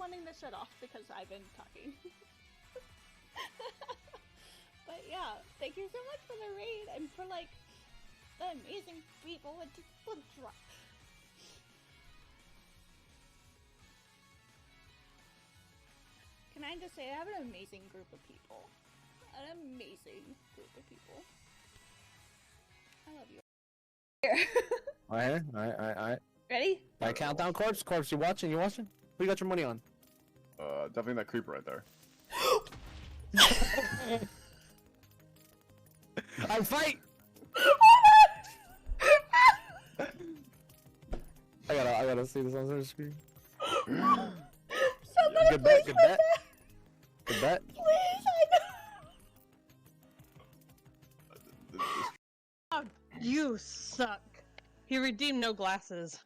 wanting to shut off because I've been talking. But yeah, thank you so much for the raid and for like the amazing people with just the drop. Can I just say I have an amazing group of people. An amazing group of people. I love you. Here. Alright. Ready? Alright, countdown, Corpse. Corpse, you watching? You watching? Who you got your money on? Definitely that creeper right there. I fight! I gotta see this on the screen. Somebody Good bet, good bet. Good bet. Please, I know. Oh, you suck. He redeemed no glasses.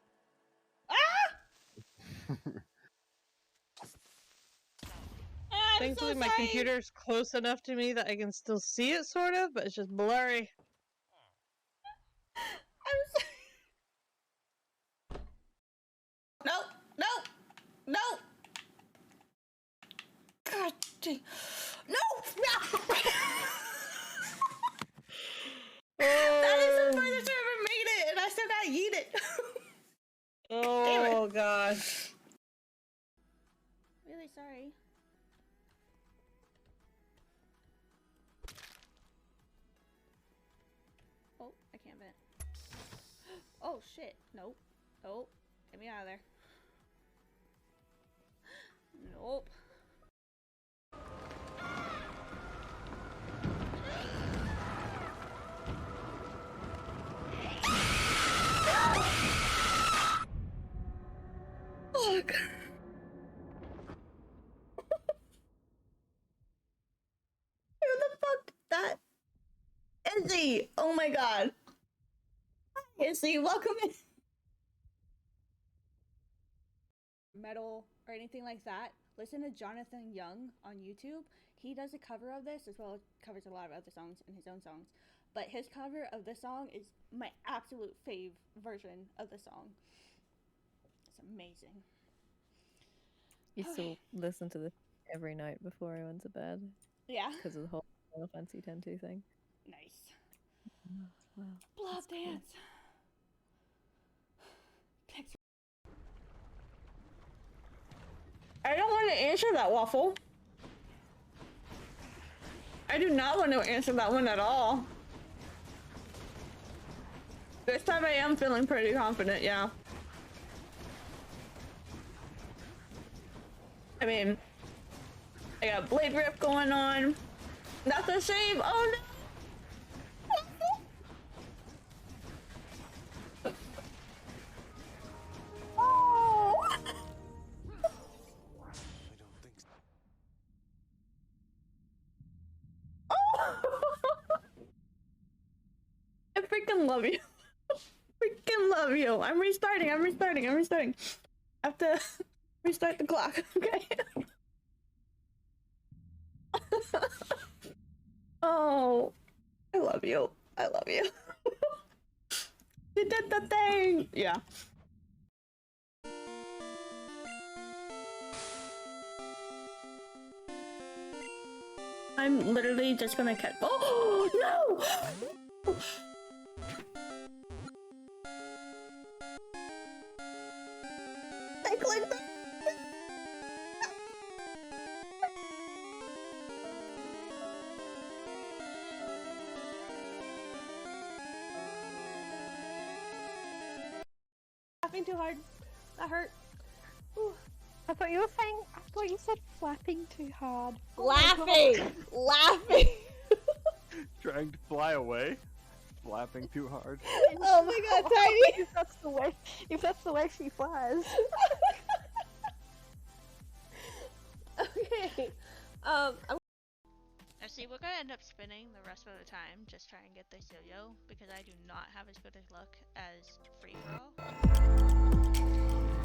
Thankfully, so my sorry. computer's close enough to me that I can still see it, sort of, but it's just blurry. I'm sorry. No, no, no. God dang. No! That is the furthest I ever made it, and I still gotta eat it. Oh, gosh. Really sorry. Oh, I can't vent. Oh shit. Nope. Nope. Get me out of there. Nope. Fuck. Who the fuck did that? Izzy! Oh my god. Hi, Izzy, welcome in. Metal or anything like that, listen to Jonathan Young on YouTube. He does a cover of this as well as covers a lot of other songs and his own songs. But his cover of this song is my absolute fave version of the song. It's amazing. Used to listen to this every night before I went to bed. Yeah. Because of the whole Final Fantasy X-2 thing. Nice. Wow. Blood dance. Thanks. I don't want to answer that, Waffle. I do not want to answer that one at all. This time I am feeling pretty confident, yeah. I mean, I got Blade Rip going on. Not the same. Oh no! Oh! I freaking love you. Freaking love you. I'm restarting. I have to restart the clock, okay? Oh, I love you. You did the thing! Yeah. I'm literally just gonna catch. Oh no! I clicked that. Laughing too hard. That hurt. Ooh. I thought you said flapping too hard. Laughing! Laughing! Trying to fly away, flapping too hard. Oh my god, Tiny! if that's the way she flies. Okay. See, we're gonna end up spinning the rest of the time, just try and get this yo-yo, because I do not have as good a luck as free for all.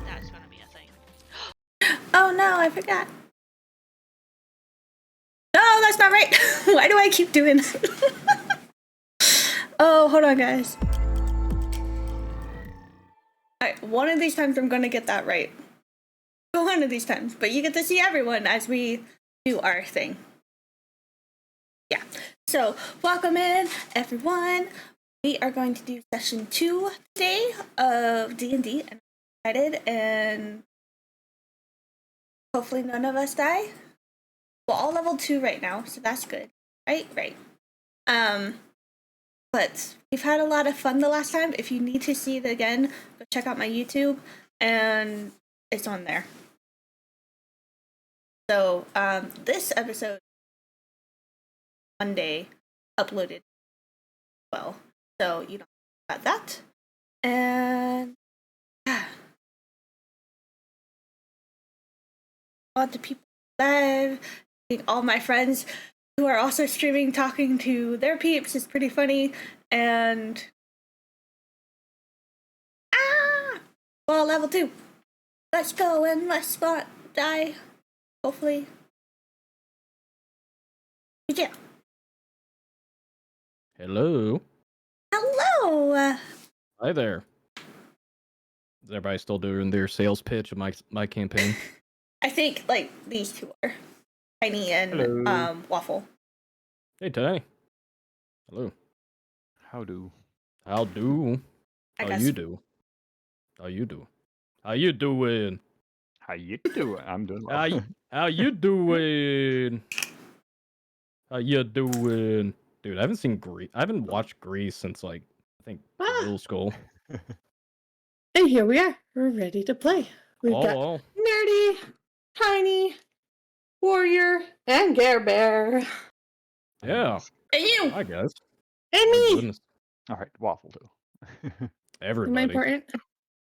That's gonna be a thing. Oh no, I forgot. No, that's not right. Why do I keep doing that? Oh, hold on, guys. Alright, one of these times I'm gonna get that right. go on at these times, but you get to see everyone as we do our thing. Yeah. So welcome in, everyone. We are going to do session 2 today of D&D, and I'm excited, and hopefully none of us die. We're all level 2 right now, so that's good. Right? But we've had a lot of fun the last time. If you need to see it again, go check out my YouTube, and it's on there. So, this episode, Monday, uploaded well. So, you know about that. And, yeah. All the people live, all my friends who are also streaming, talking to their peeps is pretty funny. And, well, level 2. Let's go and let's spot die. Hopefully. But yeah. Hello. Hello. Hi there. Is everybody still doing their sales pitch of my campaign? I think like these two are Tiny and Hello. Waffle. Hey, Tiny. Hello. How do? How do? I How guess. you do? How you do? How you doing? How you doing? I'm doing well. How you doing? How you doing? Dude, I haven't seen Grease. I haven't watched Grease since like I think middle school. And here we are. We're ready to play. We've got Oh, Nerdy, Tiny, Warrior, and Gare Bear. yeah. And you. I guess. And My me. goodness. All right, waffle do. Of Am I Everybody. important?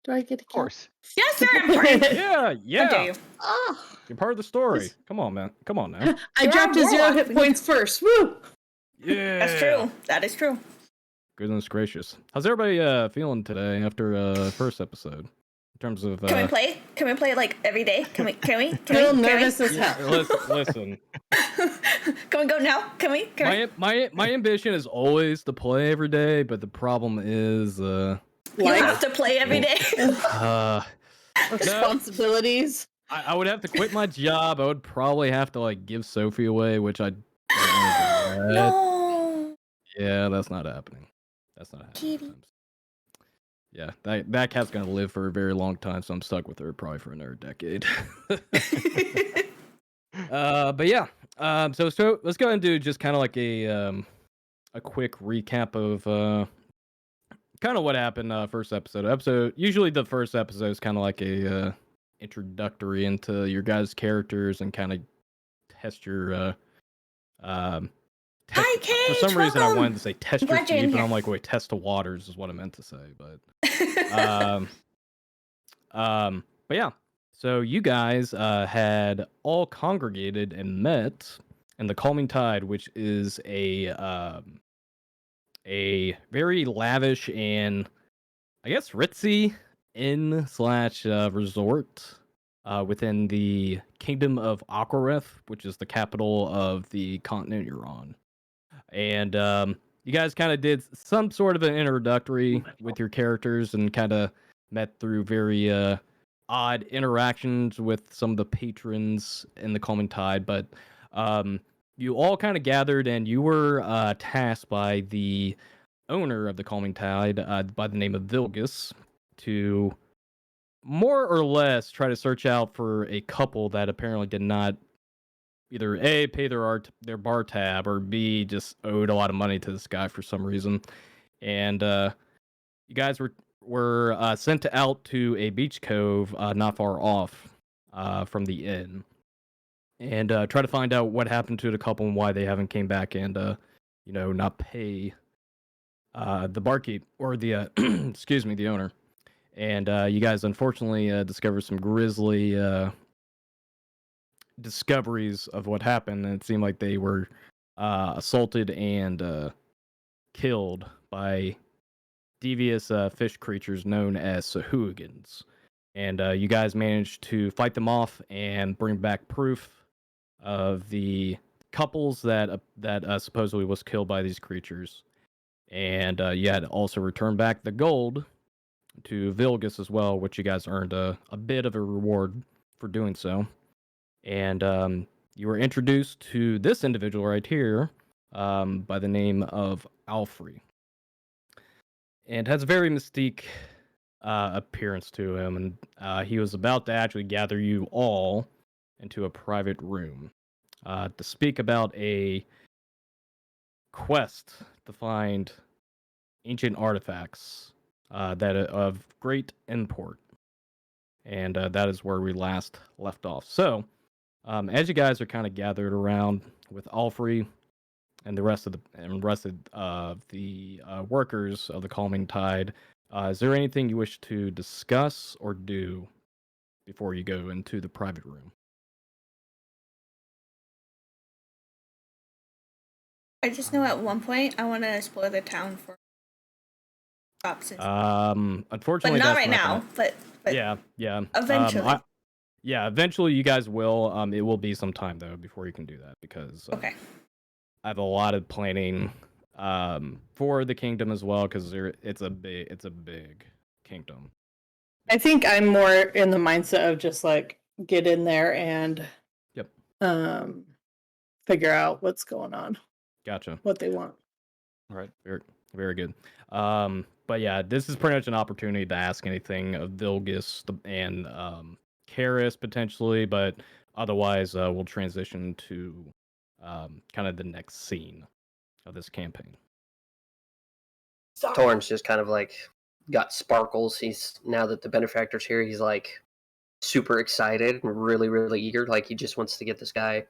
Do I get to kill? course. Yes, you're important. Yeah, How dare yeah. you? Oh, You're part of the story. Come on, man. Come on now. I You're dropped a a 0 warlock. hit We need points first. Woo! Yeah. That's true. That is true. Goodness gracious. How's everybody feeling today after first episode? In terms of Can we play? Can we play like every day? Can we? Still nervous as yeah, hell. listen. Can we go now? Can we? My ambition is always to play every day, but the problem is You Life. have to play every day. Responsibilities. I would have to quit my job. I would probably have to like give Sophie away, which I don't wanna do that. No. Yeah, that's not happening. That's not happening. Kitty. Yeah, that cat's gonna live for a very long time, so I'm stuck with her probably for another decade. But yeah. So let's go ahead and do just kind of like a quick recap of kind of what happened first episode. Usually the first episode is kind of like a introductory into your guys' characters and kind of test your Hi, for Kate. some reason I welcome. wanted to say test your Glad you're in feet, but here. I'm like, wait, test the waters is what I meant to say, but but yeah. So you guys had all congregated and met in the Calming Tide, which is a very lavish and I guess ritzy inn slash resort within the Kingdom of Aquareth, which is the capital of the continent you're on. And you guys kind of did some sort of an introductory with your characters and kind of met through very odd interactions with some of the patrons in the Calming Tide, but you all kind of gathered and you were tasked by the owner of the Calming Tide by the name of Vilgus to more or less try to search out for a couple that apparently did not either A, pay their bar tab, or B, just owed a lot of money to this guy for some reason. And you guys were sent out to a beach cove not far off from the inn. And try to find out what happened to the couple and why they haven't came back and, not pay the barkeep or the, excuse me, the owner. And you guys unfortunately discovered some grisly discoveries of what happened, and it seemed like they were assaulted and killed by devious fish creatures known as Sahuagins. And you guys managed to fight them off and bring back proof of the couples that supposedly was killed by these creatures. And you had to also return back the gold to Vilgus as well, which you guys earned a bit of a reward for doing so. And you were introduced to this individual right here by the name of Alfrey. And has a very mystique appearance to him. And he was about to actually gather you all into a private room to speak about a quest to find ancient artifacts that of great import. And that is where we last left off. So, as you guys are kind of gathered around with Alfrey and the rest of the workers of the Calming Tide, is there anything you wish to discuss or do before you go into the private room? I just know at one point I want to explore the town for shops. Unfortunately, But not that's right not now. gonna... But yeah. eventually. Eventually you guys will. It will be some time though before you can do that because okay. I have a lot of planning for the kingdom as well because it's a big kingdom. I think I'm more in the mindset of just like get in there and figure out what's going on. Gotcha. What they want. All right. Very, very good. But yeah, this is pretty much an opportunity to ask anything of Vilgus and Karis potentially, but otherwise we'll transition to kind of the next scene of this campaign. Torrin's just kind of like got sparkles. He's now that the benefactor's here, he's like super excited and really, really eager. Like he just wants to get this guy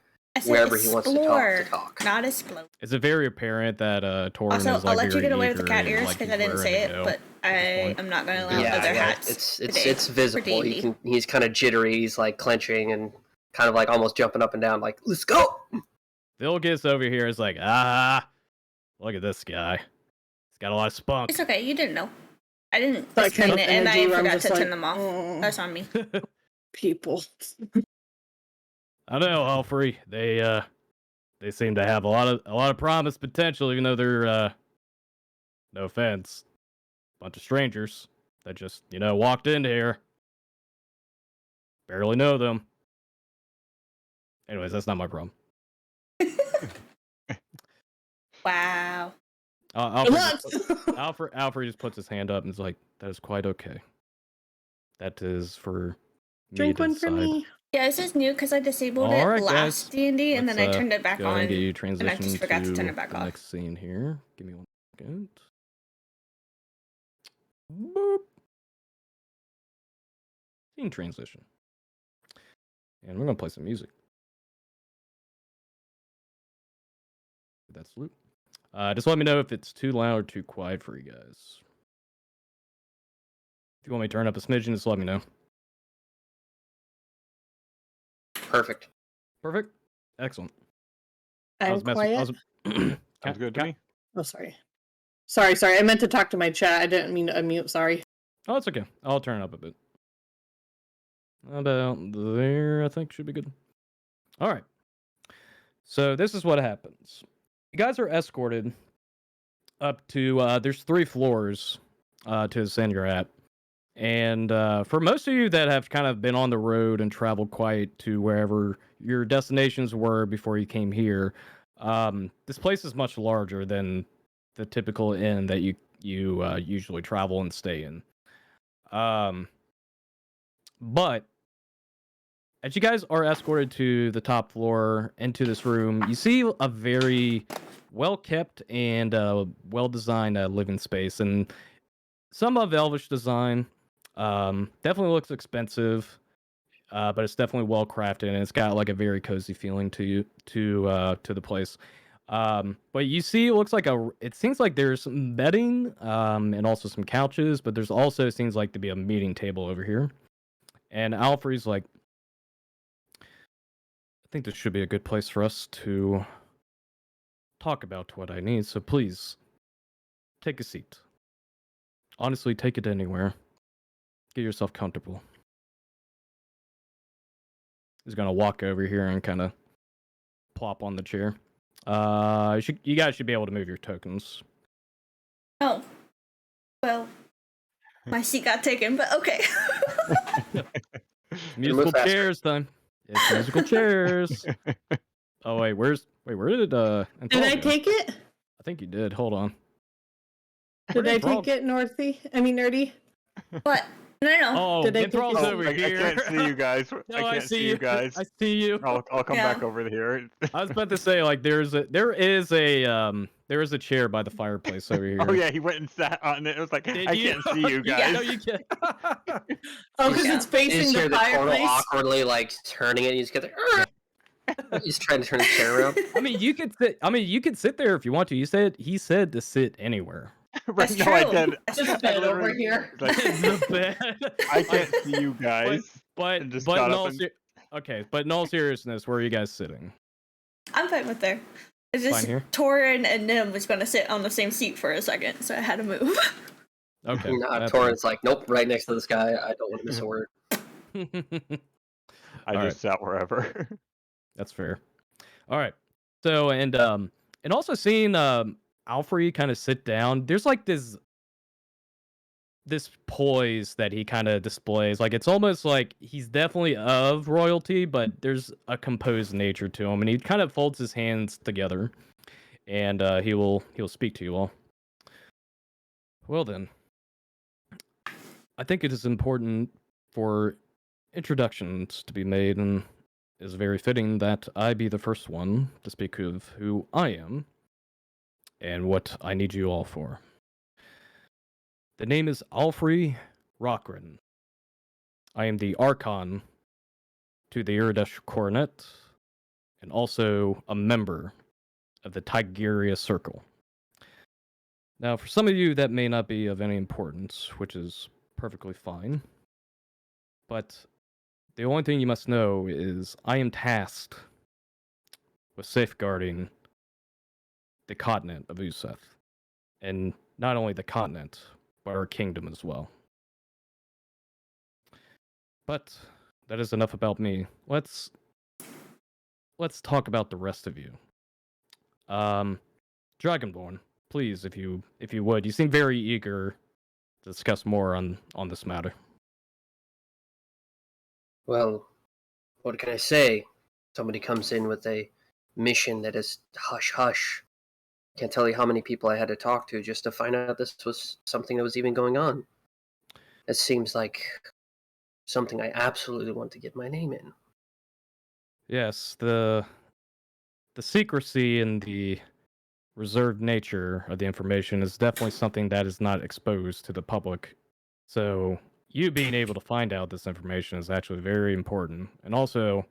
wherever he wants to talk. Not explode. It's a very apparent that Torinn also, is like I'll let you get away with the cat and, ears like, because I didn't say it, but I am not going to allow other hats. It's visible. He's kind of jittery. He's like clenching and kind of like almost jumping up and down. Like, let's go. Vilgus over here is like, look at this guy. He's got a lot of spunk. It's okay. You didn't know. I didn't explain it, and I forgot to turn them off. That's on me. People. I know, Alfrey. They seem to have a lot of promise potential, even though they're no offense, bunch of strangers that just walked into here. Barely know them. Anyways, that's not my problem. Wow. Alfrey just puts his hand up and is like, "That is quite okay. That is for drink one for me." Yeah, this is new because I disabled it last D&D and then I turned it back on, and I just forgot to turn it back off. Next scene here. Give me 1 second. Boop. Scene transition. And we're gonna play some music. That's loop. Just let me know if it's too loud or too quiet for you guys. If you want me to turn up a smidgen, just let me know. Perfect. Excellent. I'm quiet. Sounds good to me. Oh, sorry. I meant to talk to my chat. I didn't mean to unmute. Sorry. Oh, it's okay. I'll turn it up a bit. About there, I think should be good. All right. So this is what happens. You guys are escorted up to, there's 3 floors to ascend you're at. And for most of you that have kind of been on the road and traveled quite to wherever your destinations were before you came here, this place is much larger than the typical inn that you usually travel and stay in. But as you guys are escorted to the top floor into this room, you see a very well-kept and well-designed living space, and some of elvish design. Definitely looks expensive, but it's definitely well-crafted, and it's got like a very cozy feeling to the place. But you see, it seems like there's some bedding, and also some couches, but there's also seems like to be a meeting table over here. And Alfrey's like, I think this should be a good place for us to talk about what I need, so please, take a seat. Honestly, take it anywhere. Get yourself comfortable. He's gonna walk over here and kind of plop on the chair. You guys should be able to move your tokens. Oh. Well, my seat got taken, but okay. Musical faster. chairs time. It's musical chairs. Oh wait, where did Did Enthrall I go? take it? I think you did. Hold on. Did Where'd I Enthrall take it, Nerdy? What? No. Oh, did I take Enthrall's it? over I here. can't see you guys. No, I can't see you guys. I see you. I'll come Yeah. back over here. I was about to say, like, there is a chair by the fireplace over here. Oh yeah, he went and sat on it. It was like Did I you? can't see you guys. No, you can't. Oh, because Yeah. it's You facing just the hear the Tortle fireplace. awkwardly like turning it. He's got he's trying to turn his chair around. I mean, you could sit. sit there if you want to. He said to sit anywhere. Right, That's no, I true. did. That's I true. bed over literally- here. Like, The bed. I can't see you guys. But and just but got in up all and- okay, but in all seriousness, where are you guys sitting? I'm fine with there. It's just Fine here? Torinn and Nim was going to sit on the same seat for a second, so I had to move. Okay. Nah, that's Torrent's like, nope, right next to this guy. I don't want to miss a word. fine. I All just sat wherever. That's fair. All right. So and also seeing Alfred kind of sit down. There's like this poise that he kind of displays. Like it's almost like he's definitely of royalty, but there's a composed nature to him, and he kind of folds his hands together, and he'll speak to you all. Well then, I think it is important for introductions to be made, and it is very fitting that I be the first one to speak of who I am and what I need you all for. The name is Alfred Rockrin. I am the Archon to the Iridesh Coronet, and also a member of the Tigurius Circle. Now, for some of you, that may not be of any importance, which is perfectly fine. But the only thing you must know is I am tasked with safeguarding the continent of Euseth. And not only the continent, but our kingdom as well. But that is enough about me. Let's talk about the rest of you. Dragonborn, please, if you would. You seem very eager to discuss more on this matter. Well, what can I say? Somebody comes in with a mission that is hush hush. Can't tell you how many people I had to talk to just to find out this was something that was even going on. It seems like something I absolutely want to get my name in. Yes, the secrecy and the reserved nature of the information is definitely something that is not exposed to the public. So you being able to find out this information is actually very important, and also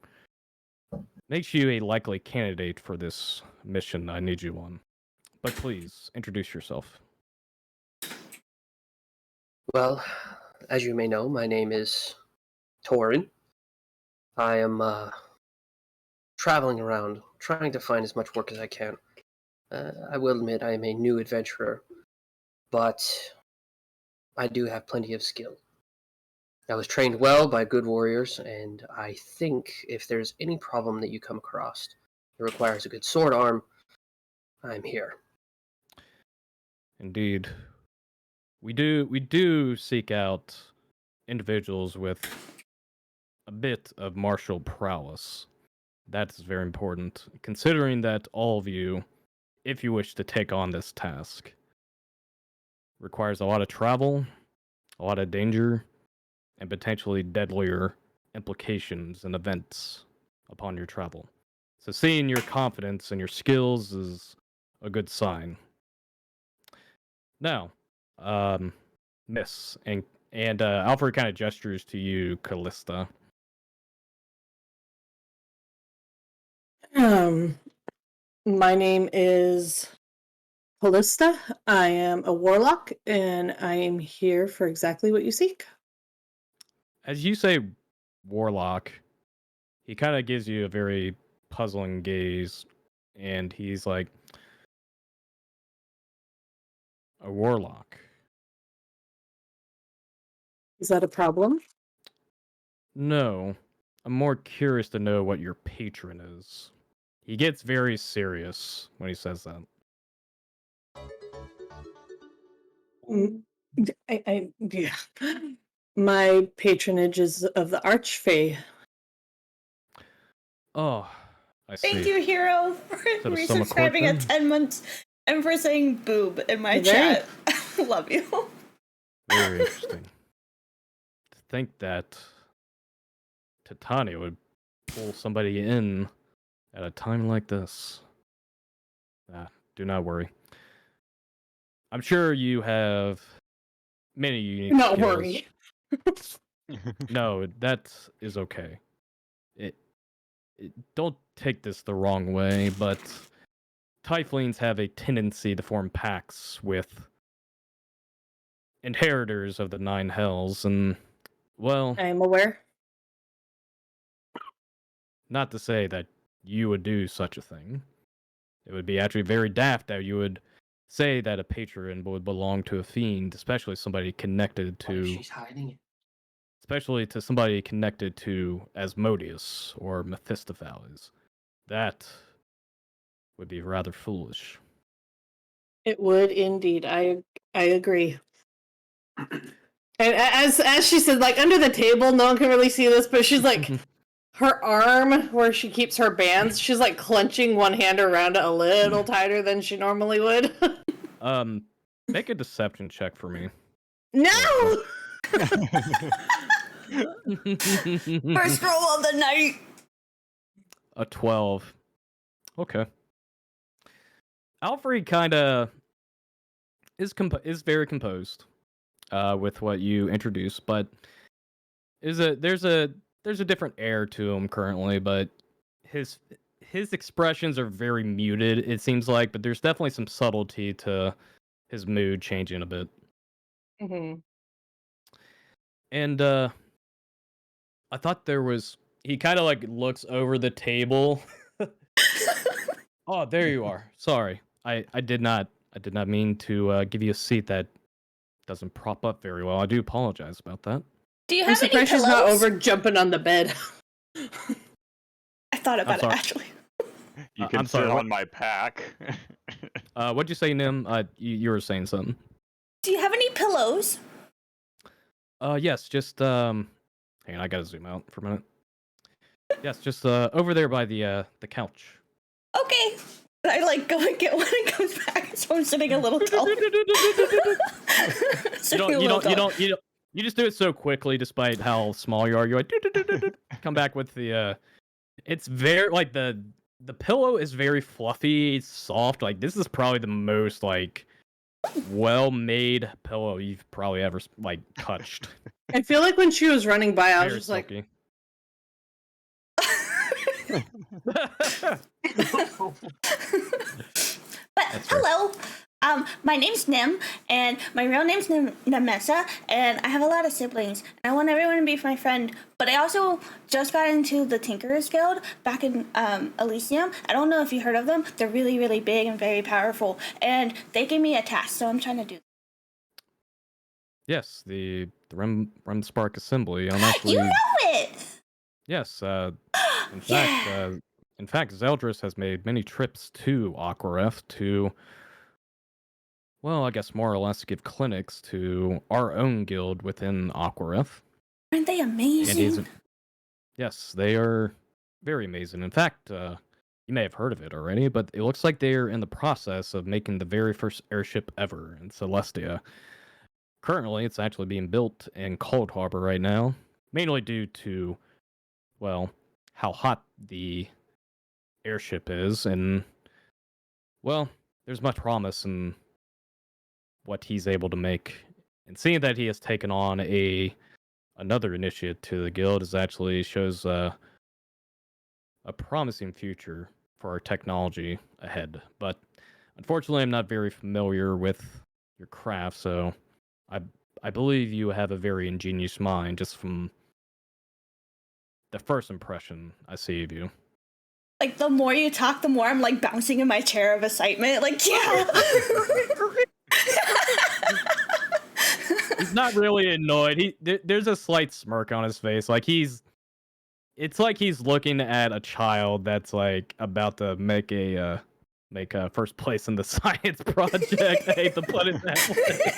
makes you a likely candidate for this mission I need you on. But please, introduce yourself. Well, as you may know, my name is Torinn. I am traveling around, trying to find as much work as I can. I will admit I am a new adventurer, but I do have plenty of skill. I was trained well by good warriors, and I think if there's any problem that you come across that requires a good sword arm, I'm here. Indeed. We do seek out individuals with a bit of martial prowess. That is very important, considering that all of you, if you wish to take on this task, requires a lot of travel, a lot of danger, and potentially deadlier implications and events upon your travel. So seeing your confidence and your skills is a good sign. Now, Miss, and Alfred kind of gestures to you, Kallista. My name is Kallista. I am a warlock, and I am here for exactly what you seek. As you say warlock, he kind of gives you a very puzzling gaze, and he's like, a warlock. Is that a problem? No, I'm more curious to know what your patron is. He gets very serious when he says that. Yeah. My patronage is of the Archfey. Oh, I see. Thank you, Hero, So for does Summer Court resubscribing at then? 10 months and for saying boob in my Okay. chat. Love you. Very interesting. To think that Titania would pull somebody in at a time like this. Do not worry. I'm sure you have many unique Not skills. worry. No, that is okay. Don't take this the wrong way, but Tieflings have a tendency to form pacts with inheritors of the Nine Hells, and, well, I am aware. not to say that you would do such a thing. It would be actually very daft that you would say that a patron would belong to a fiend, especially somebody connected to... She's hiding it. Especially to somebody connected to Asmodeus or Mephistopheles. That would be rather foolish. It would indeed. I agree. And as she said, like under the table, no one can really see this, but she's like her arm where she keeps her bands, she's like clenching one hand around it a little tighter than she normally would. Make a deception check for me. No! First roll of the night. A 12. Okay. Alfred kind of is very composed with what you introduced, but there's a different air to him currently, but his expressions are very muted, it seems like, but there's definitely some subtlety to his mood changing a bit. Mm-hmm. And I thought there was... He kind of like looks over the table. Oh, there you are. Sorry, I did not mean to give you a seat that doesn't prop up very well. I do apologize about that. Do you I'm have any surprised she's not pillows? over jumping on the bed. I thought about it sorry. actually. You can I'm sit sorry, what? on my pack. What'd you say, Nim? You were saying something. Do you have any pillows? Yes, just hang on, I gotta zoom out for a minute. Yes, just over there by the couch. Okay. I like go and get one and comes back, so I'm sitting a little tall. You just do it so quickly, despite how small you are. You like come back with the. It's very like the pillow is very fluffy, soft. Like this is probably the most like well-made pillow you've probably ever like touched. I feel like when she was running by, I was Very just like, silky. But That's right. hello, my name's Nim, and my real name's Nemessa, and I have a lot of siblings, and I want everyone to be my friend, but I also just got into the Tinkerers Guild back in Elysium. I don't know if you heard of them. They're really, really big and very powerful, and they gave me a task, so I'm trying to do. Yes, the Rem Spark Assembly. I'm actually... You know it! Yes, in fact, Zeldris has made many trips to Aquareth to, well, I guess more or less give clinics to our own guild within Aquareth. Aren't they amazing? Yes, they are very amazing. In fact, you may have heard of it already, but it looks like they're in the process of making the very first airship ever in Celestia. Currently, it's actually being built in Cold Harbor right now, mainly due to, well, how hot the airship is, and, well, there's much promise in what he's able to make. And seeing that he has taken on another initiative to the guild is actually shows a promising future for our technology ahead. But unfortunately, I'm not very familiar with your craft, so I believe you have a very ingenious mind just from the first impression I see of you. Like, the more you talk, the more I'm, like, bouncing in my chair of excitement. Like, yeah! He's not really annoyed. There's a slight smirk on his face. Like, it's like he's looking at a child that's, like, about to make a first place in the science project. I hate to put it that way.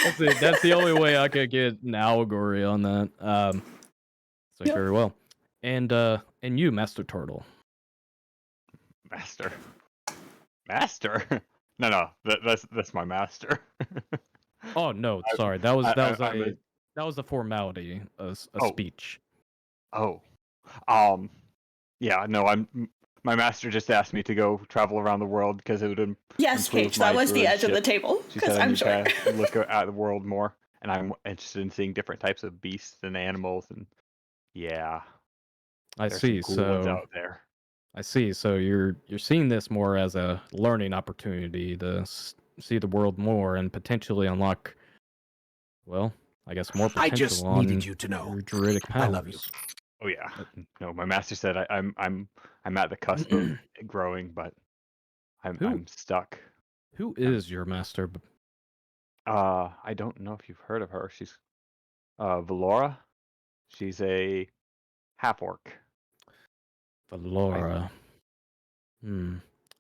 That's the only way I could get an allegory on that. So Yep. very well. And you, Master Tortle. Master. Master? No, that's my master. Oh no, I- sorry. That was I- that was I'm a that was a formality, a Oh. speech. Oh. Yeah, no, my master just asked me to go travel around the world because it would Yes, improve Paige, that my was the edge of the druidship. table. She Because said I I'm need sure. to look at the world more, and I'm interested in seeing different types of beasts and animals, and yeah, I there's see. some cool ones So out there. I see. So you're seeing this more as a learning opportunity to see the world more and potentially unlock, well, I guess more potential I just on needed you to know. your druidic powers. I love you. Oh yeah, no, my master said I'm at the cusp of growing, but I'm stuck. Who is your master? I don't know if you've heard of her. She's Valora. She's a half orc. Valora.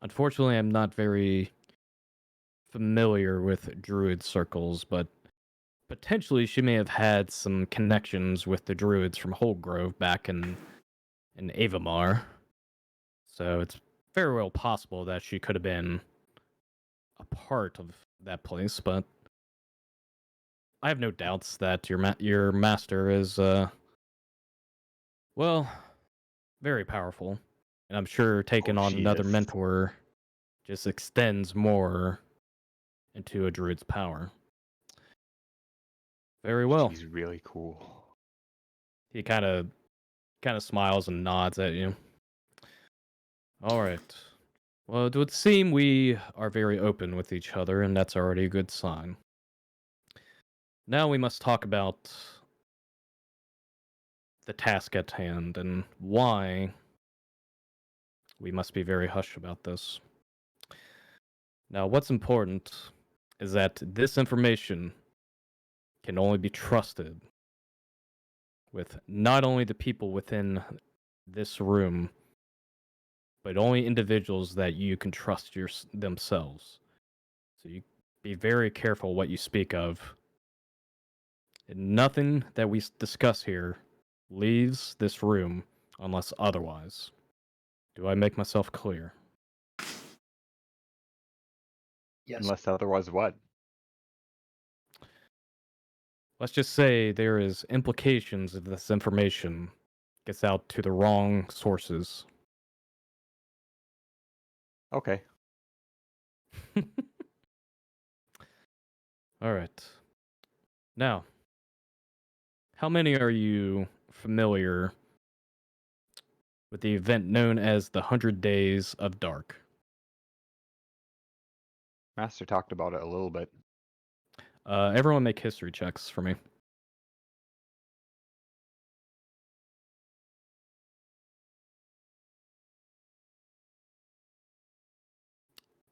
Unfortunately, I'm not very familiar with druid circles, but potentially she may have had some connections with the druids from Holdgrove back in Avamar. So it's very well possible that she could have been a part of that place, but I have no doubts that your master is well, very powerful. And I'm sure taking on she another is. mentor just extends more into a druid's power. Very well. She's really cool. He kind of smiles and nods at you. All right. Well, it would seem we are very open with each other, and that's already a good sign. Now we must talk about the task at hand and why we must be very hush about this. Now, what's important is that this information can only be trusted with not only the people within this room, but only individuals that you can trust themselves. So you be very careful what you speak of. And nothing that we discuss here leaves this room unless otherwise. Do I make myself clear? Yes. Unless otherwise, what? Let's just say there is implications if this information gets out to the wrong sources. Okay. All right. Now, how many are you familiar with the event known as the 100 Days of Dark? Master talked about it a little bit. Everyone make history checks for me.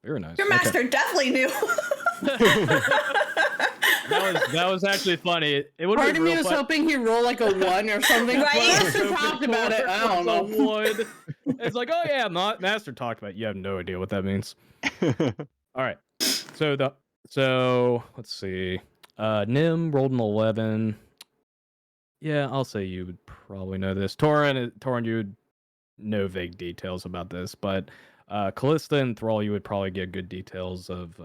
Very nice. Your Okay. master definitely knew. That was actually funny. It would Part be of me real was fun. hoping he'd roll like a 1 or something. Right? Master talked about it. I don't know. Wood. It's like, oh yeah, Master talked about it. You have no idea what that means. All right. So let's see. Nim rolled an 11. Yeah, I'll say you would probably know this. Torinn, you would know vague details about this, but Kallista and Enthrall, you would probably get good details of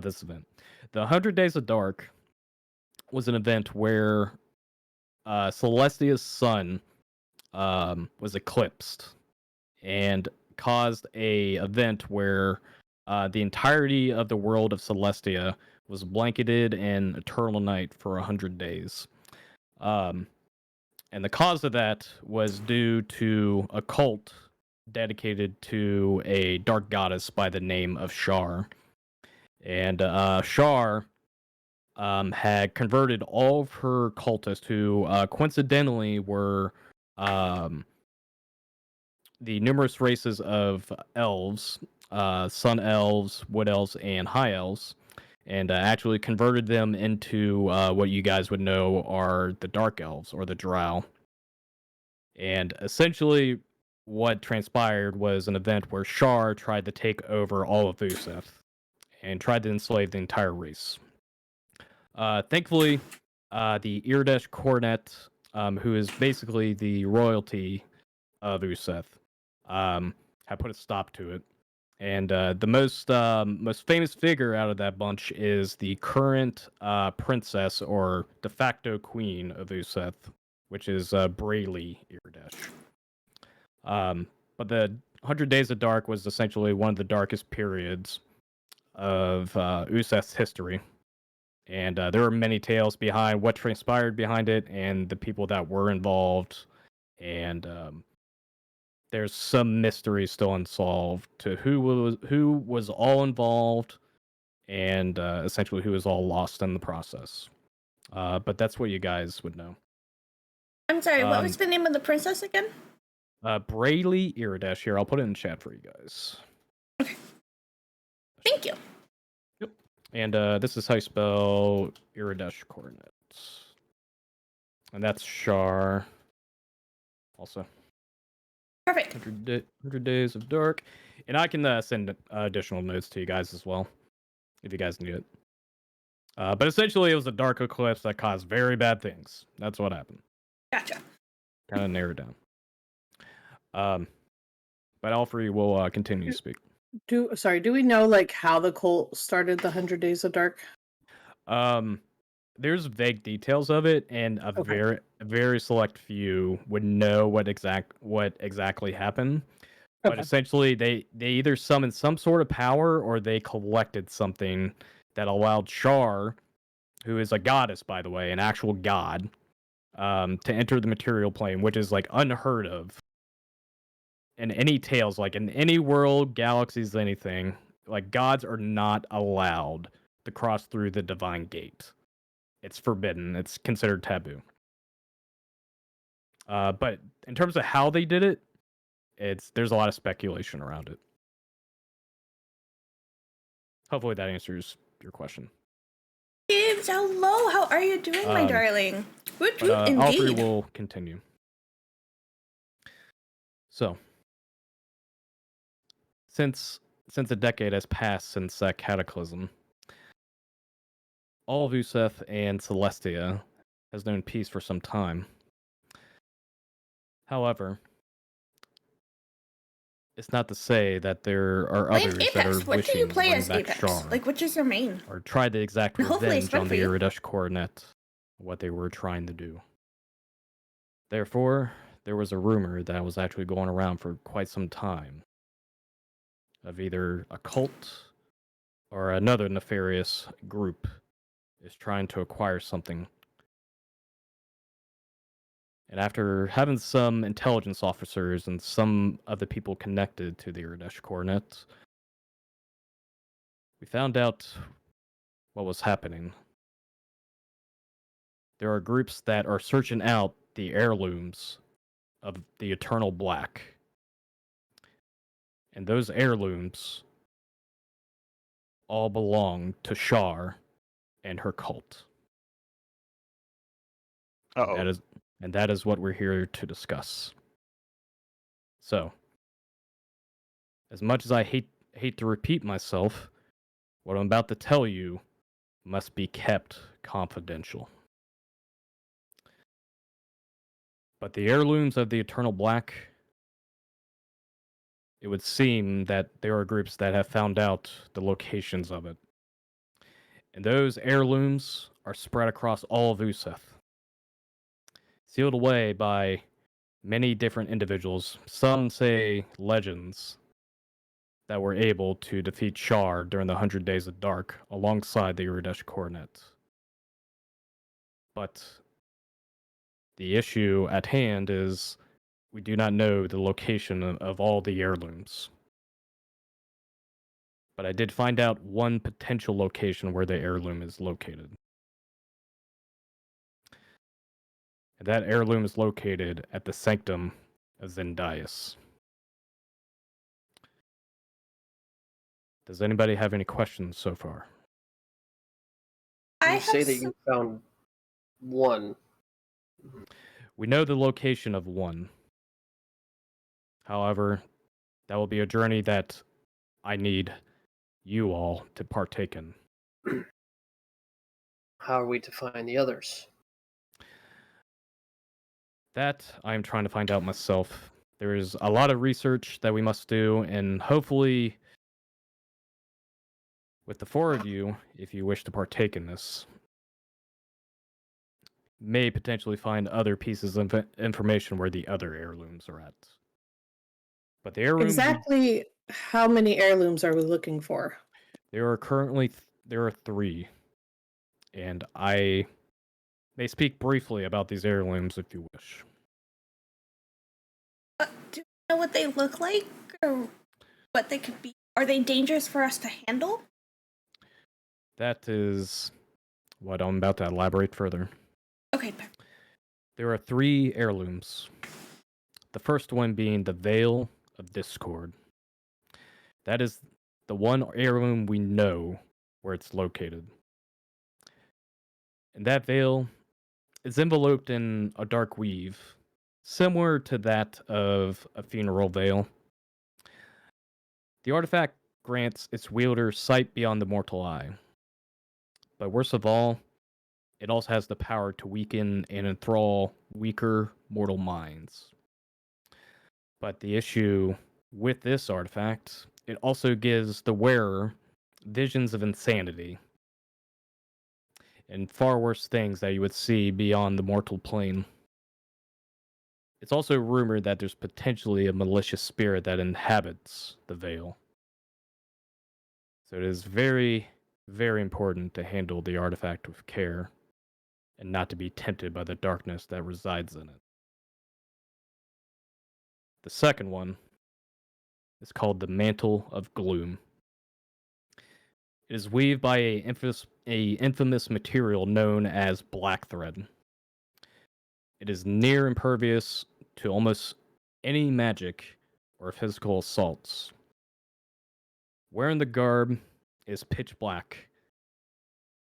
this event. The 100 Days of Dark was an event where Celestia's sun was eclipsed and caused a event where the entirety of the world of Celestia was blanketed in eternal night for 100 days. And the cause of that was due to a cult dedicated to a dark goddess by the name of Shar. And Shar had converted all of her cultists, who coincidentally were the numerous races of elves, sun elves, wood elves, and high elves, and actually converted them into what you guys would know are the dark elves, or the drow. And essentially, what transpired was an event where Shar tried to take over all of Euseth and tried to enslave the entire race. Thankfully, the Iridesh Cornet, who is basically the royalty of Euseth, had put a stop to it. And the most famous figure out of that bunch is the current princess or de facto queen of Euseth, which is Brayley Iridesh. But the 100 Days of Dark was essentially one of the darkest periods of Euseth's history. And there were many tales behind what transpired behind it and the people that were involved. And there's some mystery still unsolved to who was all involved and essentially who was all lost in the process. But that's what you guys would know. I'm sorry, what was the name of the princess again? Brayley Iridesh. Here, I'll put it in chat for you guys. Okay. Thank you. Yep. And this is how you spell Iridesh Cornet. And that's Shar. Also. Perfect. 100 Days of Dark. And I can send additional notes to you guys as well, if you guys need it. But essentially, it was a dark eclipse that caused very bad things. That's what happened. Gotcha. Kind of narrowed down. But Alfred will continue to speak. Do we know like how the cult started the 100 Days of Dark? There's vague details of it, and a very select few would know what exactly happened. But essentially, they either summoned some sort of power, or they collected something that allowed Shar, who is a goddess, by the way, an actual god, to enter the material plane, which is like unheard of in any tales, like in any world, galaxies, anything. Like gods are not allowed to cross through the divine gate. It's forbidden. It's considered taboo. But in terms of how they did it, there's a lot of speculation around it. Hopefully that answers your question. Gibbs, hello. How are you doing, my darling? Woot woot, Alfred indeed. will continue. So, since a decade has passed since that cataclysm, all of Euseth and Celestia has known peace for some time. However, it's not to say that there are others Apex, that are what do you wishing play to as bring back Apex? Shar, Like, which is your main? or try the exact Hopefully it's revenge fun on for the you. Iridesh Coronet, what they were trying to do. Therefore, there was a rumor that was actually going around for quite some time of either a cult or another nefarious group is trying to acquire something. And after having some intelligence officers and some of the people connected to the Iridesh Coronet, we found out what was happening. There are groups that are searching out the heirlooms of the Eternal Black. And those heirlooms all belong to Shar and her cult. Uh-oh. That is what we're here to discuss. So, as much as I hate to repeat myself, what I'm about to tell you must be kept confidential. But the heirlooms of the Eternal Black, it would seem that there are groups that have found out the locations of it. And those heirlooms are spread across all of Euseth, sealed away by many different individuals, some say legends, that were able to defeat Shar during the 100 Days of Dark alongside the Iridesh Coronet. But the issue at hand is we do not know the location of all the heirlooms. But I did find out one potential location where the heirloom is located. And that heirloom is located at the Sanctum of Zendias. Does anybody have any questions so far? You say that you found one. We know the location of one. However, that will be a journey that I need you all to partake in. How are we to find the others? That I'm trying to find out myself. There's a lot of research that we must do, and hopefully, with the four of you, if you wish to partake in this, may potentially find other pieces of information where the other heirlooms are at. But the heirloom, Exactly how many heirlooms are we looking for? there are 3, and I may speak briefly about these heirlooms if you wish. Do you know what they look like, or what they could be? Are they dangerous for us to handle? That is what I'm about to elaborate further. Okay. There are 3 heirlooms. The first one being the Veil of Discord. That is the one heirloom we know where it's located. And that veil is enveloped in a dark weave, similar to that of a funeral veil. The artifact grants its wielder sight beyond the mortal eye. But worst of all, it also has the power to weaken and enthrall weaker mortal minds. But the issue with this artifact, it also gives the wearer visions of insanity and far worse things that you would see beyond the mortal plane. It's also rumored that there's potentially a malicious spirit that inhabits the veil. So it is very, very important to handle the artifact with care and not to be tempted by the darkness that resides in it. The second one is called the Mantle of Gloom. It is weaved by a infamous material known as black thread. It is near impervious to almost any magic or physical assaults. Wearing the garb is pitch black,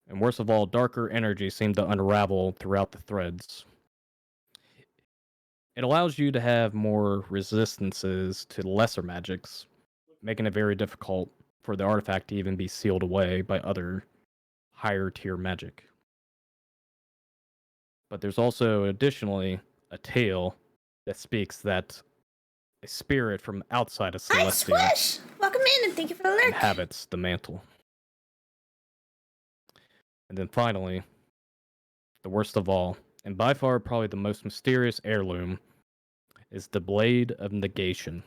and worst of all, darker energy seems to unravel throughout the threads. It allows you to have more resistances to lesser magics, making it very difficult for the artifact to even be sealed away by other higher tier magic. But there's also additionally a tale that speaks that a spirit from outside of Hi, Celestia Squish! Welcome in and thank you for the lurk. inhabits the mantle. And then finally, the worst of all, and by far probably the most mysterious heirloom, is the Blade of Negation.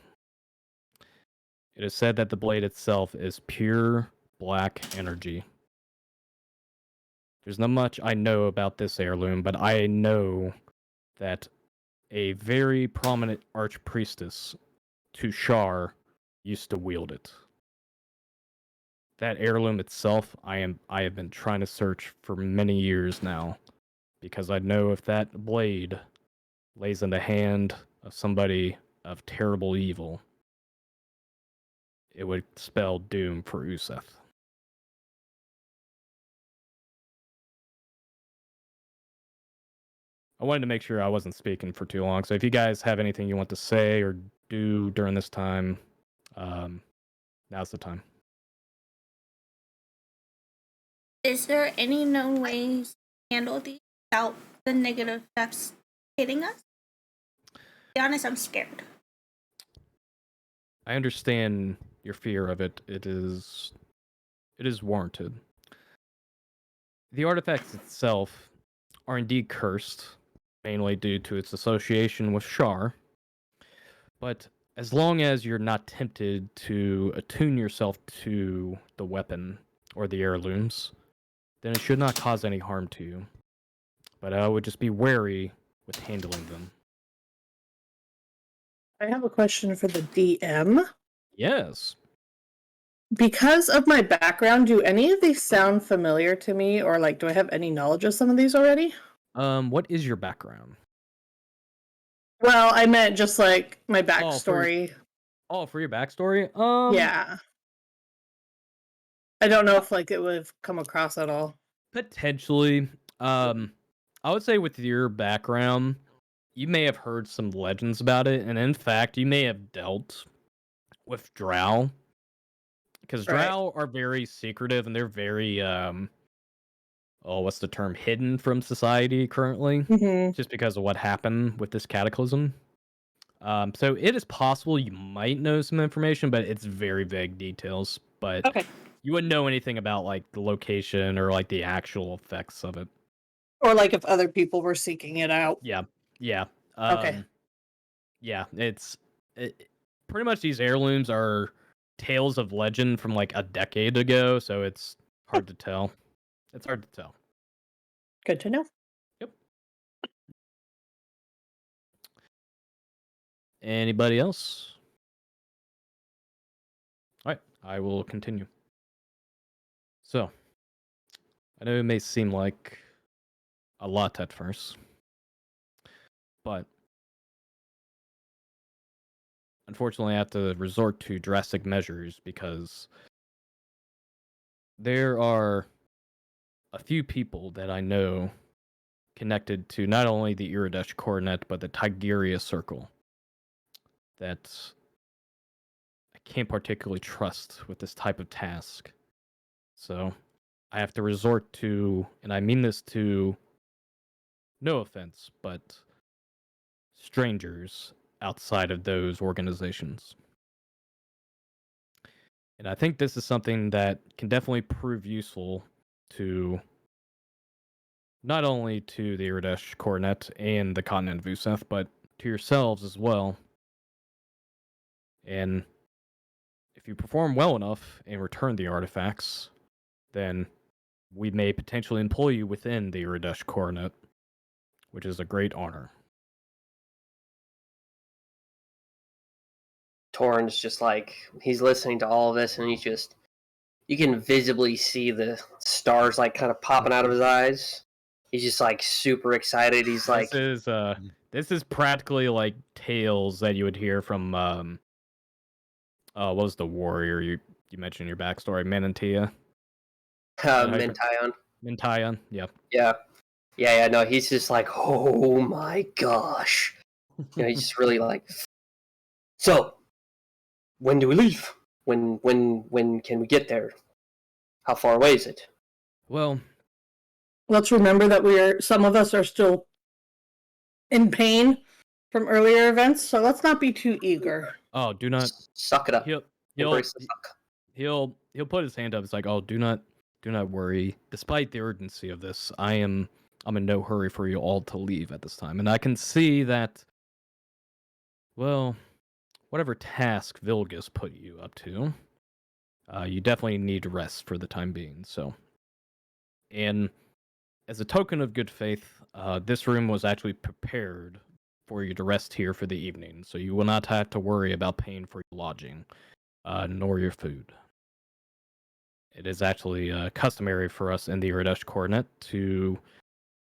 It is said that the blade itself is pure black energy. There's not much I know about this heirloom, but I know that a very prominent archpriestess, Tushar, used to wield it. That heirloom itself, I have been trying to search for many years now, because I know if that blade lays in the hand of somebody of terrible evil, it would spell doom for Euseth. I wanted to make sure I wasn't speaking for too long, so if you guys have anything you want to say or do during this time, now's the time. Is there any known ways to handle these without the negative effects hitting us? To be honest, I'm scared. I understand your fear of it. It is warranted. The artifacts itself are indeed cursed, mainly due to its association with Shar. But as long as you're not tempted to attune yourself to the weapon or the heirlooms, then it should not cause any harm to you. But I would just be wary with handling them. I have a question for the DM. Yes. Because of my background, do any of these sound familiar to me, or like, do I have any knowledge of some of these already? What is your background? Well, I meant just like my backstory. For your backstory? Yeah. I don't know if like it would have come across at all. Potentially. I would say with your background, you may have heard some legends about it, and in fact, you may have dealt with drow. Because drow are very secretive, and they're very, what's the term, hidden from society currently, Mm-hmm. just because of what happened with this cataclysm. So it is possible you might know some information, but it's very vague details. But Okay. you wouldn't know anything about like the location or like the actual effects of it. Or like if other people were seeking it out. Yeah, yeah. Okay. Yeah, pretty much these heirlooms are tales of legend from like a decade ago, so it's hard to tell. It's hard to tell. Good to know. Yep. Anybody else? All right, I will continue. So, I know it may seem like a lot at first, but unfortunately, I have to resort to drastic measures because there are a few people that I know connected to not only the Iridesh Coronet, but the Tigerius Circle that I can't particularly trust with this type of task. So I have to resort to, and I mean this to no offense, but strangers outside of those organizations. And I think this is something that can definitely prove useful to not only to the Iridesh Coronet and the continent of Euseth, but to yourselves as well. And if you perform well enough and return the artifacts, then we may potentially employ you within the Iridesh Coronet, which is a great honor. Torrin's just like, he's listening to all of this, and you can visibly see the stars like kind of popping out of his eyes. He's just like super excited. He's like, This is practically like tales that you would hear from what was the warrior you mentioned in your backstory, Manantia? Mention. Mention, yeah. Yeah, no, he's just like, oh my gosh. He's just really like, so, when do we leave? When can we get there? How far away is it? Well, let's remember that some of us are still in pain from earlier events, so let's not be too eager. Oh, do not suck it up. He'll put his hand up. It's like, oh, do not worry. Despite the urgency of this, I'm in no hurry for you all to leave at this time. And I can see that, well, whatever task Vilgus put you up to, you definitely need rest for the time being. So, and as a token of good faith, this room was actually prepared for you to rest here for the evening. So you will not have to worry about paying for your lodging, nor your food. It is actually customary for us in the Iridesh Coronet to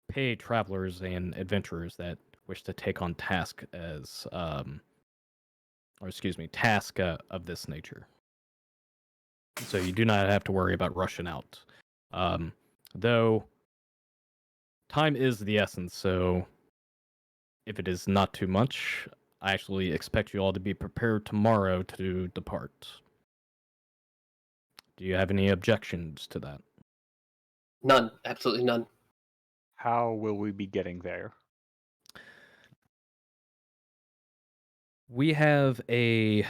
pay travelers and adventurers that wish to take on task as, task of this nature. So you do not have to worry about rushing out. Though time is the essence, so if it is not too much, I actually expect you all to be prepared tomorrow to depart. Do you have any objections to that? None. Absolutely none. How will we be getting there? We have a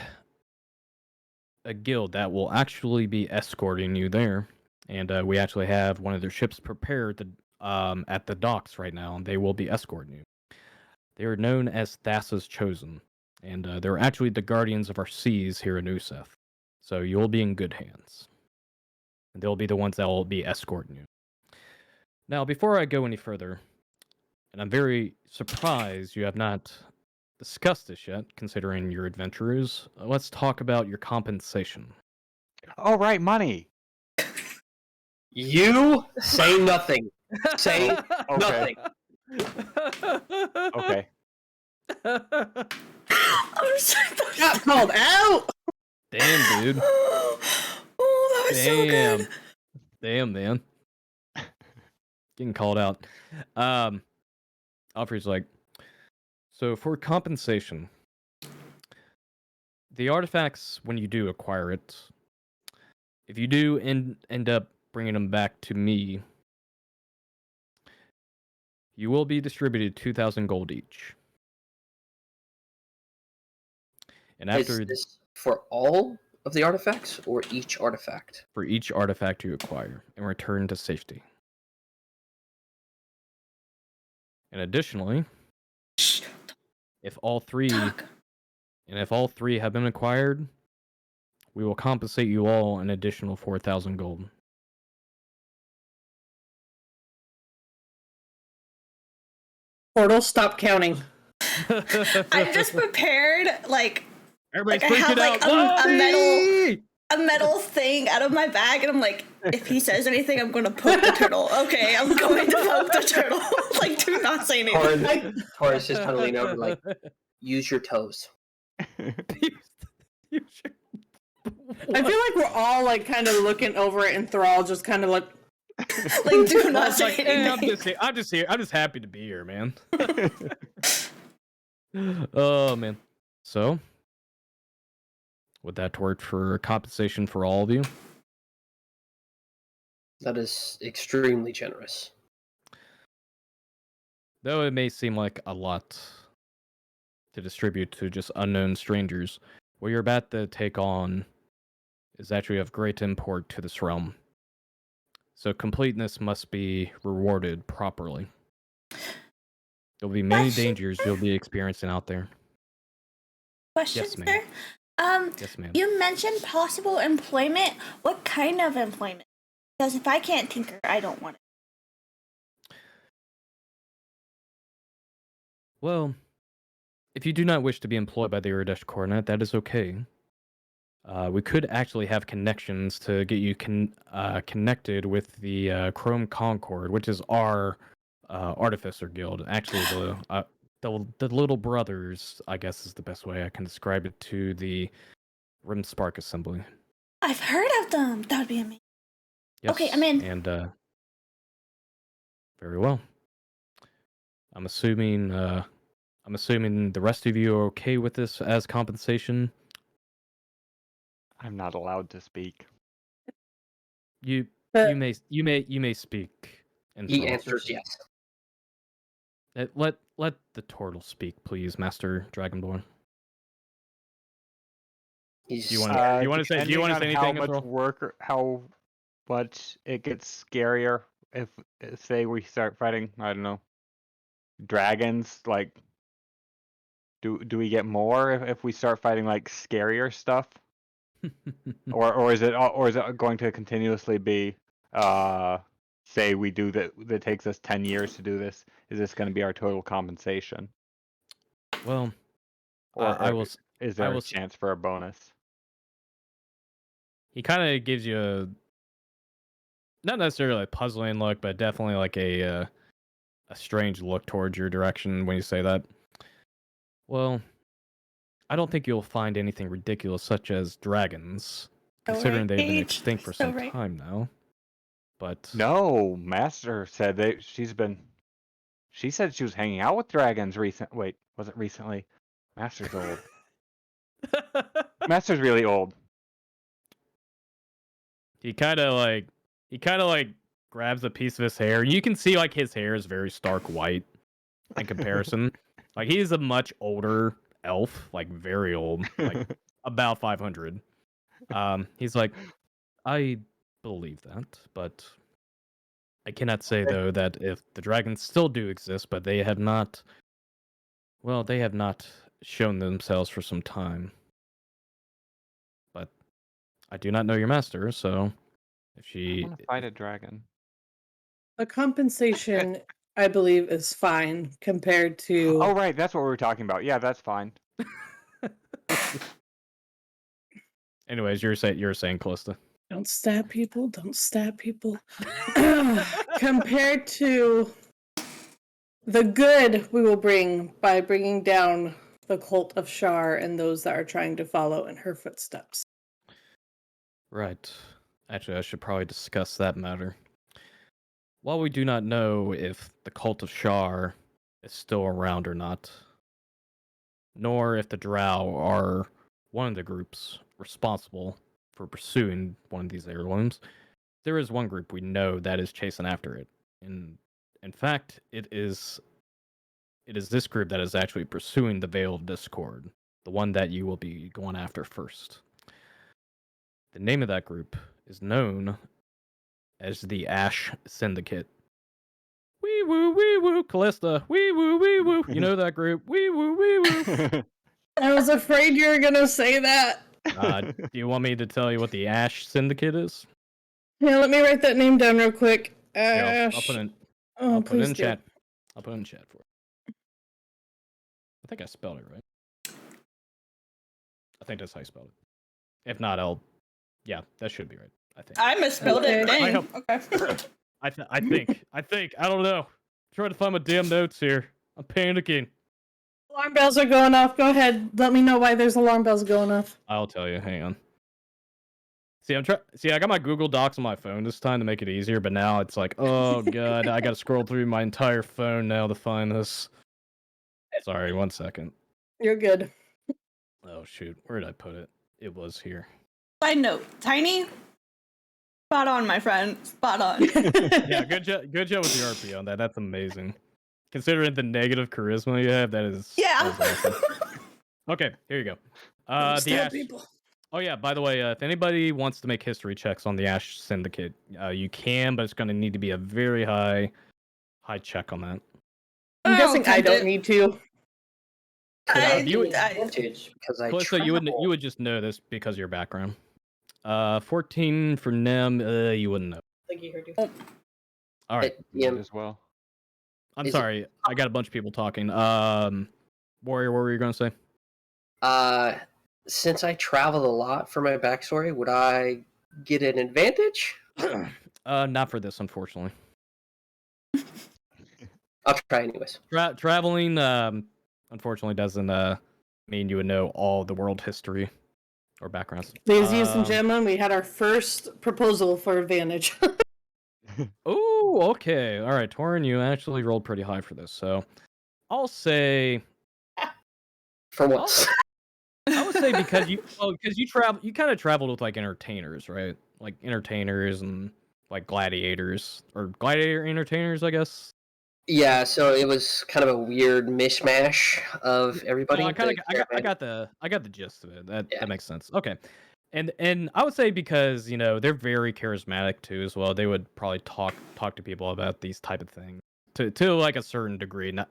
guild that will actually be escorting you there, and we actually have one of their ships prepared at the docks right now, and they will be escorting you. They are known as Thassa's Chosen, and they're actually the guardians of our seas here in Euseth. So you'll be in good hands. And they'll be the ones that will be escorting you. Now, before I go any further, and I'm very surprised you have not discussed this yet, considering your adventurers, let's talk about your compensation. All right, money. You say nothing. Say nothing. Okay. I'm sorry, got called out. Damn, dude. Oh, that was so good. Damn, man. Getting called out. Alfred's like, so for compensation, the artifacts, when you do acquire it, if you do end up bringing them back to me, you will be distributed 2,000 gold each. And after Is this for all of the artifacts or each artifact? for each artifact you acquire and return to safety. And additionally, if all three have been acquired, we will compensate you all an additional 4,000 gold. Tortle, stop counting. I'm just prepared, like Everybody's I have freaking like out. a metal thing out of my bag, and I'm like, if he says anything, I'm gonna poke the turtle. Okay, I'm going to poke the turtle. Like, do not say anything. Taurus just kind of lean over and like, use your toes. I feel like we're all like kind of looking over at Enthrall, just kind of like, Like, do not say Like, anything. I'm just here. I'm just happy to be here, man. Oh man. So, would that work for compensation for all of you? That is extremely generous. Though it may seem like a lot to distribute to just unknown strangers, what you're about to take on is actually of great import to this realm. So completeness must be rewarded properly. There'll be many dangers you'll be experiencing out there. Question, Yes, ma'am. sir. Yes, ma'am. You mentioned possible employment. What kind of employment? Because if I can't tinker, I don't want it. Well, if you do not wish to be employed by the Uradesh Coronet, that is okay. We could actually have connections to get you connected with the Chrome Concord, which is our Artificer Guild. Actually, the little brothers, I guess, is the best way I can describe it, to the Rim Spark Assembly. I've heard of them. That would be amazing. Yes, Okay, I'm in. And very well. I'm assuming the rest of you are okay with this as compensation. I'm not allowed to speak. You may speak. He answers yes. Let the turtle speak, please, Master Dragonborn. He's Do you want to say depending on anything? how much Enthrall? work or how much it gets scarier if say we start fighting, I don't know, dragons, like do we get more if we start fighting like scarier stuff? or is it going to continuously be say we do that takes us 10 years to do this, is this going to be our total compensation? Well, Or is there I will a chance for a bonus? He kind of gives you a not necessarily a puzzling look, but definitely like a strange look towards your direction when you say that. Well, I don't think you'll find anything ridiculous such as dragons, considering they've been extinct for some time now. But no, Master said she said she was hanging out with dragons wait, was it recently? Master's old. Master's really old. He kind of like grabs a piece of his hair. You can see like his hair is very stark white in comparison. Like he's a much older elf, like very old, like about 500. He's like, I believe that, but I cannot say though that if the dragons still do exist, but they have not shown themselves for some time. But I do not know your master, so if she I want to fight a dragon. the compensation, I believe, is fine compared to. Oh right, that's what we were talking about. Yeah, that's fine. Anyways, you're saying, Kallista. Don't stab people. Don't stab people. Compared to the good we will bring by bringing down the cult of Shar and those that are trying to follow in her footsteps. Right. Actually, I should probably discuss that matter. While we do not know if the cult of Shar is still around or not, nor if the Drow are one of the groups responsible for pursuing one of these heirlooms, there is one group we know that is chasing after it, and In fact, it is this group that is actually pursuing the Veil of Discord, the one that you will be going after first. The name of that group is known as the Ash Syndicate. Wee woo, Kallista. Wee woo. You know that group. Wee woo. I was afraid you were gonna say that. Do you want me to tell you what the Ash Syndicate is? Yeah, let me write that name down real quick. Yeah, Ash. I'll put it in. Oh, I'll put it please in do. chat. I'll put it in chat for you. I think I spelled it right. I think that's how I spelled it. If not, yeah, that should be right. I think. I misspelled it. Okay. Dang. Okay. I think. I don't know. Trying to find my damn notes here. I'm panicking. Alarm bells are going off. Go ahead. Let me know why there's alarm bells going off. I'll tell you. Hang on. See, I got my Google Docs on my phone this time to make it easier, but now it's like, oh god, I gotta scroll through my entire phone now to find this. Sorry, 1 second. You're good. Oh shoot, where did I put it? It was here. Side note, Tiny. Spot on, my friend. Spot on. Yeah, good job with the RP on that. That's amazing. Considering the negative charisma you have, that is awesome. Okay, here you go. The Ash. Oh yeah, by the way, if anybody wants to make history checks on the Ash Syndicate, you can, but it's going to need to be a very high check on that. I'm guessing I don't need to. Advantage because I So you would just know this because of your background. 14 for Nem, you wouldn't know. I think he heard you. All right. As well. I'm sorry, I got a bunch of people talking. Warrior, what were you going to say? Since I traveled a lot for my backstory, would I get an advantage? Not for this, unfortunately. I'll try anyways. Traveling, unfortunately, doesn't mean you would know all the world history or backgrounds. Ladies and gentlemen, we had our first proposal for advantage. Oh, okay. All right, Torinn, you actually rolled pretty high for this, so I'll say. For once. I would say because you kind of traveled with like entertainers, right? Like entertainers and like gladiators or gladiator entertainers, I guess. Yeah, so it was kind of a weird mishmash of everybody. No, I got the gist of it. That makes sense. Okay. And I would say because, they're very charismatic too as well. They would probably talk to people about these type of things to like a certain degree, not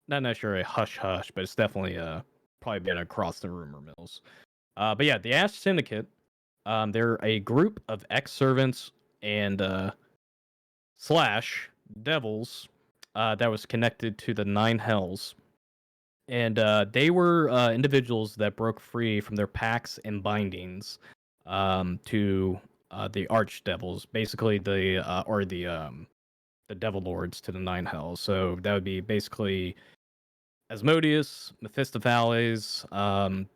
necessarily hush hush, but it's definitely probably been across the rumor mills. But yeah, the Ash Syndicate, they're a group of ex-servants and / devils that was connected to the Nine Hells. And they were individuals that broke free from their pacts and bindings to the archdevils, basically the devil lords to the Nine Hells. So that would be basically Asmodeus, Mephistopheles,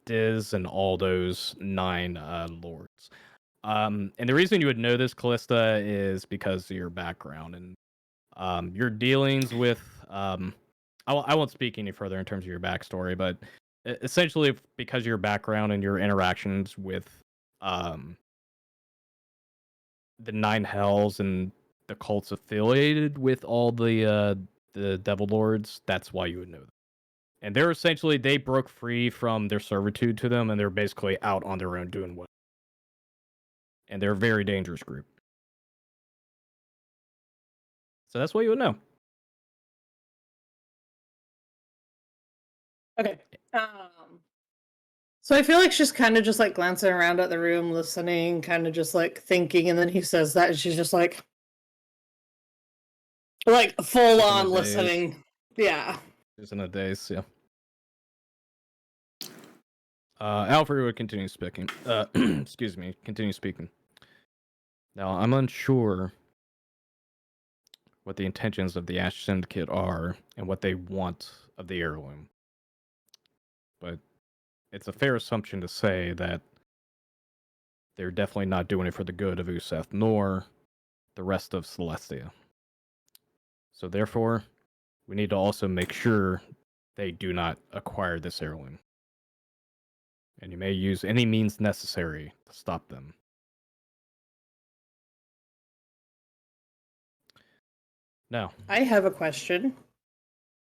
Diz, and all those 9 lords. And the reason you would know this, Kallista, is because of your background and your dealings with. I won't speak any further in terms of your backstory, but essentially because of your background and your interactions with the Nine Hells and the cults affiliated with all the devil lords, that's why you would know them. And they're essentially, they broke free from their servitude to them, and they're basically out on their own doing what. And they're a very dangerous group. So that's what you would know. Okay. So I feel like she's kind of just like glancing around at the room, listening, kind of just like thinking, and then he says that, and she's just like full on listening. Yeah. Just in a daze, yeah. Alfred would continue speaking. Excuse me, continue speaking. Now, I'm unsure what the intentions of the Ash Syndicate are and what they want of the heirloom. But it's a fair assumption to say that they're definitely not doing it for the good of Euseth, nor the rest of Celestia. So therefore, we need to also make sure they do not acquire this heirloom. And you may use any means necessary to stop them. Now, I have a question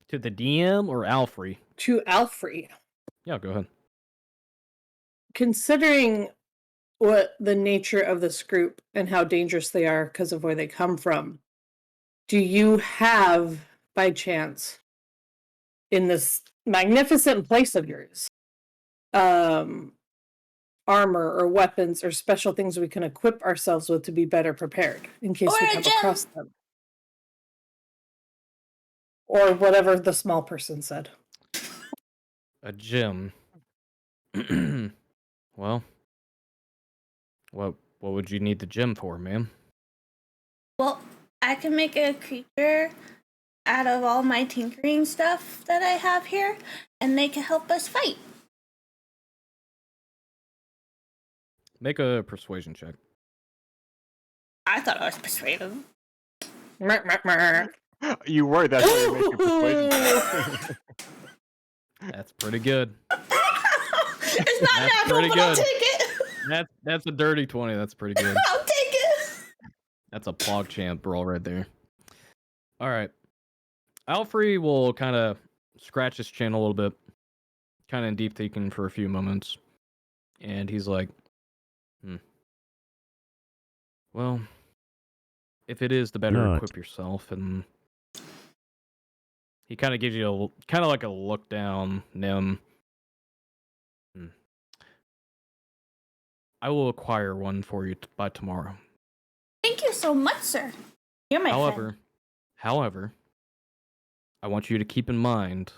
to the DM or Alfrey? to Alfrey. Yeah, go ahead. Considering what the nature of this group and how dangerous they are because of where they come from, do you have, by chance, in this magnificent place of yours, armor or weapons or special things we can equip ourselves with to be better prepared in case Or we a come gem. across them? Or whatever the small person said. A gem. Well, what would you need the gem for, ma'am? Well, I can make a creature out of all my tinkering stuff that I have here, and they can help us fight. Make a persuasion check. I thought I was persuaded. You were. That's why you make your persuasion. That's pretty good. It's not That's natural, pretty but I'll good. take it. That's a dirty 20. That's pretty good. I'll take it. That's a PogChamp brawl right there. All right. Alfrey will kind of scratch his chin a little bit, kind of in deep thinking for a few moments. And he's like, well, if it is, the better equip yourself. And he kind of gives you kind of like a look down, Nim. I will acquire one for you by tomorrow. Thank you so much, sir. You're my friend. However, I want you to keep in mind,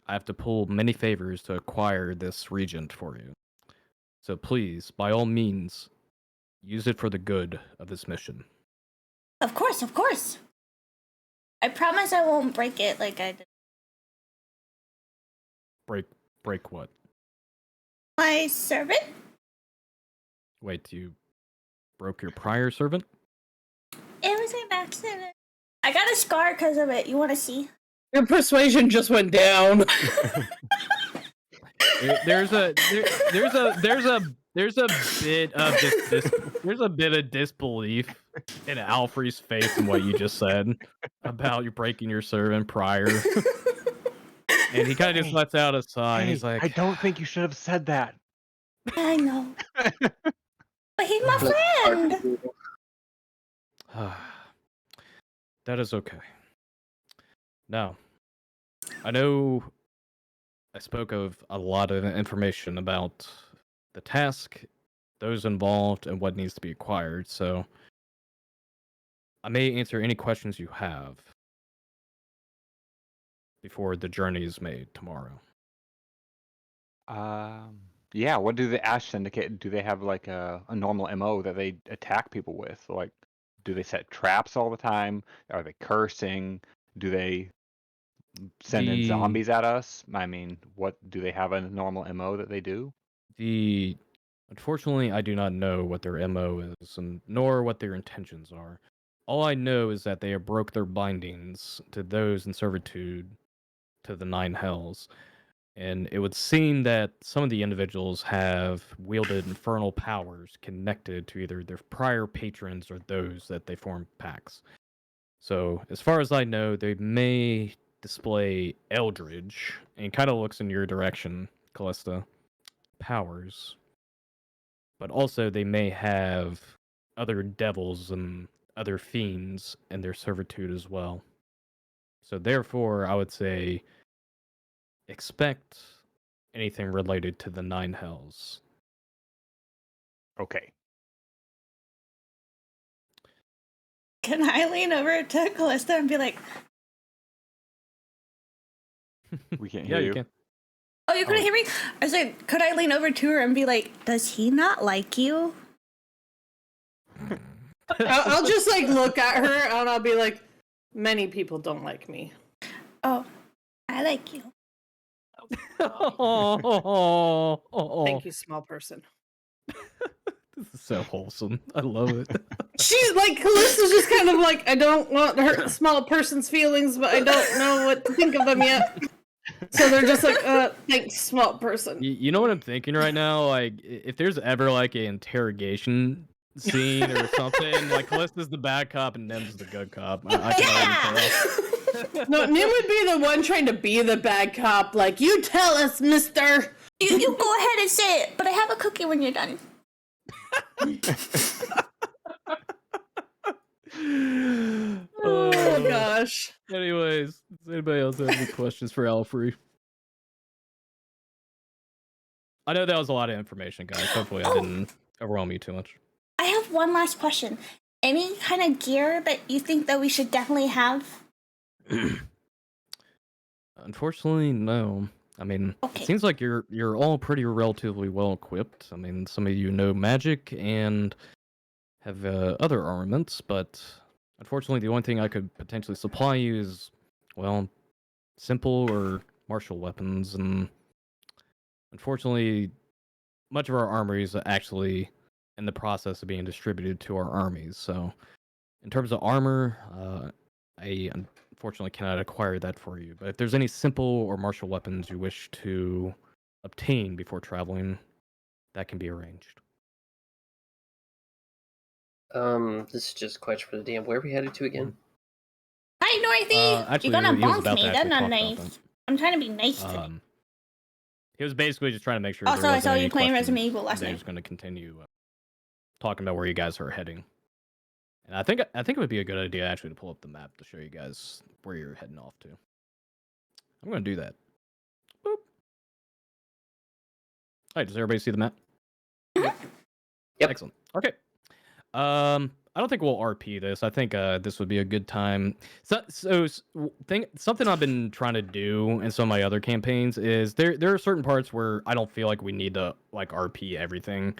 I have to pull many favors to acquire this regent for you. So please, by all means, use it for the good of this mission. Of course, of course. I promise I won't break it like I did. Break what? My servant? Wait, you broke your prior servant? It was an accident. I got a scar because of it. You want to see? Your persuasion just went down. There's a bit of disbelief in Alfrey's face in what you just said about you breaking your servant prior. And he kind of just lets out a sigh. Hey, he's like, I don't think you should have said that. I know. But he's my friend. that is okay. Now, I know I spoke of a lot of information about the task, those involved, and what needs to be acquired, so I may answer any questions you have before the journey is made tomorrow. Yeah, what do the Ash Syndicate, do they have like a normal MO that they attack people with? Like, do they set traps all the time? Are they cursing? Do they send in zombies at us? I mean, what do they have a normal MO that they do? Unfortunately, I do not know what their MO is, nor what their intentions are. All I know is that they have broke their bindings to those in servitude to the Nine Hells. And it would seem that some of the individuals have wielded infernal powers connected to either their prior patrons or those that they formed pacts. So, as far as I know, they may display Eldridge, and kind of looks in your direction, Kallista, powers. But also they may have other devils and other fiends in their servitude as well. So therefore, I would say expect anything related to the Nine Hells. Okay. Can I lean over to Kallista and be like, We can't Yeah, hear you you. can. oh, you couldn't hear me? I said, could I lean over to her and be like, does he not like you? I'll just like look at her and I'll be like, many people don't like me. Oh, I like you. Thank you, small person. This is so wholesome. I love it. She's like, Kallista's just kind of like, I don't want to hurt small person's feelings, but I don't know what to think of them yet. So they're just like, thanks, small person. You know what I'm thinking right now? Like, if there's ever like an interrogation scene or something. Like Callista's the bad cop and Nem's the good cop. I can already tell. No, Nim would be the one trying to be the bad cop. Like, you tell us, mister. You go ahead and say it, but I have a cookie when you're done. Oh gosh. Anyways, does anybody else have any questions for Alfrey? I know that was a lot of information, guys. Hopefully I didn't overwhelm you too much. I have one last question. Any kind of gear that you think that we should definitely have? Unfortunately, no. I mean, Okay. it seems like you're all pretty relatively well equipped. I mean, some of you know magic and have other armaments, but unfortunately, the only thing I could potentially supply you is, well, simple or martial weapons, and unfortunately, much of our armory is actually in the process of being distributed to our armies. So, in terms of armor, I unfortunately cannot acquire that for you. But if there's any simple or martial weapons you wish to obtain before traveling, that can be arranged. This is just a question for the DM. Where are we headed to again? I know, I think Actually, you're gonna he was bonk about me. to That's actually not talk about nice. that. I'm trying to be nice today. He was basically just trying to make sure. Also, there I wasn't saw any you playing questions. Resident Evil last They're night. just going to continue talking about where you guys are heading. And I think it would be a good idea actually to pull up the map to show you guys where you're heading off to. I'm going to do that. Boop. All right, does everybody see the map? Yep. Excellent. Okay. I don't think we'll RP this. I think this would be a good time. Something I've been trying to do in some of my other campaigns is there are certain parts where I don't feel like we need to like RP everything.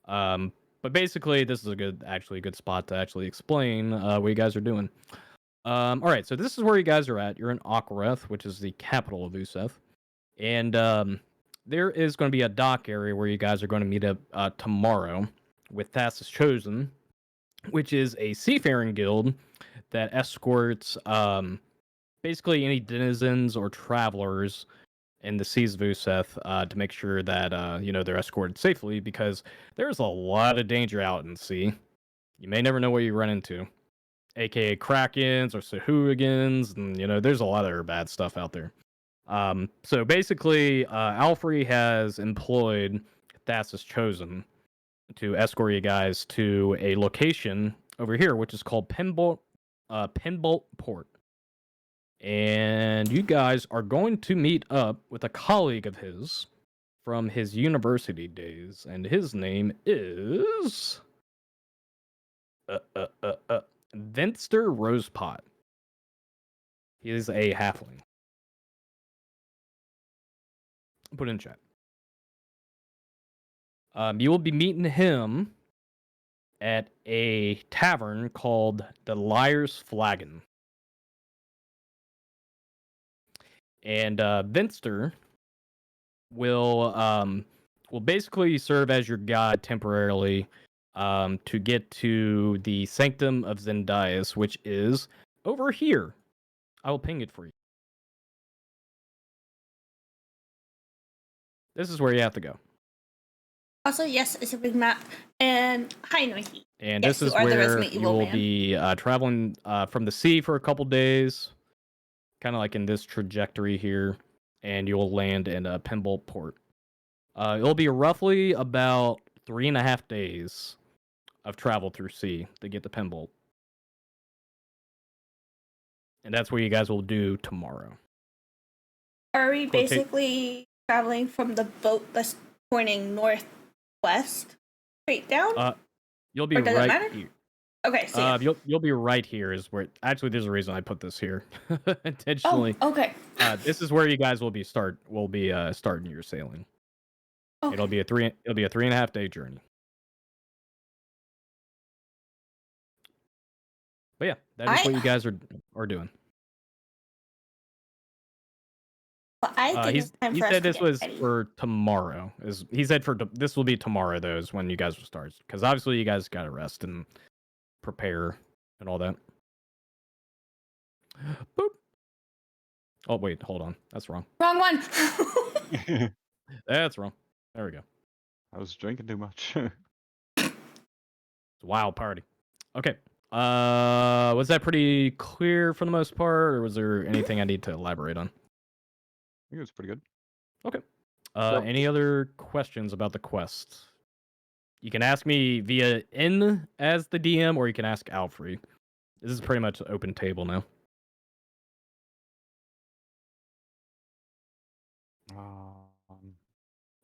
But basically, this is a good spot to actually explain what you guys are doing. All right, so this is where you guys are at. You're in AwkwardWaffleLover, which is the capital of Euseth, and there is going to be a dock area where you guys are going to meet up tomorrow with Thassa's Chosen, which is a seafaring guild that escorts basically any denizens or travelers in the seas of Euseth to make sure that they're escorted safely, because there's a lot of danger out in the sea. You may never know what you run into, aka Krakens or Sahugans, and there's a lot of other bad stuff out there. So basically, Alfrey has employed Thassa's Chosen to escort you guys to a location over here, which is called Penbolt Port. And you guys are going to meet up with a colleague of his from his university days, and his name is Venster Rosepot. He is a halfling. Put in chat. You will be meeting him at a tavern called the Liar's Flagon. And Venster will basically serve as your guide temporarily to get to the Sanctum of Zendias, which is over here. I will ping it for you. This is where you have to go. Also, yes, it's a big map. And hi, Noisy. And Yes, this is you are the where Resident you Evil will man. be traveling from the sea for a couple days, kind of like in this trajectory here, and you'll land in Penbolt Port. It'll be roughly about 3.5 days of travel through sea to get to Penbolt. And that's where you guys will do tomorrow. Are we basically traveling from the boat that's pointing northwest straight down? You'll be Or does it right matter? here. Okay, so yeah. You'll be right here is where actually there's a reason I put this here intentionally. Oh, okay. This is where you guys will be starting your sailing. Okay. It'll be a 3.5 day journey. But yeah, that is what you guys are doing. Well, I think it's time He for us said to this get was ready. for tomorrow. He said this will be tomorrow though, is when you guys will start, because obviously you guys gotta rest and prepare and all that. Boop. Oh wait, hold on, that's wrong. Wrong one. That's wrong. There we go. I was drinking too much. That's It's a wild party. Okay. Was that pretty clear for the most part, or was there anything I need to elaborate on? I think it was pretty good. Okay. Nope. Any other questions about the quest? You can ask me via in as the DM, or you can ask Alfrey. This is pretty much an open table now.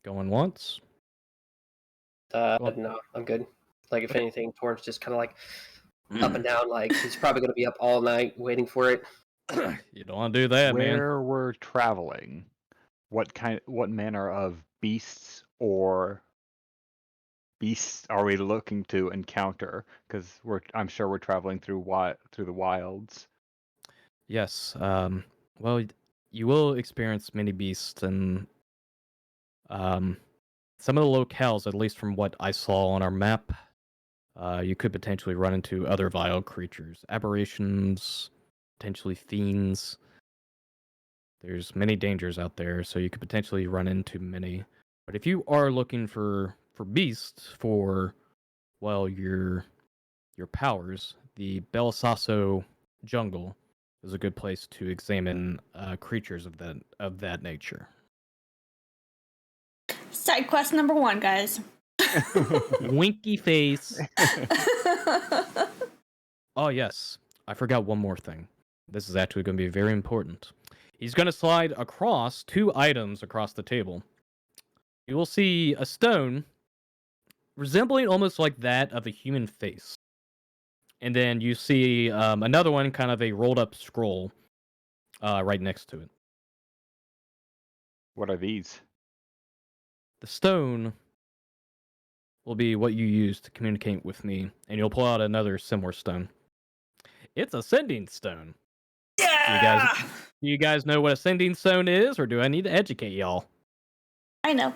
Going once. No, I'm good. Like, if anything, Torrent's just kind of like up and down. Like, he's probably going to be up all night waiting for it. You don't want to do that, man. Where we're traveling, what manner of beasts are we looking to encounter? Because I'm sure we're traveling through the wilds. Yes. Well, you will experience many beasts and some of the locales, at least from what I saw on our map. You could potentially run into other vile creatures, aberrations, potentially fiends. There's many dangers out there, so you could potentially run into many. But if you are looking for beasts for, well, your powers, the Belisasso jungle is a good place to examine creatures of that nature. Side quest number 1, guys. Winky face. Oh, yes. I forgot one more thing. This is actually going to be very important. He's going to slide across 2 items across the table. You will see a stone resembling almost like that of a human face. And then you see another one, kind of a rolled up scroll right next to it. What are these? The stone will be what you use to communicate with me, and you'll pull out another similar stone. It's a sending stone. Yeah! Do you guys know what a sending stone is, or do I need to educate y'all? I know.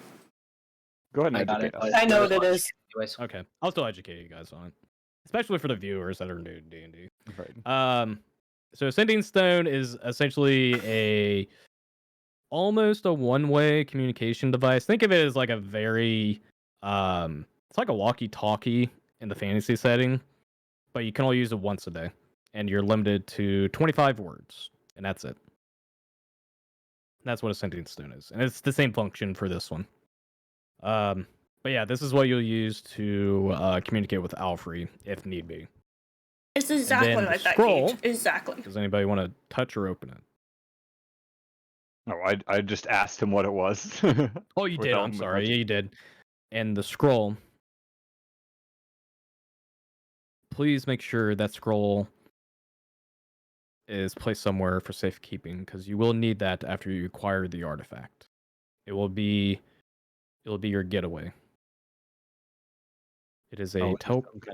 Go ahead and I got educate it. us. I know what it is. Anyways. Okay, I'll still educate you guys on it, especially for the viewers that are new to D&D. Right. So sending stone is essentially almost a one-way communication device. Think of it as like a very it's like a walkie-talkie in the fantasy setting, but you can only use it once a day, and you're limited to 25 words, and that's it. That's what a sending stone is, and it's the same function for this one. But yeah, this is what you'll use to communicate with Alfrey if need be. It's exactly then like the that, scroll- Cage. Exactly. Does anybody want to touch or open it? No, I just asked him what it was. Oh, you did. Without I'm sorry. touching. Yeah, you did. And the scroll. Please make sure that scroll is placed somewhere for safekeeping, because you will need that after you acquire the artifact. It'll be your getaway. It is a Okay.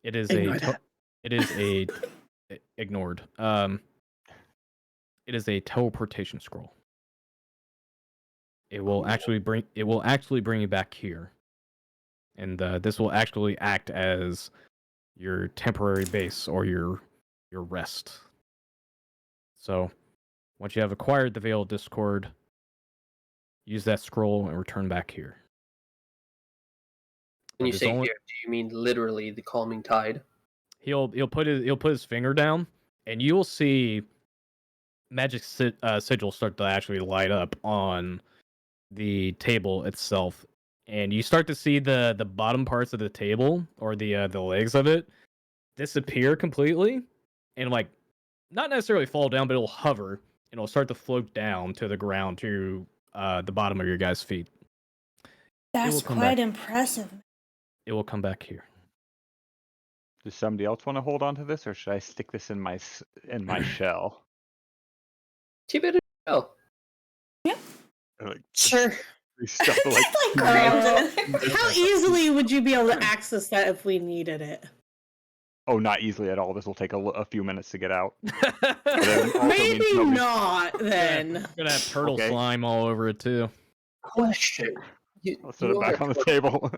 It is Ignored. It is a ignored. It is a teleportation scroll. It will actually bring you back here, and this will actually act as your temporary base or your rest. So, once you have acquired the Veil of Discord, use that scroll and return back here. When you But say it's only- here, do you mean literally the calming tide? He'll put his finger down, and you'll see magic sigils start to actually light up on the table itself, and you start to see the bottom parts of the table, or the legs of it, disappear completely, and like not necessarily fall down, but it'll hover, and it'll start to float down to the ground to the bottom of your guys' feet. That's will come quite back. impressive. It will come back here. Does somebody else want to hold on to this, or should I stick this in my shell? Keep it in your shell. Like, Sure. we stuff it, like, It's like crayons in there. How easily would you be able to access that if we needed it? oh, not easily at all. This will take a few minutes to get out. But it also means Maybe nobody- not then. Gonna have turtle Okay. slime all over it too. Question. I'll set it back on the table.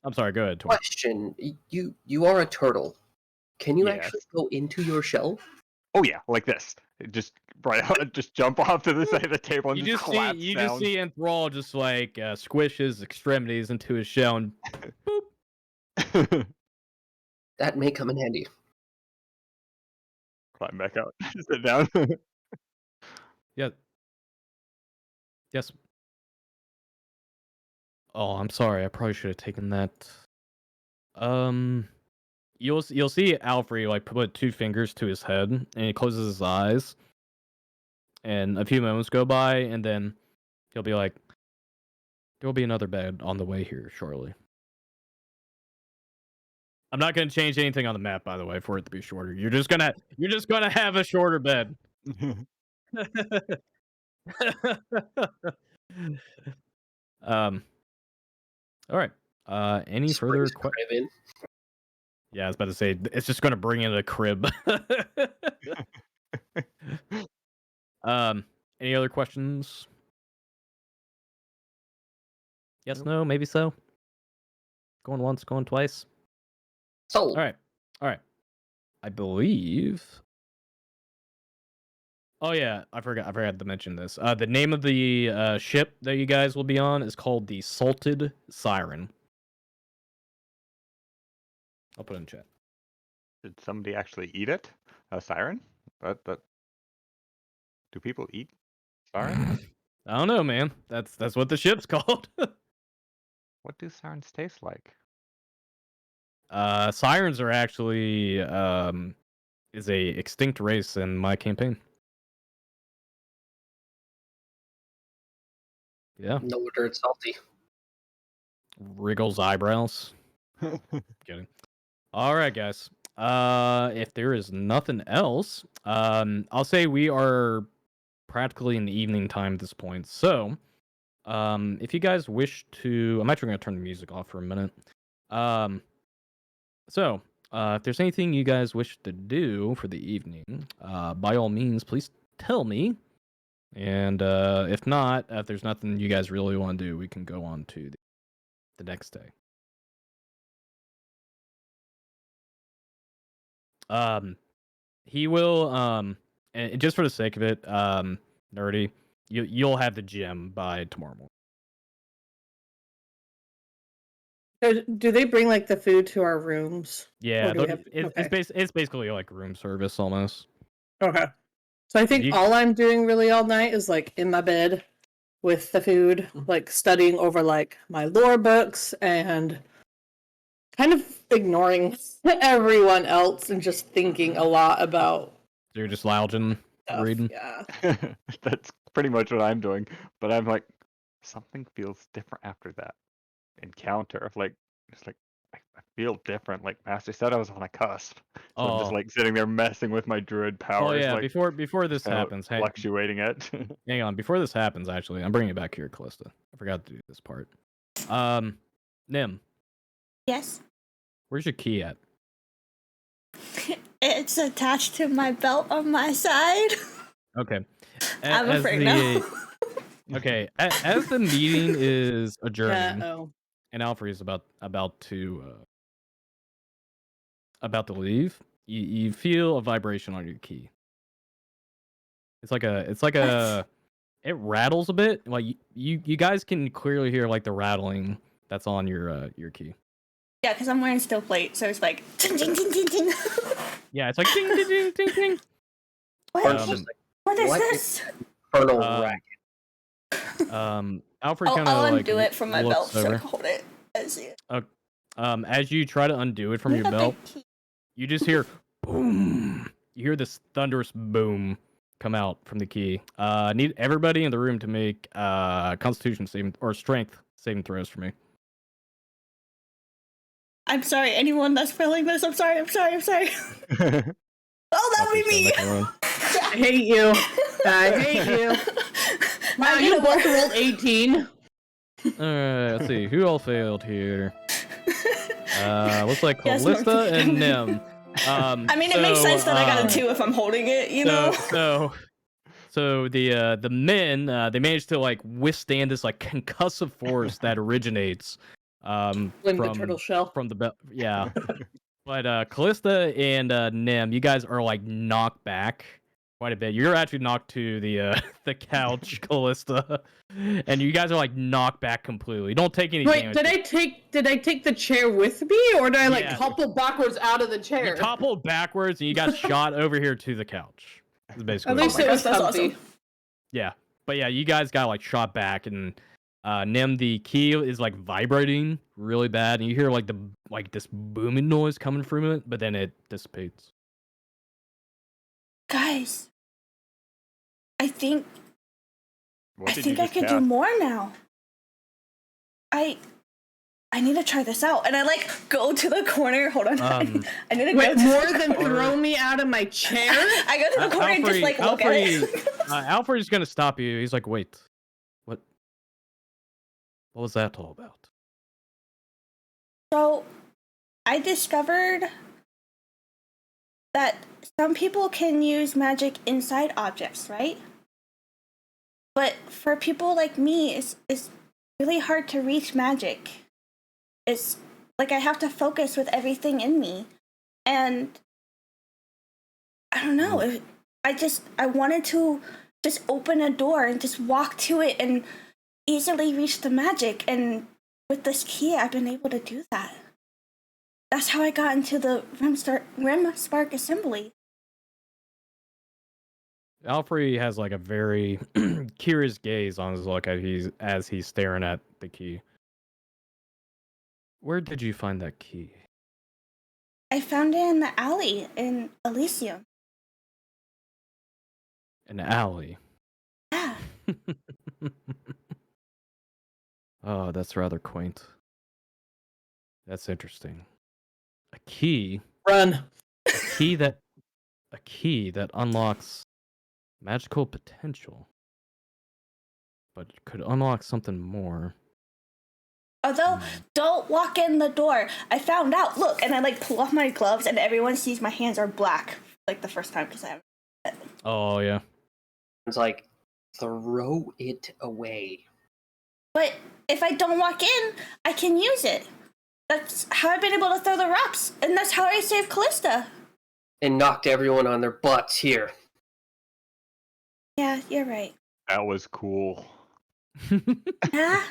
I'm sorry. Go ahead, Tor. Question. You are a turtle. Can you Yes. actually go into your shell? Oh yeah, like this. Just just jump off to the side of the table and You just just collapse see down. Enthrall just like squish his extremities into his shell and boop, That may come in handy. Climb back out. Sit down. Yeah. Yes. Oh, I'm sorry. I probably should have taken that. You'll see Alfred like put 2 fingers to his head, and he closes his eyes. And a few moments go by, and then he'll be like, "There will be another bed on the way here shortly." I'm not gonna change anything on the map, by the way, for it to be shorter. You're just gonna have a shorter bed. All right. Any Just further brings questions? crib in. Yeah, I was about to say it's just gonna bring in a crib. Any other questions? Yes, Nope. no, maybe so. Going once, going twice. Sold. All right. I believe. Oh yeah, I forgot to mention this. The name of the ship that you guys will be on is called the Salted Siren. I'll put it in chat. Did somebody actually eat it? A siren? But do people eat siren? I don't know, man. That's what the ship's called. What do sirens taste like? Sirens are actually is a extinct race in my campaign. Yeah. No wonder it's salty. Wriggles eyebrows. Kidding. All right, guys. If there is nothing else, I'll say we are practically in the evening time at this point. So, if you guys wish to, I'm actually going to turn the music off for a minute. So, if there's anything you guys wish to do for the evening, by all means, please tell me. And if not, if there's nothing you guys really want to do, we can go on to the next day. He will, and just for the sake of it, Nerdy, you'll have the gem by tomorrow morning. Do they bring like the food to our rooms? Yeah, Or do we have- it's basically like room service almost. Okay. So I think all I'm doing really all night is like in my bed with the food, like studying over like my lore books and kind of ignoring everyone else and just thinking a lot about. So you're just lounging, stuff. reading. Yeah. That's pretty much what I'm doing. But I'm like, something feels different after that encounter. Like, it's like I feel different. Like Master said, I was on a cusp. So I'm just like sitting there messing with my druid powers. Oh yeah, like, before this happens, hey, fluctuating it. hang on. Before this happens, actually, I'm bringing it back here, Kallista. I forgot to do this part. Nim, Yes. where's your key at? It's attached to my belt on my side. Okay. I'm afraid now. Okay, as the meeting is adjourning, Uh-oh. and Alfred is about to leave, you feel a vibration on your key. It's like a it rattles a bit. Like you guys can clearly hear like the rattling that's on your key. Yeah, because I'm wearing steel plate, so it's like ting ting ting ting ting. Yeah, it's like ding ding ding ding ding. What? What is what this? Infernal racket. Alfred kind of I'll like undo it from my belt looks over. so I can hold it. I see it. As you try to undo it from your belt, you just hear boom. You hear this thunderous boom come out from the key. Need everybody in the room to make Constitution saving or Strength saving throws for me. I'm sorry, anyone that's feeling this. I'm sorry. Oh, that would be me. I hate you. I hate you. Wow, you both rolled 18. Alright, let's see. Who all failed here? Looks like Yes, Kallista and Nim. I mean, it makes sense that I got a 2 if I'm holding it, you know? So the men, they managed to like withstand this like concussive force that originates From the turtle shell. From the belt. Yeah. But Kallista and Nim, you guys are like knocked back quite a bit. You're actually knocked to the the couch, Kallista, and you guys are like knocked back completely. Don't take any Wait, damage. did I take the chair with me, or did I like Yeah. topple backwards out of the chair? You toppled backwards and you got shot over here to the couch. That's basically At what least it it was. was that's comfy. awesome. Yeah, but yeah, you guys got like shot back, and Nim, the key is like vibrating really bad, and you hear like this booming noise coming from it, but then it dissipates. Guys, I think What I did think you I just could do cast? more now. I need to try this out, and I like go to the corner. Hold on, I need to go Wait, to more the than corner. throw me out of my chair? I go to the corner and just like look at it. Alfred's gonna stop you. He's like, wait, what was that all about? So, I discovered that some people can use magic inside objects, right? But for people like me, it's really hard to reach magic. It's like I have to focus with everything in me. And I don't know. I wanted to just open a door and just walk to it and easily reach the magic. And with this key, I've been able to do that. That's how I got into the Rim Spark Assembly. Alfred has like a very curious gaze on his look as he's staring at the key. Where did you find that key? I found it in the alley in Elysium. An alley. Yeah. Oh, that's rather quaint. That's interesting. A key Run. a key that unlocks magical potential, but could unlock something more. Although, don't walk in the door. I found out. Look, and I like pull off my gloves, and everyone sees my hands are black, like the first time because I haven't. Oh yeah. It's like, throw it away. But if I don't walk in, I can use it. That's how I've been able to throw the rocks, and that's how I saved Kallista. And knocked everyone on their butts here. Yeah, you're right. That was cool. Yeah.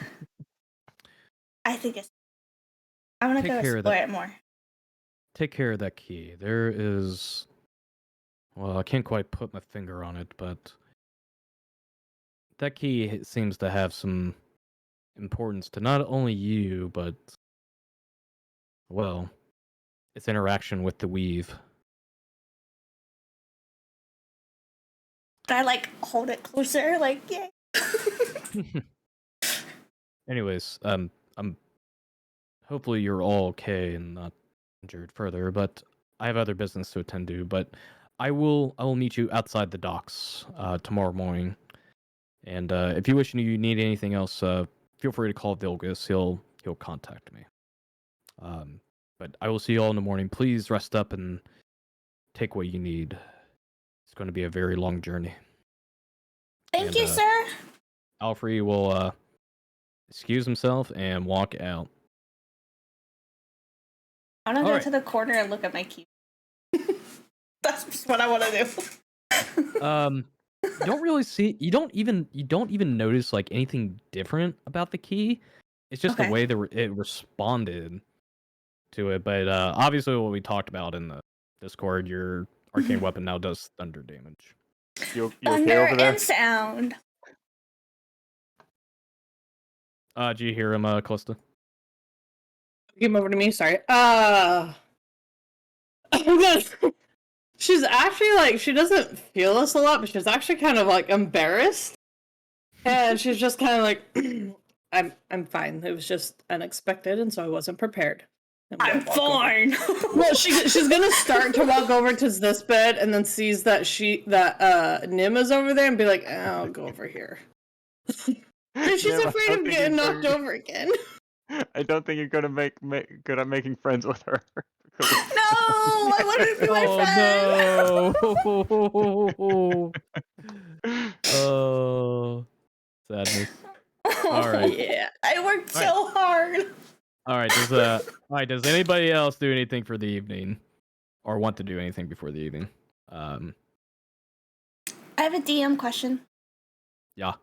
I think it's. I'm gonna Take go care of explore that. it more. Take care of that key. There is, well, I can't quite put my finger on it, but that key seems to have some importance to not only you, but, well, its interaction with the weave. I like hold it closer, like yeah. Anyways, I'm hopefully you're all okay and not injured further, but I have other business to attend to, but I will meet you outside the docks tomorrow morning. And if you wish you need anything else, feel free to call Vilgus. He'll contact me. But I will see you all in the morning. Please rest up and take what you need. It's going to be a very long journey. Thank And, you, sir. Alfred will excuse himself and walk out. I'm gonna go Alright. to the corner and look at my key. That's just what I want to do. You don't really see. You don't even notice like anything different about the key. It's just the Okay. way that it responded to it. But obviously, what we talked about in the Discord, your arcane weapon now does thunder damage. You okay Thunder over there? and sound. Do you hear him, Kallista? Came over to me, sorry. She's actually like, she doesn't feel this a lot, but she's actually kind of like embarrassed. And she's just kind of like, I'm fine. It was just unexpected, and so I wasn't prepared. I'm fine. Well, she's gonna start to walk over to this bed, and then sees that Nim is over there, and be like, I'll go over here. And she's Nim, I afraid don't of think getting you're knocked over again. I don't think you're gonna make good at making friends with her. No, I wanted to be my friend. No! Oh, sadness. All right. Yeah, I worked so hard. All right. Does anybody else do anything for the evening, or want to do anything before the evening? I have a DM question. Yeah.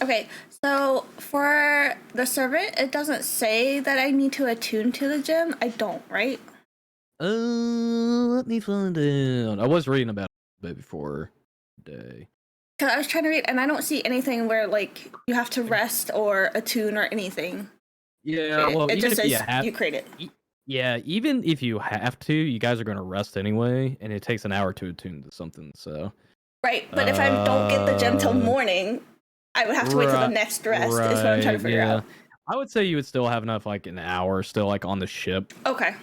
Okay, so for the servant, it doesn't say that I need to attune to the gem. I don't, right? Let me find out. I was reading about it a bit before today. Because I was trying to read, and I don't see anything where, like, you have to rest or attune or anything. Yeah, well, it even just if you says have, you create it. yeah, even if you have to, you guys are going to rest anyway, and it takes an hour to attune to something, so... Right, but if I don't get the gem till morning, I would have to wait till the next rest, is what I'm trying to figure out. I would say you would still have enough, like, an hour still, like, on the ship. Okay.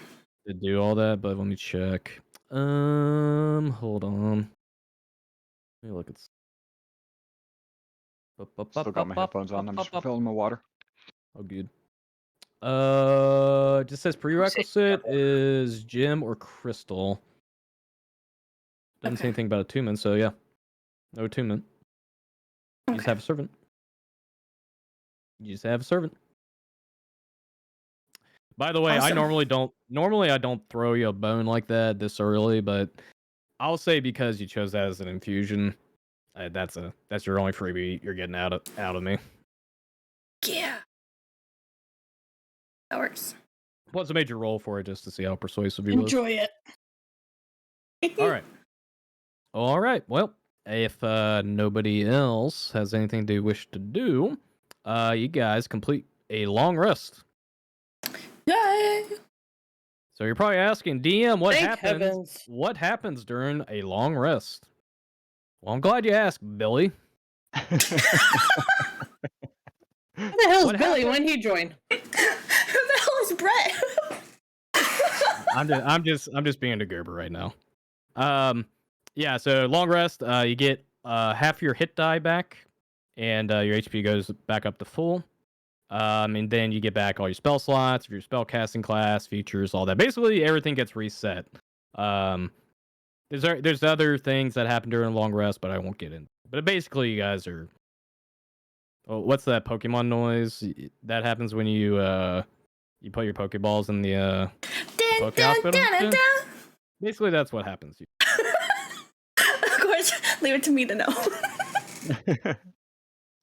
To do all that, but let me check. Hold on. Let me look at... Still got my headphones on. I'm just refilling my water. Oh, good. Just says prerequisite is gem or crystal. Doesn't say anything about attunement, so yeah. No attunement. You just have a servant. You just have a servant. By the way, awesome. Normally I don't throw you a bone like that this early, but I'll say because you chose that as an infusion, that's your only freebie you're getting out of me. Yeah. That works. What's a major roll for it just to see how persuasive you was? Enjoy it. All right. Well, if nobody else has anything they wish to do, you guys complete a long rest. Yay! So you're probably asking, DM, what Thank happens? Heavens. What happens during a long rest? Well, I'm glad you asked, Billy. Who the hell is Billy? When he joined? Who the hell is Brett? I'm just being a Gerber right now. Yeah. So long rest. You get half your hit die back, and your HP goes back up to full. And then you get back all your spell slots, your spell casting class, features, all that. Basically, everything gets reset. There's other things that happen during a long rest, but I won't get in. But basically, you guys are. Oh, what's that Pokemon noise that happens when you put your Pokeballs in the Poke hospital? Basically, that's what happens. Of course, leave it to me to know.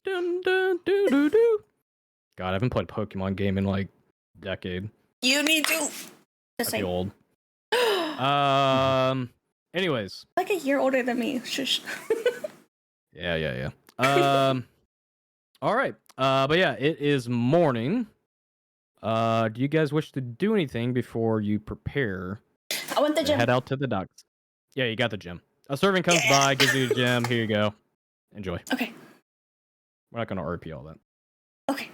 Dun, dun, doo, doo, doo. God, I haven't played a Pokemon game in like a decade. You need to. I'd be old. Anyways. Like a year older than me. Shush. Yeah. All right. But yeah, it is morning. Do you guys wish to do anything before you prepare? I want the gem. Head out to the docks. Yeah, you got the gem. A servant comes by, gives you the gem. Here you go. Enjoy. Okay. We're not going to RP all that. Okay.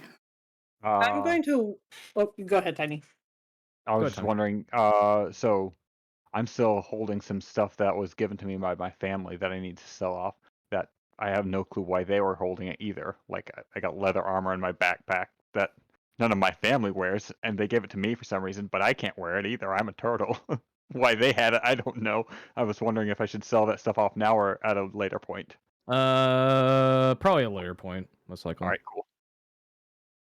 I'm going to... Oh, go ahead, Tiny. I was just wondering, so I'm still holding some stuff that was given to me by my family that I need to sell off, that I have no clue why they were holding it either. Like, I got leather armor in my backpack that none of my family wears, and they gave it to me for some reason, but I can't wear it either. I'm a turtle. Why they had it, I don't know. I was wondering if I should sell that stuff off now or at a later point. Probably a later point, most likely. All right, cool.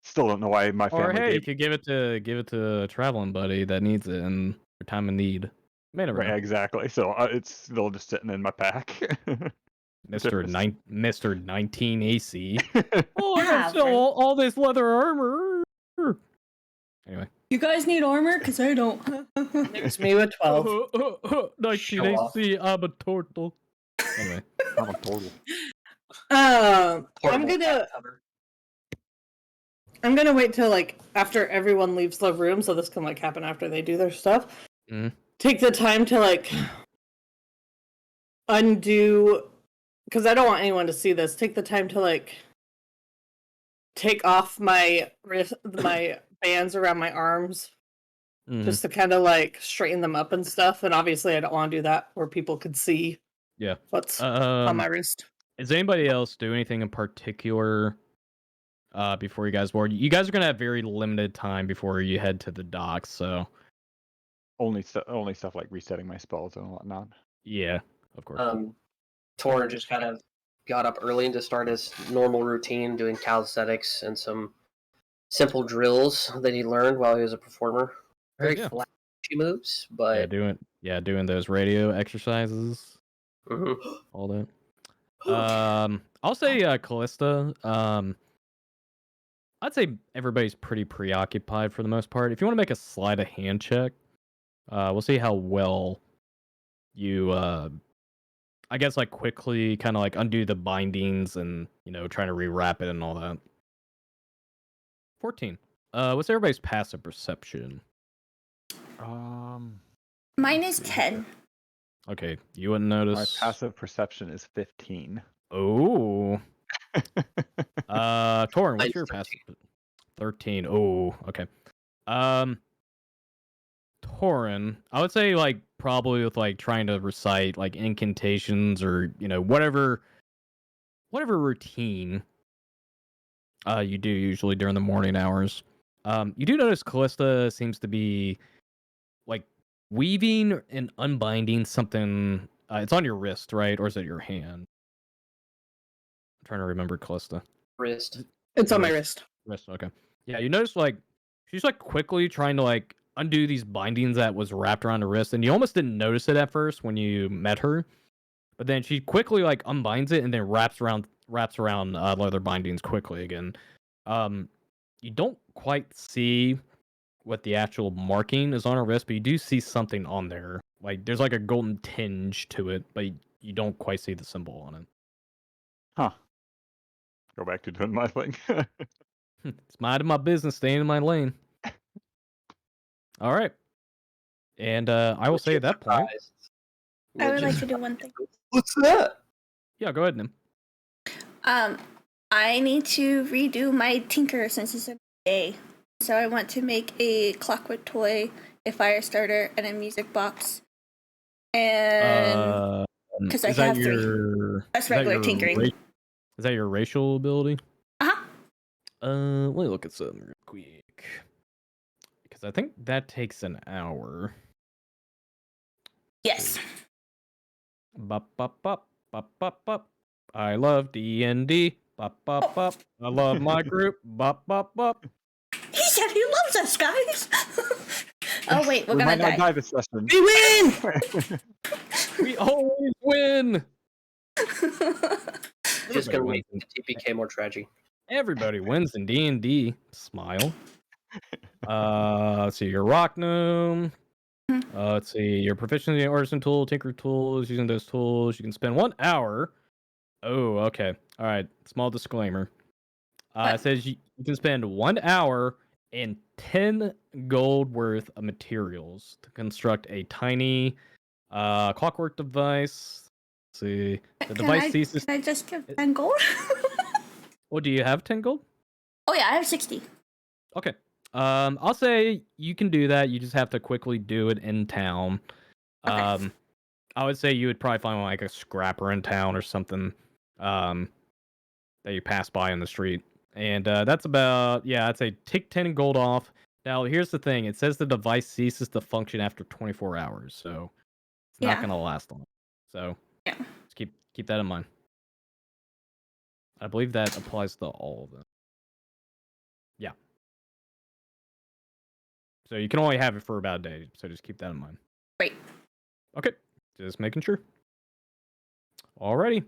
Still don't know why my family. Or hey, you could give it to a traveling buddy that needs it in their time of need. Right, exactly. So it's still just sitting in my pack. Mr. 19 AC. Oh, I gotta sell all this leather armor. Anyway. You guys need armor? Because I don't. It's me with 12. 19 AC, I'm a turtle. Anyway. I'm a turtle. I'm gonna wait till like after everyone leaves the room, so this can like happen after they do their stuff. Take the time to like undo, because I don't want anyone to see this. Take the time to like take off my bands around my arms, just to kind of like straighten them up and stuff. And obviously, I don't want to do that where people could see. Yeah. What's on my wrist? Does anybody else do anything in particular? Before you guys board, you guys are gonna have very limited time before you head to the docks, so only stuff like resetting my spells and whatnot. Yeah, of course. Torinn just kind of got up early to start his normal routine, doing calisthenics and some simple drills that he learned while he was a performer. Very flashy moves, but doing those radio exercises, all that. I'll say Kallista. I'd say everybody's pretty preoccupied for the most part. If you want to make a sleight of hand check, we'll see how well you, I guess, like quickly kind of like undo the bindings and trying to rewrap it and all that. 14. What's everybody's passive perception? Mine is 10. Okay, you wouldn't My notice. passive perception is 15. Oh. Torinn, what's Mine's your 13. passive? 13. Oh, okay. Torinn, I would say like probably with like trying to recite like incantations or whatever routine you do usually during the morning hours. You do notice Kallista seems to be like weaving and unbinding something. It's on your wrist, right? Or is it your hand? I'm trying to remember Kallista. Wrist. It's on my wrist. Wrist, okay. Yeah, you notice like she's like quickly trying to like undo these bindings that was wrapped around her wrist, and you almost didn't notice it at first when you met her, but then she quickly like unbinds it and then wraps around leather bindings quickly again. You don't quite see what the actual marking is on her wrist, but you do see something on there. Like there's like a golden tinge to it, but you don't quite see the symbol on it. Huh. Go back to doing my thing. It's minding my business, staying in my lane. All right. And I will say at that point. I would like to do one thing. What's that? Yeah, go ahead, Nim. I need to redo my Tinker since it's a day. So I want to make a clockwork toy, a fire starter, and a music box. And because I have 3. That's regular tinkering. Is that your racial ability? Uh-huh. Let me look at something real quick. Because I think that takes an hour. Yes. Bop, bop, bop, bop, bop, bop. I love D&D. Bop, bop, bop. I love my group. Bop, bop, bop. He said he loves us, guys. Oh wait, we're we gonna might not die. die this session. We win! We always win. Just gonna make the TPK more tragic. Everybody wins in D&D. Smile. Let's see, your rock gnome. Let's see, your proficiency in artisan tool, tinker tools. Using those tools, you can spend 1 hour. Oh, okay. All right. Small disclaimer. It says you can spend 1 hour and 10 gold worth of materials to construct a tiny clockwork device. Let's see, the device ceases. Can I just give 10 gold? Well, do you have 10 gold? Oh yeah, I have 60. Okay. I'll say you can do that. You just have to quickly do it in town. Okay. I would say you would probably find like a scrapper in town or something that you pass by in the street. And that's about, yeah, I'd say take 10 gold off. Now, here's the thing. It says the device ceases to function after 24 hours, so it's not going to last long. So yeah, just keep that in mind. I believe that applies to all of them. Yeah. So you can only have it for about a day, so just keep that in mind. Great. Okay, just making sure. Alrighty.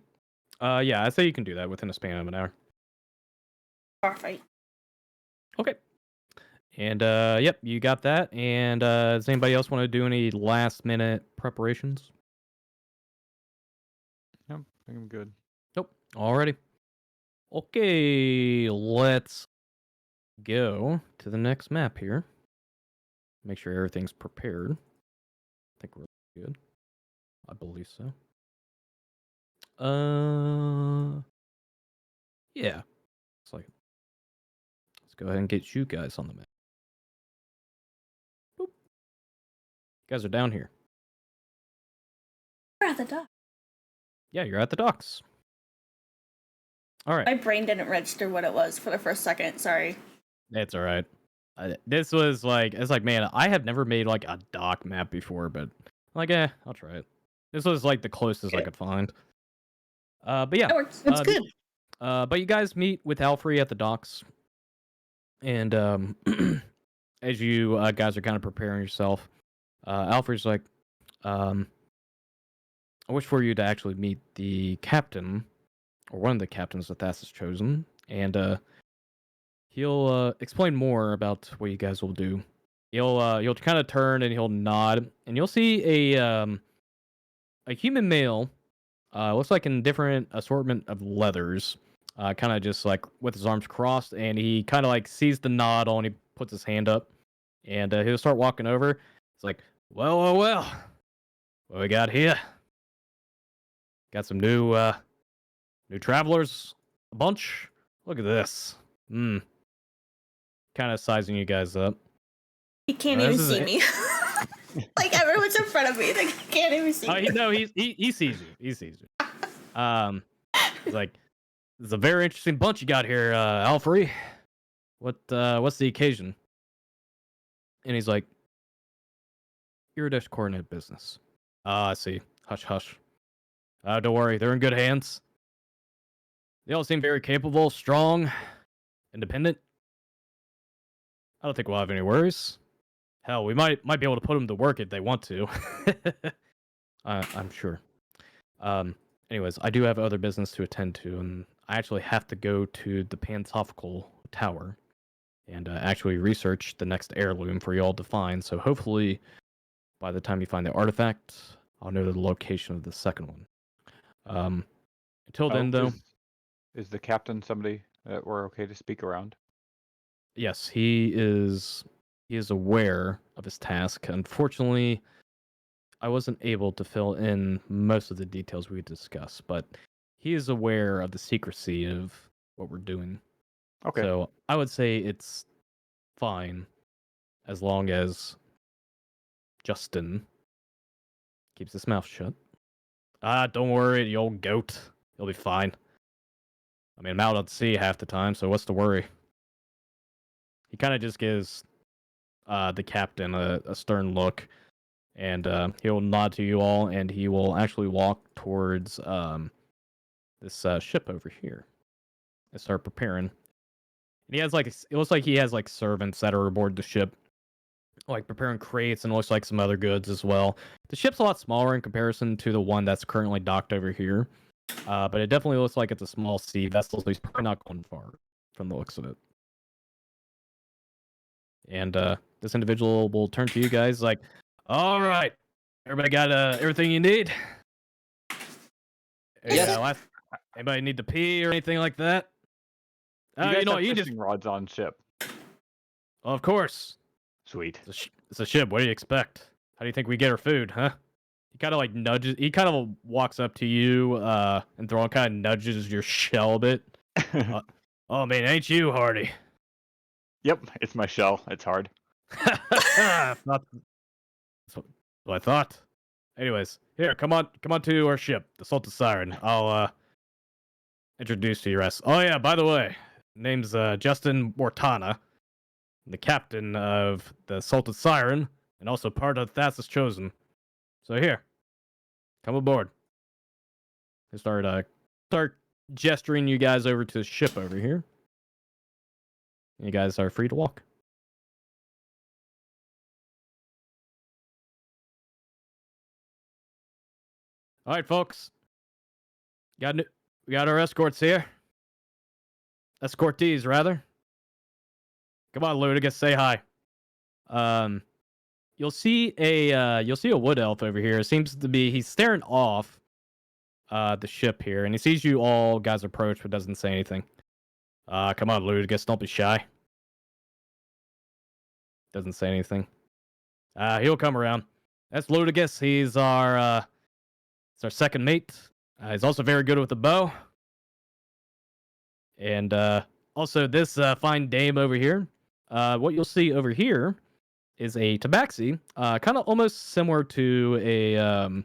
Yeah, I'd say you can do that within a span of an hour. Perfect. Okay. And yep, you got that. And does anybody else want to do any last minute preparations? Yep, I think I'm good. Nope. Alrighty. Okay, let's go to the next map here. Make sure everything's prepared. I think we're good. I believe so. Yeah. Looks like it. Let's go ahead and get you guys on the map. Boop. You guys are down here. We're at the dock. Yeah, you're at the docks. All right. My brain didn't register what it was for the first second. Sorry. It's all right. This was like, it's like, man, I have never made like a dock map before, but like, I'll try it. This was like the closest I could find. But yeah, That works. That's good. But you guys meet with Alfrey at the docks, and as you guys are kind of preparing yourself, Alfred's like, I wish for you to actually meet the captain or one of the captains that Thas has chosen, and he'll explain more about what you guys will do. He'll kind of turn and he'll nod, and you'll see a human male. Looks like in different assortment of leathers. Kind of just like with his arms crossed, and he kind of like sees the nod on. He puts his hand up, and he'll start walking over. It's like, well, what we got here? Got some new travelers, a bunch. Look at this. Kind of sizing you guys up. He can't even see me. Like everyone's in front of me, they can't even see me. No, he sees you. He sees you. He's like, it's a very interesting bunch you got here, Alfrey. What's the occasion? And he's like, Iridish coordinate business. I see. Hush, hush. Don't worry, they're in good hands. They all seem very capable, strong, independent. I don't think we'll have any worries. Hell, we might be able to put them to work if they want to. I'm sure. Anyways, I do have other business to attend to, and I actually have to go to the Pantophical Tower and actually research the next heirloom for y'all to find. So hopefully, by the time you find the artifact, I'll know the location of the second one. Until then, though, is the captain somebody that we're okay to speak around? yes, he is aware of his task. Unfortunately, I wasn't able to fill in most of the details we discussed, but he is aware of the secrecy of what we're doing. Okay. So I would say it's fine as long as Justin keeps his mouth shut. Don't worry, you old goat. You'll be fine. I mean, I'm out at sea half the time, so what's the worry? He kind of just gives the captain a stern look, and he'll nod to you all, and he will actually walk towards this ship over here and start preparing. And he has it looks like he has like servants that are aboard the ship, like preparing crates, and looks like some other goods as well. The ship's a lot smaller in comparison to the one that's currently docked over here, but it definitely looks like it's a small sea vessel, so he's probably not going far from the looks of it. And this individual will turn to you guys like, all right, everybody got everything you need? Yes. Anybody need to pee or anything like that? You know, you just rods on ship. Well, of course. Sweet. It's a ship. What do you expect? How do you think we get our food, huh? He kind of like nudges. He kind of walks up to you, and Enthrall kind of nudges your shell a bit. Oh man, ain't you hardy? Yep, it's my shell. It's hard. That's what I thought. Anyways, here, come on to our ship, the Salted Siren. I'll introduce to you rest. Oh yeah, by the way, name's Justin Mortana, the captain of the Salted Siren, and also part of Thassa's Chosen. So here, come aboard. I start gesturing you guys over to the ship over here. You guys are free to walk. All right, folks. We got our escorts here. Escortees, rather. Come on, Ludigus, say hi. You'll see a wood elf over here. It seems to be he's staring off the ship here, and he sees you all guys approach, but doesn't say anything. Come on, Ludigus, don't be shy. Doesn't say anything. He'll come around. That's Ludigus. He's our second mate. He's also very good with the bow. And also this fine dame over here. What you'll see over here is a tabaxi, kind of almost similar to a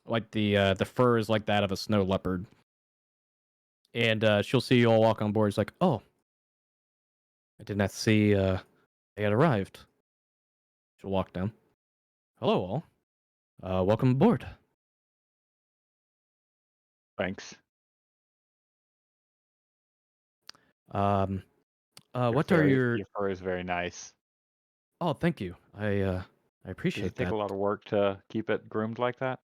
like the fur is like that of a snow leopard. And she'll see you all walk on board. It's like, oh, I did not see they had arrived. She'll walk down. Hello, all. Welcome aboard. Thanks. What are your fur is very nice. Oh, thank you. I Does appreciate it take that. a lot of work to keep it groomed like that?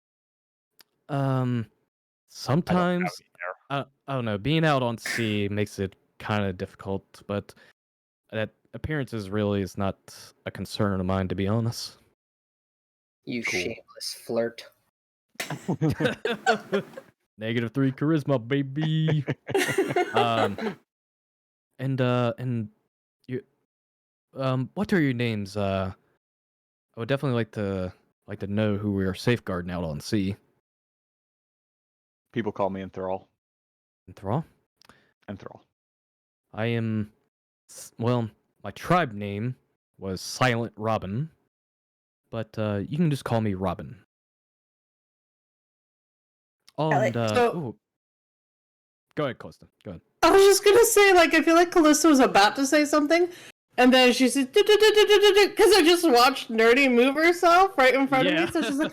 Sometimes I don't know. Being out on sea makes it kind of difficult, but that appearances really is not a concern of mine, to be honest. You Cool. shameless flirt. -3 charisma, baby. And you, what are your names? I would definitely like to know who we are safeguarding out on sea. People call me Enthrall. Enthrall? Enthrall. I am. Well, my tribe name was Silent Robin, but you can just call me Robin. Oh, Alright, and so- ooh. Go ahead, Kallista. Go ahead. I was just gonna say, like, I feel like Kallista was about to say something, and then she said, because I just watched Nerdy move herself right in front of Yeah. me, so she's like,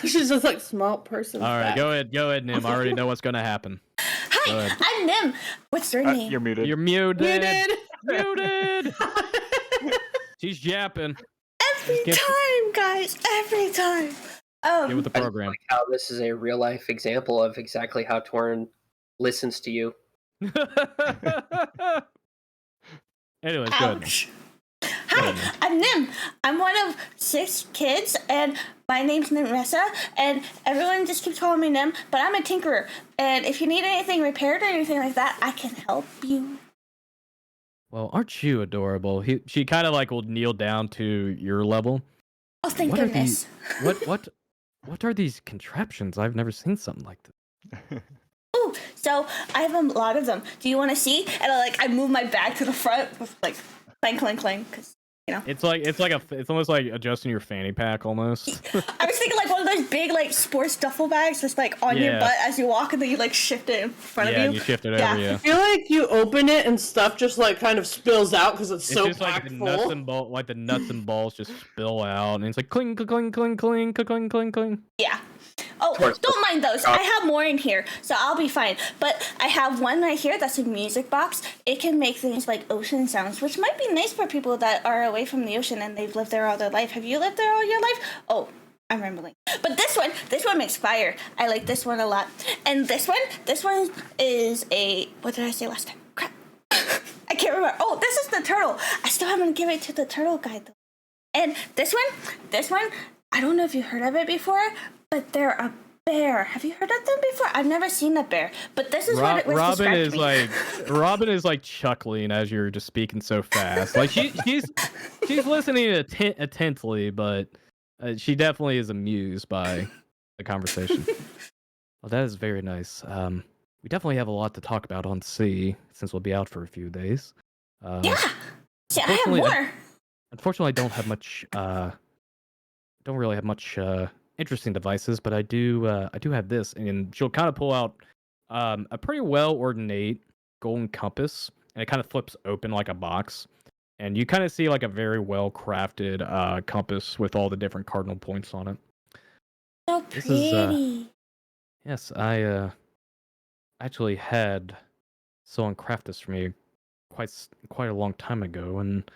she's just like, small person. All right, fact. go ahead, Nim. I already know what's gonna happen. Go Hi, ahead. I'm Nim. What's your name? You're muted. You're muted. Muted! Muted. She's yapping. Every Get- time, guys. Every time. Get with the I program. like how this is a real life example of exactly how Torinn listens to you. Anyways, go ahead. Ouch. Go Hi, ahead, I'm Nim. I'm one of 6 kids, and my name's Nimessa, and everyone just keeps calling me Nim, but I'm a tinkerer, and if you need anything repaired or anything like that, I can help you. Well, aren't you adorable? She kind of like will kneel down to your level. Oh, thank What are goodness. What are these contraptions? I've never seen something like this. Ooh, so I have a lot of them. Do you want to see? And I move my bag to the front with like clang, clang, clang, because It's almost like adjusting your fanny pack almost. I was thinking like one of those big like sports duffel bags, just like on your Yeah. butt as you walk, and then you like shift it in front Yeah, of and you. you shift it Yeah. over. I Yeah. feel like you open it and stuff just like kind of spills out because it's so It's just like packed the full. nuts and balls just spill out, and it's like cling, cling, cling, cling, cling, cling, cling. Yeah. Oh, Towards don't mind those. I have more in here, so I'll be fine. But I have one right here that's a music box. It can make things like ocean sounds, which might be nice for people that are away from the ocean and they've lived there all their life. Have you lived there all your life? Oh, I'm rambling. But this one makes fire. I like this one a lot. And this one is a, what did I say last time? Crap. I can't remember. Oh, this is the turtle. I still haven't given it to the turtle guy though. And this one, I don't know if you heard of it before, but they're a bear. Have you heard of them before? I've never seen a bear, but this is what it was Robin described is to me. Robin is like chuckling as you're just speaking so fast. Like she's listening intently, but she definitely is amused by the conversation. Well, that is very nice. We definitely have a lot to talk about on sea since we'll be out for a few days. Yeah. See, I have unfortunately, more. Unfortunately, I don't have much. Don't really have much interesting devices, but I do have this, and she'll kind of pull out a pretty well ornate golden compass, and it kind of flips open like a box, and you kind of see like a very well crafted compass with all the different cardinal points on it. So This is, pretty. Yes, I actually had someone craft this for me quite a long time ago, and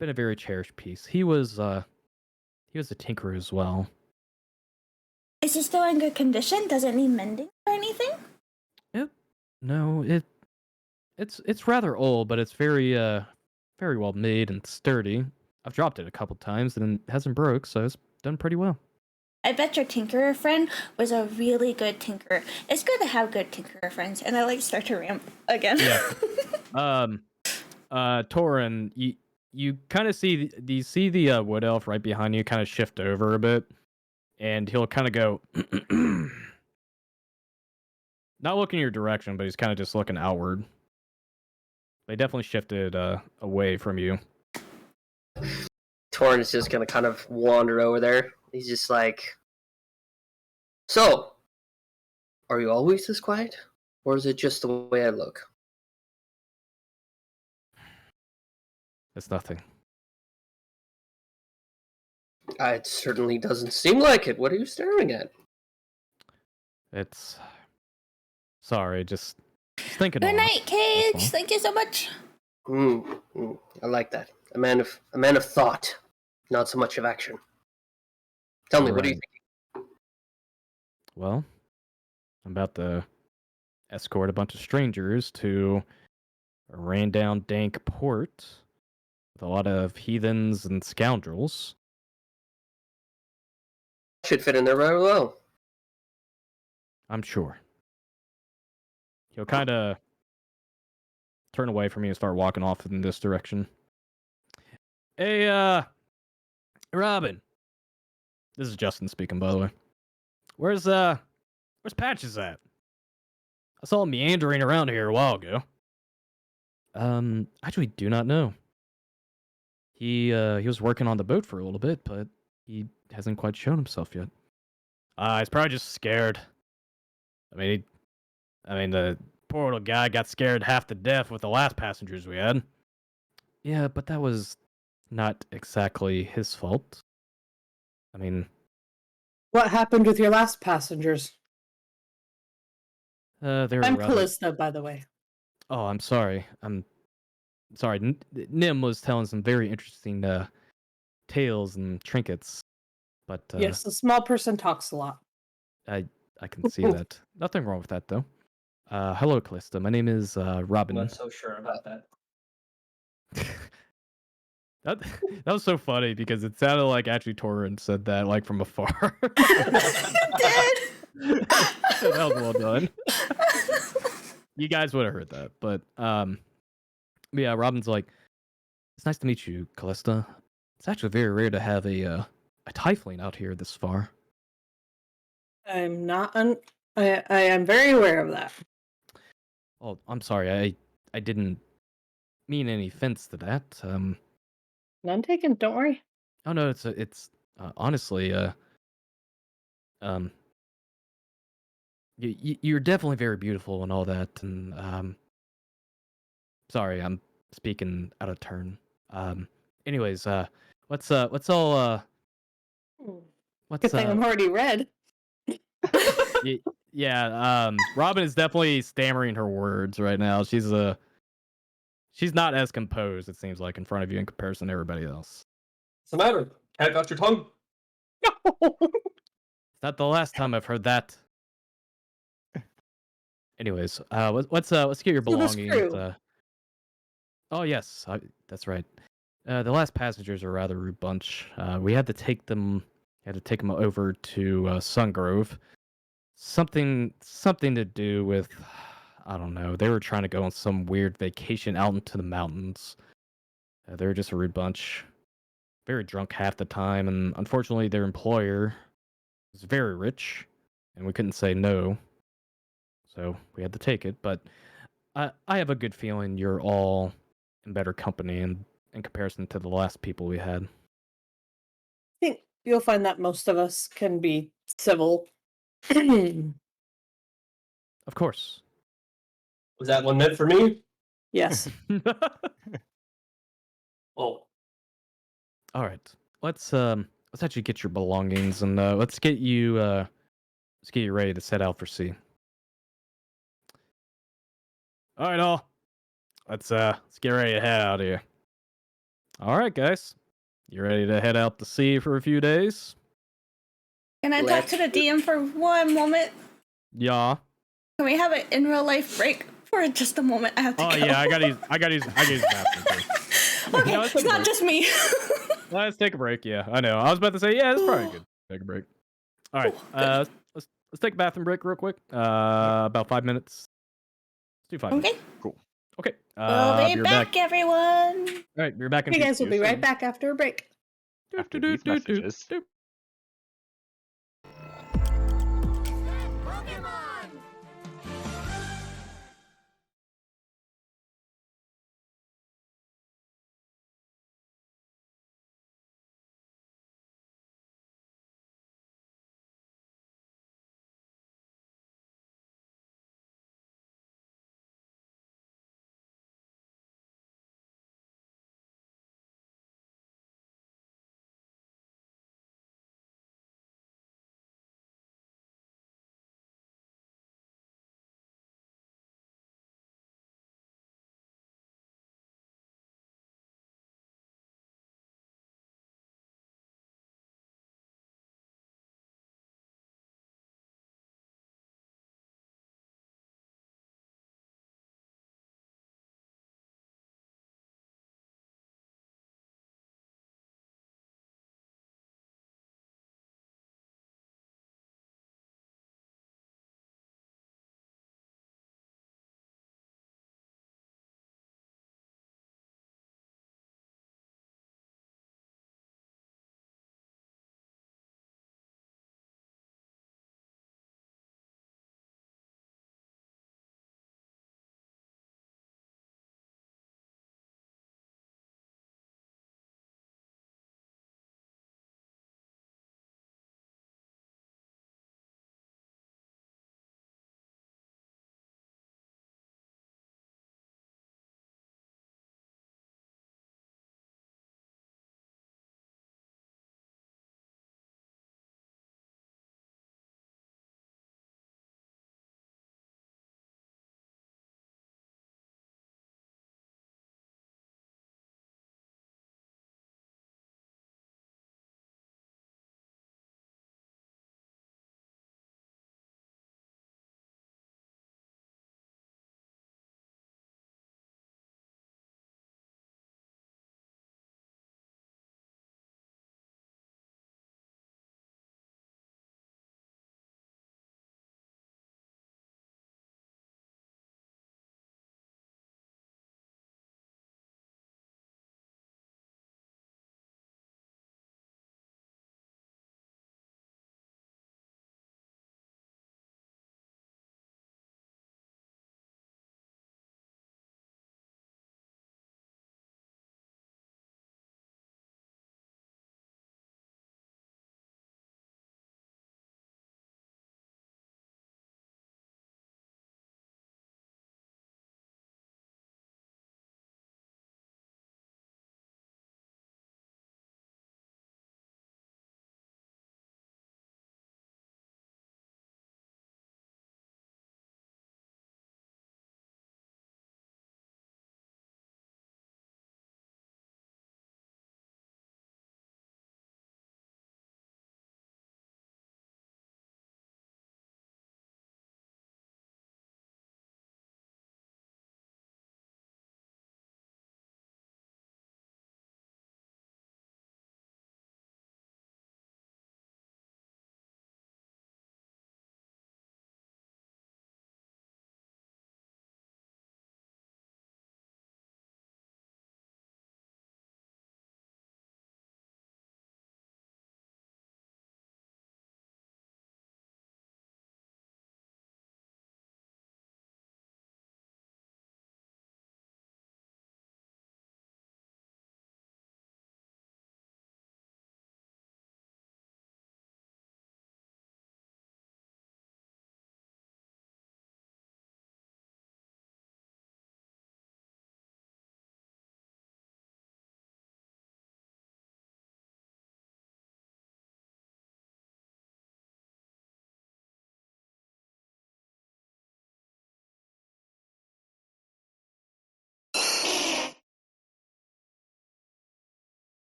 been a very cherished piece. He was a tinkerer as well. Is it still in good condition? Does it need mending or anything? No, it's rather old, but it's very well made and sturdy. I've dropped it a couple times and it hasn't broke, so it's done pretty well. I bet your tinkerer friend was a really good tinkerer. It's good to have good tinkerer friends, and I start to ramp again. Yeah. Torinn, you kind of see the wood elf right behind you kind of shift over a bit, and he'll kind of go, not looking your direction, but he's kind of just looking outward. They definitely shifted away from you. Torinn is just gonna kind of wander over there. He's just like, so, are you always this quiet? Or is it just the way I look? It's nothing. It certainly doesn't seem like it. What are you staring at? It's... Sorry, just thinking. Good night, Cage. That's all. Thank you so much. I like that. A man of thought, not so much of action. Tell me, what do you Alright. think? Well, I'm about to escort a bunch of strangers to a ran down dank port with a lot of heathens and scoundrels. Should fit in there very well. I'm sure. He'll kind of turn away from me and start walking off in this direction. Hey, Robin. This is Justin speaking, by the way. Where's Patches at? I saw him meandering around here a while ago. Actually do not know. He was working on the boat for a little bit, but he hasn't quite shown himself yet. He's probably just scared. I mean, the poor little guy got scared half to death with the last passengers we had. Yeah, but that was not exactly his fault. I mean, What happened with your last passengers? they were I'm rather... Kallista, by the way. Oh, I'm sorry. I'm sorry. Nim was telling some very interesting tales and trinkets, but Yes, a small person talks a lot. I can see that. Nothing wrong with that, though. Hello, Kallista. My name is Robin. I'm not so sure about that. That was so funny because it sounded like actually Torinn said that like from afar. Did. That was well done. You guys would have heard that, but yeah, Robin's like, it's nice to meet you, Kallista. It's actually very rare to have a Tiefling out here this far. I'm not. I am very aware of that. Oh, I'm sorry. I didn't mean any offense to that. None taken. Don't worry. Oh no, it's honestly you're definitely very beautiful and all that, and sorry, I'm speaking out of turn. Anyways, what's all Good thing I'm already red. yeah, Robin is definitely stammering her words right now. She's not as composed, it seems like, in front of you in comparison to everybody else. What's the matter? Cat got your tongue? It's not the last time I've heard that. Anyways, let's get your belongings. Oh yes, that's right. The last passengers are a rather rude bunch. We had to take them over to Sungrove. Something to do with, I don't know. They were trying to go on some weird vacation out into the mountains. They were just a rude bunch. Very drunk half the time, and unfortunately their employer was very rich, and we couldn't say no. So we had to take it, but I have a good feeling you're all in better company in comparison to the last people we had. I think you'll find that most of us can be civil. Of course. Was that one meant for me? Yes. Oh. All right. Let's actually get your belongings and let's get you ready to set out for sea. All right, all. Let's get ready to head out here. All right, guys. You ready to head out to sea for a few days? Can I talk to the DM for one moment? Yeah. Can we have an in real life break for just a moment? I have to go. Yeah, I got his bathroom too. Okay, No, it's not just me. Let's take a break. Yeah, I know. I was about to say, yeah, it's probably good. Take a break. All right. Let's take a bathroom break real quick. About 5 minutes. Let's do 5 minutes. Okay. Cool. Okay. We'll be back, everyone. All right, you're back in. You guys will be right back after a break. After these messages.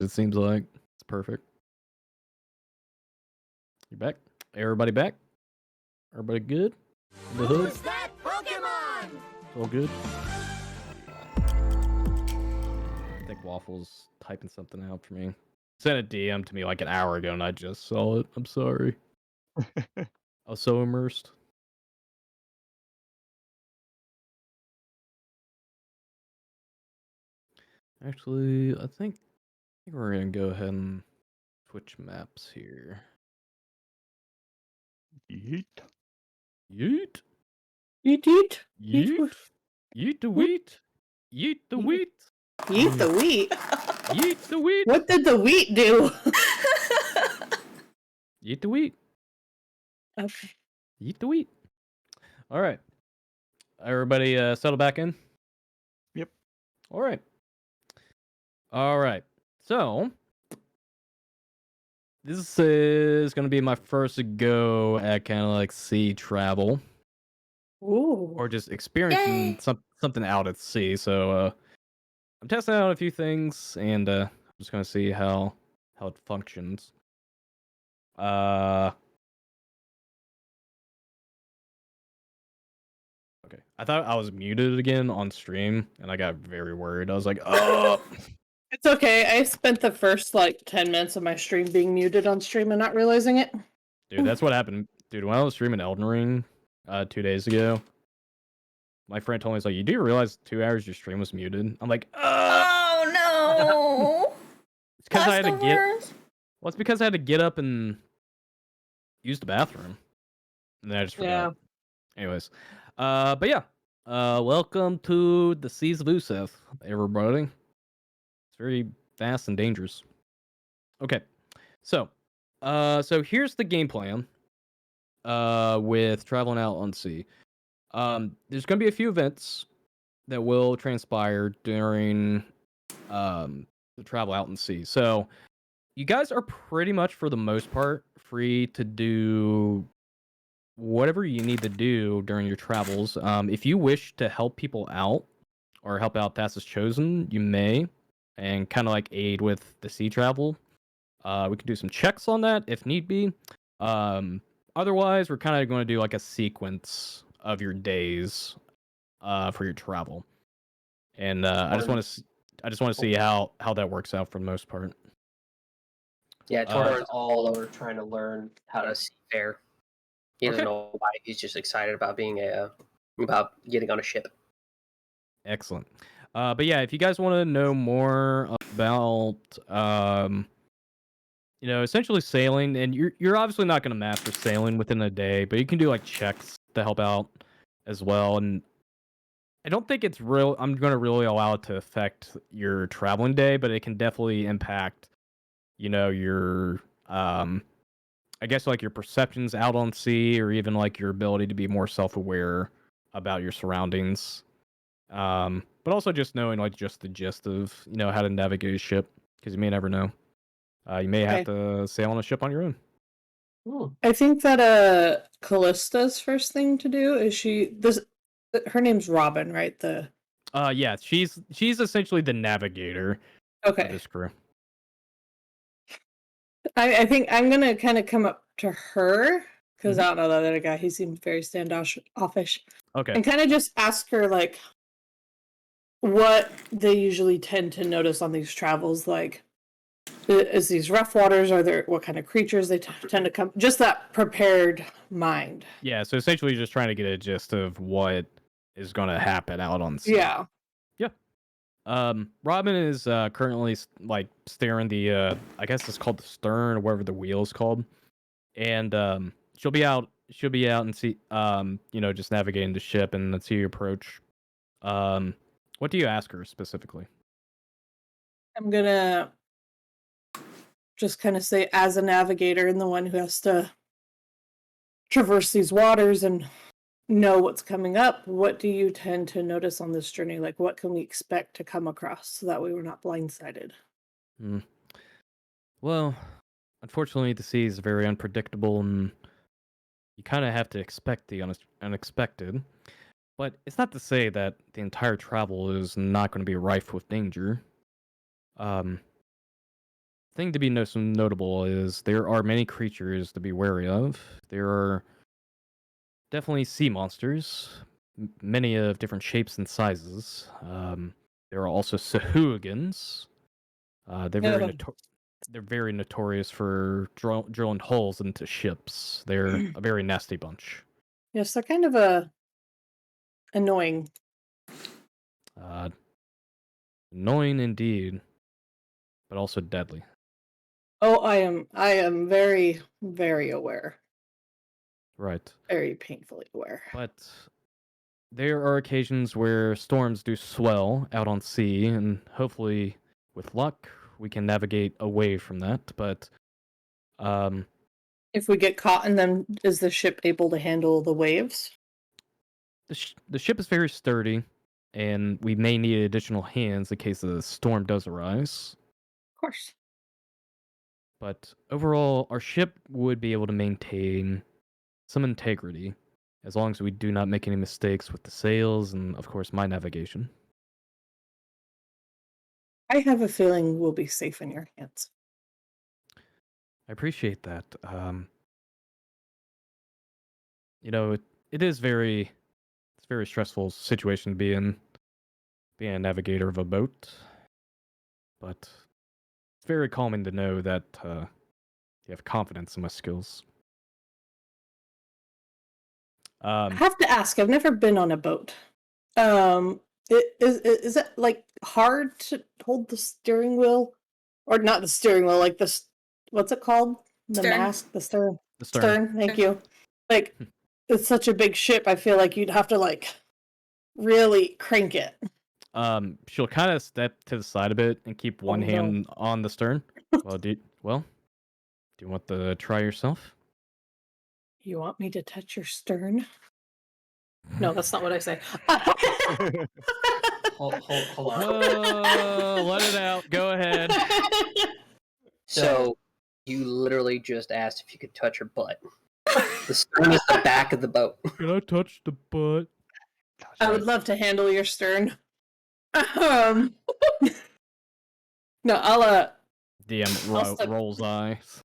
It seems like it's perfect. You back? Everybody back? Everybody good? In the hood? Who's that Pokemon? It's all good. I think Waffle's typing something out for me. Sent a DM to me like an hour ago, and I just saw it. I'm sorry. I was so immersed. Actually, I think we're gonna go ahead and switch maps here. Yeet. Yeet. Yeet yeet. Yeet. Yeet the wheat. Yeet the wheat. Yeet the wheat. Yeet the wheat. What did the wheat do? Yeet the wheat. Okay. Yeet the wheat. All right. Everybody settle back in? Yep. All right. All right. So, this is going to be my first go at kind of like sea travel. Ooh. Or just experiencing something out at sea. So, I'm testing out a few things, and I'm just going to see how it functions. Okay. I thought I was muted again on stream, and I got very worried. I was like, oh! It's okay. I spent the first like 10 minutes of my stream being muted on stream and not realizing it. Dude, that's what happened. Dude, when I was streaming Elden Ring 2 days ago, my friend told me, he's like, you do realize 2 hours your stream was muted? I'm like, Oh no! It's because I had That's to the get. worst. Well, it's because I had to get up and use the bathroom, and then I just forgot. Yeah. Anyways, but yeah, welcome to the Seas of Euseth, everybody. It's very fast and dangerous. Okay, so here's the game plan. With traveling out on sea, there's gonna be a few events that will transpire during the travel out in sea. So you guys are pretty much, for the most part, free to do whatever you need to do during your travels. If you wish to help people out or help out Tasks Chosen, you may, and kind of like aid with the sea travel. We can do some checks on that if need be. Otherwise, we're kind of going to do like a sequence of your days for your travel, and I just want to see how that works out for the most part. Yeah, Tortle's all over trying to learn how to seafare. He doesn't know why. He's just excited about being about getting on a ship. Excellent. But yeah, if you guys want to know more about essentially sailing, and you're obviously not going to master sailing within a day, but you can do like checks to help out as well. And I don't think it's real. I'm going to really allow it to affect your traveling day, but it can definitely impact, your I guess like your perceptions out on sea, or even like your ability to be more self-aware about your surroundings. But also just knowing like just the gist of how to navigate a ship, because you may never know. You may have to sail on a ship on your own. I think that Kallista's first thing to do is her name's Robin, right? Yeah, she's essentially the navigator of this crew. I think I'm gonna kind of come up to her because I don't know the other guy. He seemed very standoffish. Okay. And kind of just ask her like what they usually tend to notice on these travels, like is these rough waters, what kind of creatures they tend to come, just that prepared mind. Yeah, so essentially just trying to get a gist of what is going to happen out on sea. Yeah. Robin is currently like steering the I guess it's called the stern, or whatever the wheel is called, and she'll be out and see just navigating the ship and see you approach. What do you ask her specifically? I'm gonna just kind of say, as a navigator and the one who has to traverse these waters and know what's coming up, what do you tend to notice on this journey? Like, what can we expect to come across so that way we're not blindsided? Well, unfortunately, the sea is very unpredictable, and you kind of have to expect the unexpected. But it's not to say that the entire travel is not going to be rife with danger. thing to be notable is there are many creatures to be wary of. There are definitely sea monsters, many of different shapes and sizes. There are also Sahuagins. They're very notorious for drilling holes into ships. They're a very nasty bunch. Yes, they're kind of annoying. Annoying indeed, but also deadly. Oh, I am very, very aware. Right. Very painfully aware. But there are occasions where storms do swell out on sea, and hopefully, with luck, we can navigate away from that. But if we get caught in them, is the ship able to handle the waves? The ship is very sturdy, and we may need additional hands in case a storm does arise. Of course. But overall, our ship would be able to maintain some integrity, as long as we do not make any mistakes with the sails and, of course, my navigation. I have a feeling we'll be safe in your hands. I appreciate that. It is it's a very stressful situation to be in, being a navigator of a boat. But it's very calming to know that you have confidence in my skills. I have to ask, I've never been on a boat. Is it like hard to hold the steering wheel? Or not the steering wheel, like what's it called? The Stern. mast? The stern. The stern. Thank you. Like, it's such a big ship, I feel like you'd have to, like, really crank it. She'll kind of step to the side a bit and keep one hand on the stern. Do you want to try yourself? You want me to touch your stern? No, that's not what I say. Hold on. Let it out. Go ahead. So, you literally just asked if you could touch her butt. The stern is the back of the boat. Can I touch the butt? I would love to handle your stern. No, I'll DM rolls eyes.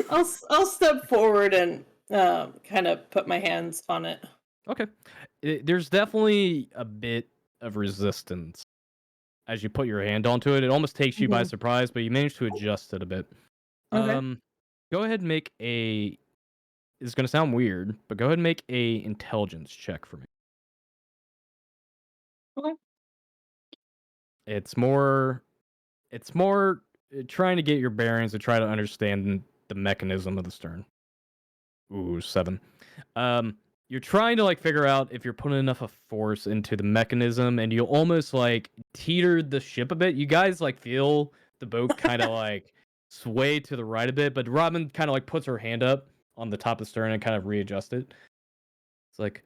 I'll step forward and kind of put my hands on it. Okay. There's definitely a bit of resistance as you put your hand onto it. It almost takes you by surprise, but you manage to adjust it a bit. Okay. Go ahead and make a... It's going to sound weird, but go ahead and make a intelligence check for me. Okay. It's more trying to get your bearings and try to understand the mechanism of the stern. Ooh, 7. You're trying to like figure out if you're putting enough of force into the mechanism, and you almost like teeter the ship a bit. You guys like feel the boat kind of like sway to the right a bit, but Robin kind of like puts her hand up on the top of the stern and kind of readjust it. It's like,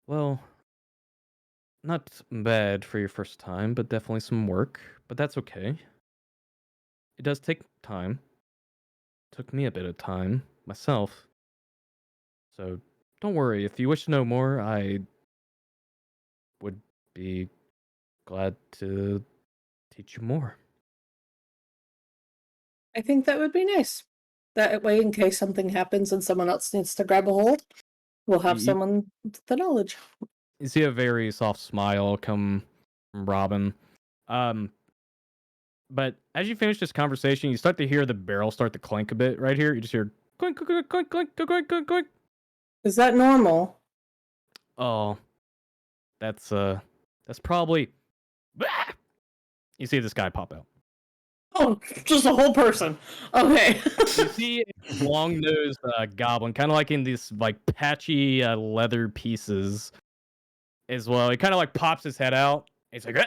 well, not bad for your first time, but definitely some work. But that's okay. It does take time. Took me a bit of time myself. So don't worry. If you wish to know more, I would be glad to teach you more. I think that would be nice. That way, in case something happens and someone else needs to grab a hold, we'll have someone with the knowledge. You see a very soft smile come from Robin. But as you finish this conversation, you start to hear the barrel start to clink a bit right here. You just hear clink, clink, clink, clink, clink, clink, clink, clink. Is that normal? Oh, that's probably... You see this guy pop out. Oh, just a whole person. Okay. You see a long-nosed goblin, kind of like in these like patchy leather pieces as well. He kind of like pops his head out. He's like,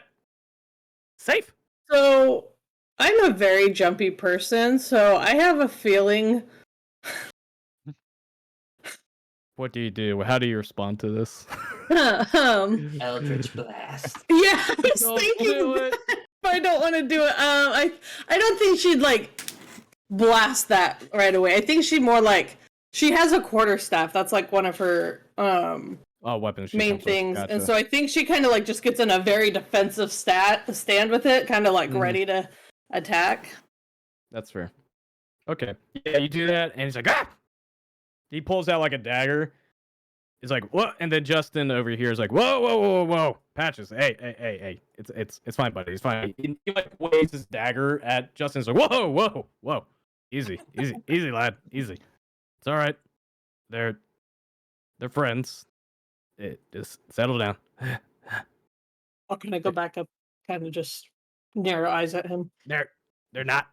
safe. So, I'm a very jumpy person, so I have a feeling... What do you do? How do you respond to this? Eldritch Blast. Yeah, I was thinking that, but I don't want to do it. I don't think she'd like blast that right away. I think she more like she has a quarterstaff. That's like one of her weapons main things, gotcha. And so I think she kind of like just gets in a very defensive stand with it, kind of like ready to attack. That's fair. Okay. Yeah, you do that, and he's like, ah! He pulls out like a dagger. He's like, what? And then Justin over here is like, whoa, whoa, whoa, whoa, Patches, hey. It's fine, buddy. It's fine. He like waves his dagger at Justin. He's like, whoa. Easy, lad. Easy. It's all right. They're friends. Just settle down. How can I go back up? Kind of just narrow eyes at him. They're not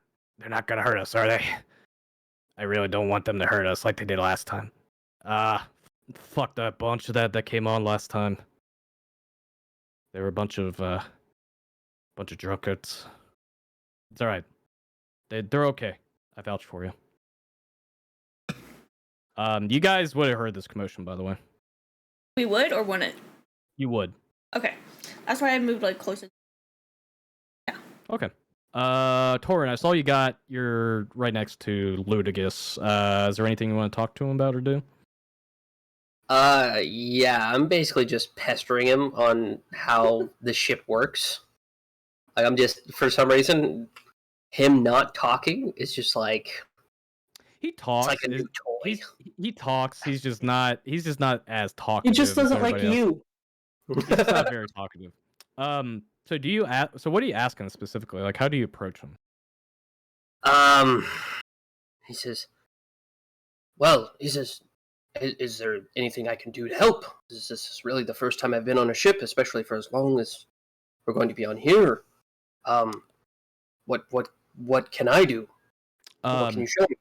gonna hurt us, are they? I really don't want them to hurt us like they did last time. Fuck that bunch that came on last time. They were a bunch of drunkards. It's all right. They're okay. I vouch for you. You guys would have heard this commotion, by the way. We would or wouldn't? You would. Okay. That's why I moved like closer. Yeah. Okay. Torinn, I saw you're right next to Ludigus. Is there anything you want to talk to him about or do? Yeah, I'm basically just pestering him on how the ship works. Like, I'm just, for some reason, him not talking is just like... He talks. It's like a new toy. He talks. He's just not as talkative. He just doesn't like you. He's just not very talkative. So so what are you asking specifically? Like, how do you approach him? He says, is there anything I can do to help? This is really the first time I've been on a ship, especially for as long as we're going to be on here. What can I do? What can you show me?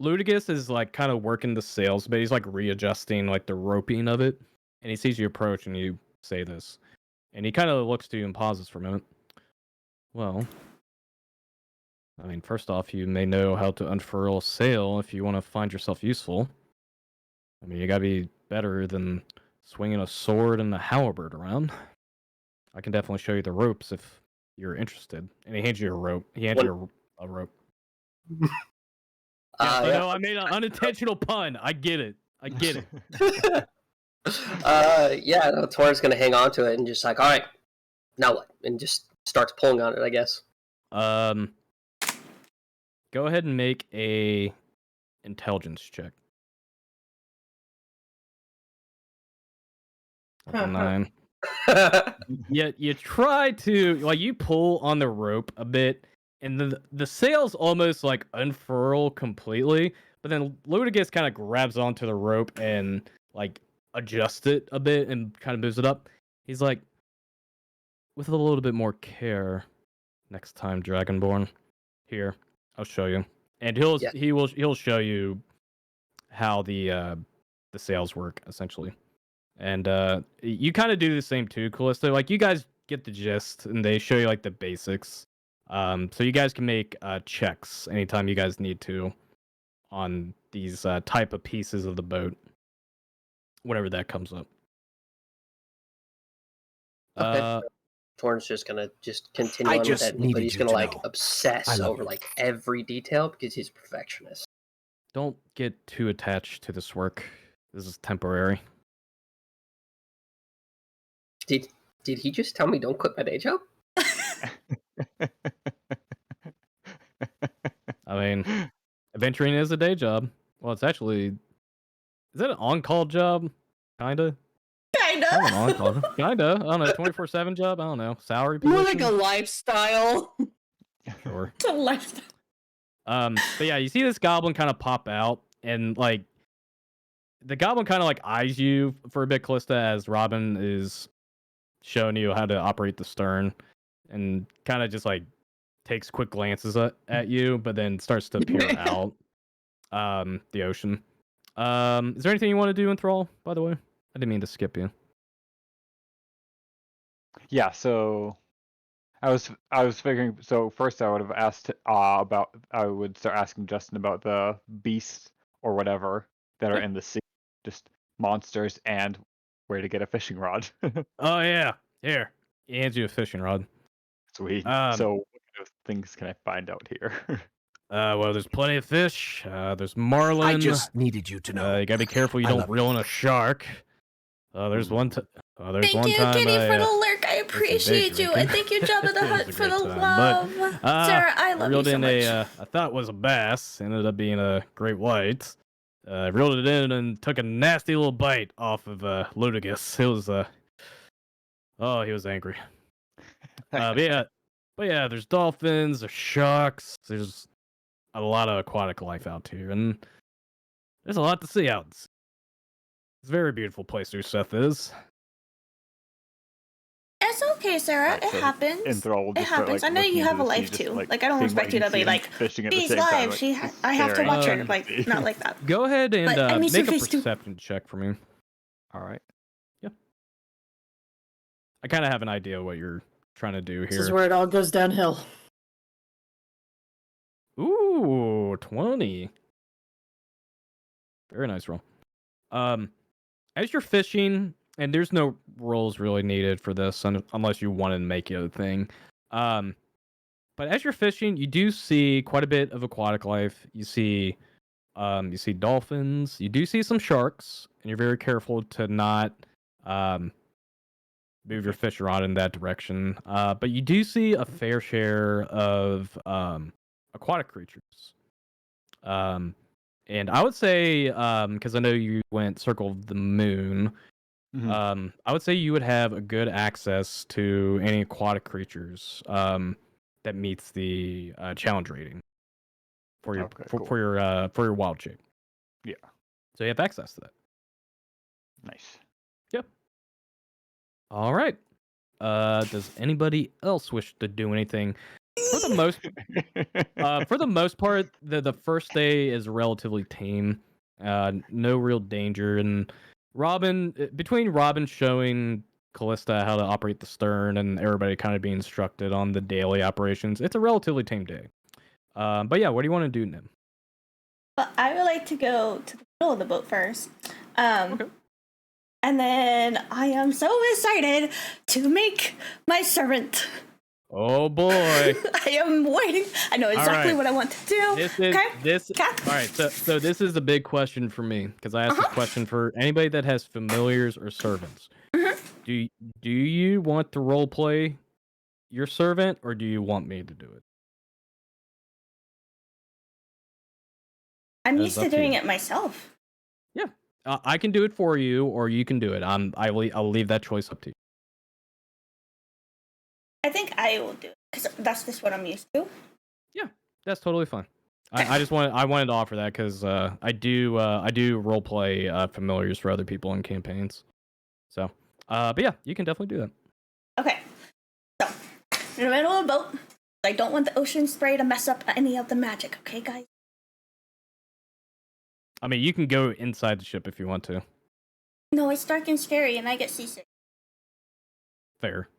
Ludigus is like kind of working the sails, but he's like readjusting like the roping of it, and he sees you approach and you say this, and he kind of looks to you and pauses for a minute. Well, I mean, first off, you may know how to unfurl a sail if you want to find yourself useful. I mean, you gotta be better than swinging a sword and a halberd around. I can definitely show you the ropes if you're interested. And he hands you a rope. He hands you a rope. Yeah, I made an unintentional pun. I get it. Yeah, no, Torrin's gonna hang on to it and just like, all right, now what? And just starts pulling on it, I guess. Go ahead and make a intelligence check. That's a 9. You try to, like, you pull on the rope a bit, and the sails almost like unfurl completely, but then Ludigus kind of grabs onto the rope and like adjusts it a bit and kind of moves it up. He's like, with a little bit more care next time, Dragonborn. Here, I'll show you. And he'll show you how the sails work essentially. And you kind of do the same too, Kallista. Like, you guys get the gist, and they show you like the basics. So you guys can make checks anytime you guys need to on these type of pieces of the boat, whenever that comes up. Okay. Torrin's just gonna continue on with that, but he's gonna like obsess over like every detail because he's a perfectionist. Don't get too attached to this work. This is temporary. Did he just tell me don't quit my day job? I mean, adventuring is a day job. Well, it's actually... Is that an on-call job? Kinda? Kinda. An on-call. Kinda. I don't know. 24/7 job? I don't know. Salary position? More like a lifestyle. Sure. It's a lifestyle. But yeah, you see this goblin kind of pop out, and like the goblin kind of like eyes you for a bit, Kallista, as Robin is showing you how to operate the stern, and kind of just like takes quick glances at you, but then starts to peer out the ocean. Is there anything you want to do, Enthrall, by the way? I didn't mean to skip you. Yeah, so I was figuring. So first, I would have asked about. I would start asking Justin about the beasts or whatever that are in the sea, just monsters, and where to get a fishing rod. Oh yeah, here. He hands you a fishing rod. Sweet. So what kind of things can I find out here? Well, there's plenty of fish. There's marlin. I just needed you to know. You gotta be careful you don't reel in a shark. There's one time. Thank you, Kitty, for the lurk. I appreciate you. And thank you, Jabba the Hutt, for the love. Sarah, I love you so much. I thought it was a bass. Ended up being a great white. I reeled it in and took a nasty little bite off of Ludigus. It was oh, he was angry. But yeah, there's dolphins, there's sharks, there's a lot of aquatic life out here, and there's a lot to see out. It's a very beautiful place Euseth is. It's okay, Sarah. It happens. Enthrall It happens. I know you have a life too. Like, I don't expect you to be like, Bee's live. I have to watch her. Like, not like that. Go ahead and make a perception check for me. All right. Yeah. I kind of have an idea what you're trying to do here. This is where it all goes downhill. Ooh, 20. Very nice roll. As you're fishing, and there's no rolls really needed for this unless you want to make it a thing. But as you're fishing, you do see quite a bit of aquatic life. You see dolphins. You do see some sharks, and you're very careful to not move your fish rod in that direction. But you do see a fair share of aquatic creatures. And I would say, because I know you went Circle of the Moon, I would say you would have a good access to any aquatic creatures that meets the challenge rating for your for your wild shape. Yeah. So you have access to that. Nice. Yep. All right. Does anybody else wish to do anything? For the most part, the first day is relatively tame. No real danger, and between Robin showing Kallista how to operate the stern and everybody kind of being instructed on the daily operations, it's a relatively tame day. But yeah, what do you want to do, Nim? Well, I would like to go to the middle of the boat first. Okay. And then I am so excited to make my servant. Oh boy! I am waiting. I know exactly what I want to do. All right. So this is a big question for me because I asked this question for anybody that has familiars or servants. Do you want to role play your servant, or do you want me to do it? I'm used to doing it myself. Yeah, I can do it for you, or you can do it. I'll leave that choice up to you. I think I will do it because that's just what I'm used to. Yeah, that's totally fine. I wanted to offer that because I do role play familiars for other people in campaigns. So, but yeah, you can definitely do that. Okay. So, in the middle of a boat, I don't want the ocean spray to mess up any of the magic. Okay, guys. I mean, you can go inside the ship if you want to. No, it's dark and scary, and I get seasick. Fair.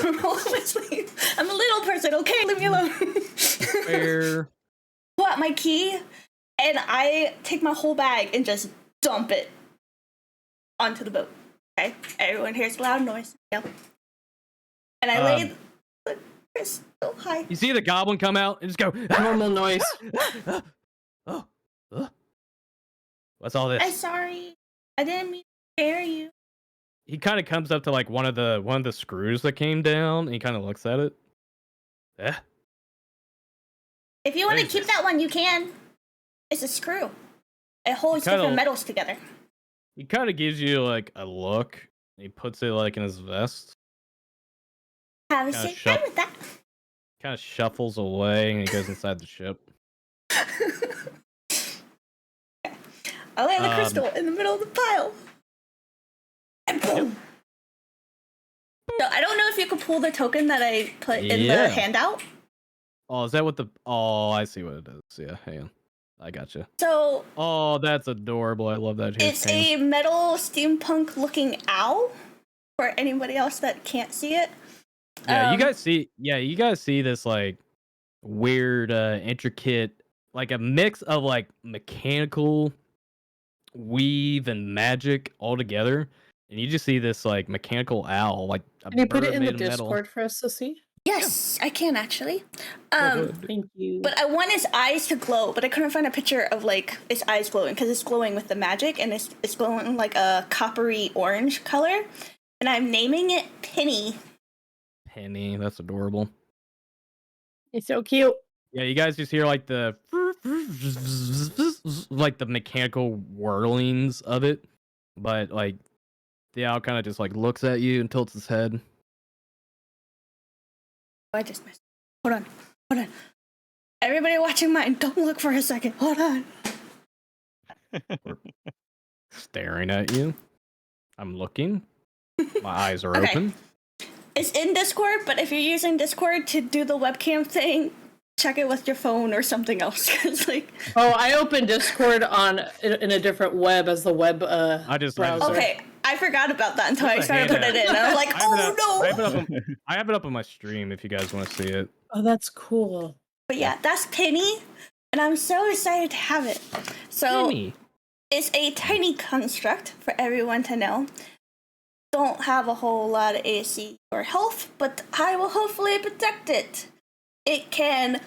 I'm a little person, okay? Leave me alone. Fair. Pull out my key, and I take my whole bag and just dump it onto the boat. Okay? Everyone hears a loud noise. Yep. And I lay the crystal high. You see the goblin come out and just go, normal noise. What's all this? I'm sorry. I didn't mean to scare you. He kind of comes up to like one of the screws that came down, and he kind of looks at it. If you want to keep that one, you can. It's a screw. It holds different metals together. He kind of gives you like a look. He puts it like in his vest. Have a safe time with that. Kind of shuffles away, and he goes inside the ship. I lay the crystal in the middle of the pile. And boom. So I don't know if you could pull the token that I put in the handout. Oh, is that what Oh, I see what it is. Yeah, hang on. I gotcha. So. Oh, that's adorable. I love that. It's a metal steampunk looking owl. For anybody else that can't see it. Yeah, you guys see this like weird, intricate, like a mix of like mechanical weave and magic all together, and you just see this like mechanical owl, like can you put it in the Discord for us to see? Yes, I can actually. Thank you. But I want his eyes to glow, but I couldn't find a picture of like his eyes glowing because it's glowing with the magic and it's glowing like a coppery orange color. And I'm naming it Penny. Penny, that's adorable. It's so cute. Yeah, you guys just hear like the like the mechanical whirlings of it, but like the owl kind of just like looks at you and tilts his head. I just missed. Hold on. Everybody watching mine, don't look for a second. Hold on. Staring at you. I'm looking. My eyes are Okay. open. It's in Discord, but if you're using Discord to do the webcam thing, check it with your phone or something else. 'Cause, like, Oh, I opened Discord in a different web as the web I just browser. okay, I forgot about that until I Just a started putting it in. handout. I'm like, oh no! I have it up on my stream if you guys want to see it. Oh, that's cool. But yeah, that's Penny, and I'm so excited to have it. So Penny. it's a tiny construct for everyone to know. Don't have a whole lot of AC or health, but I will hopefully protect it. It can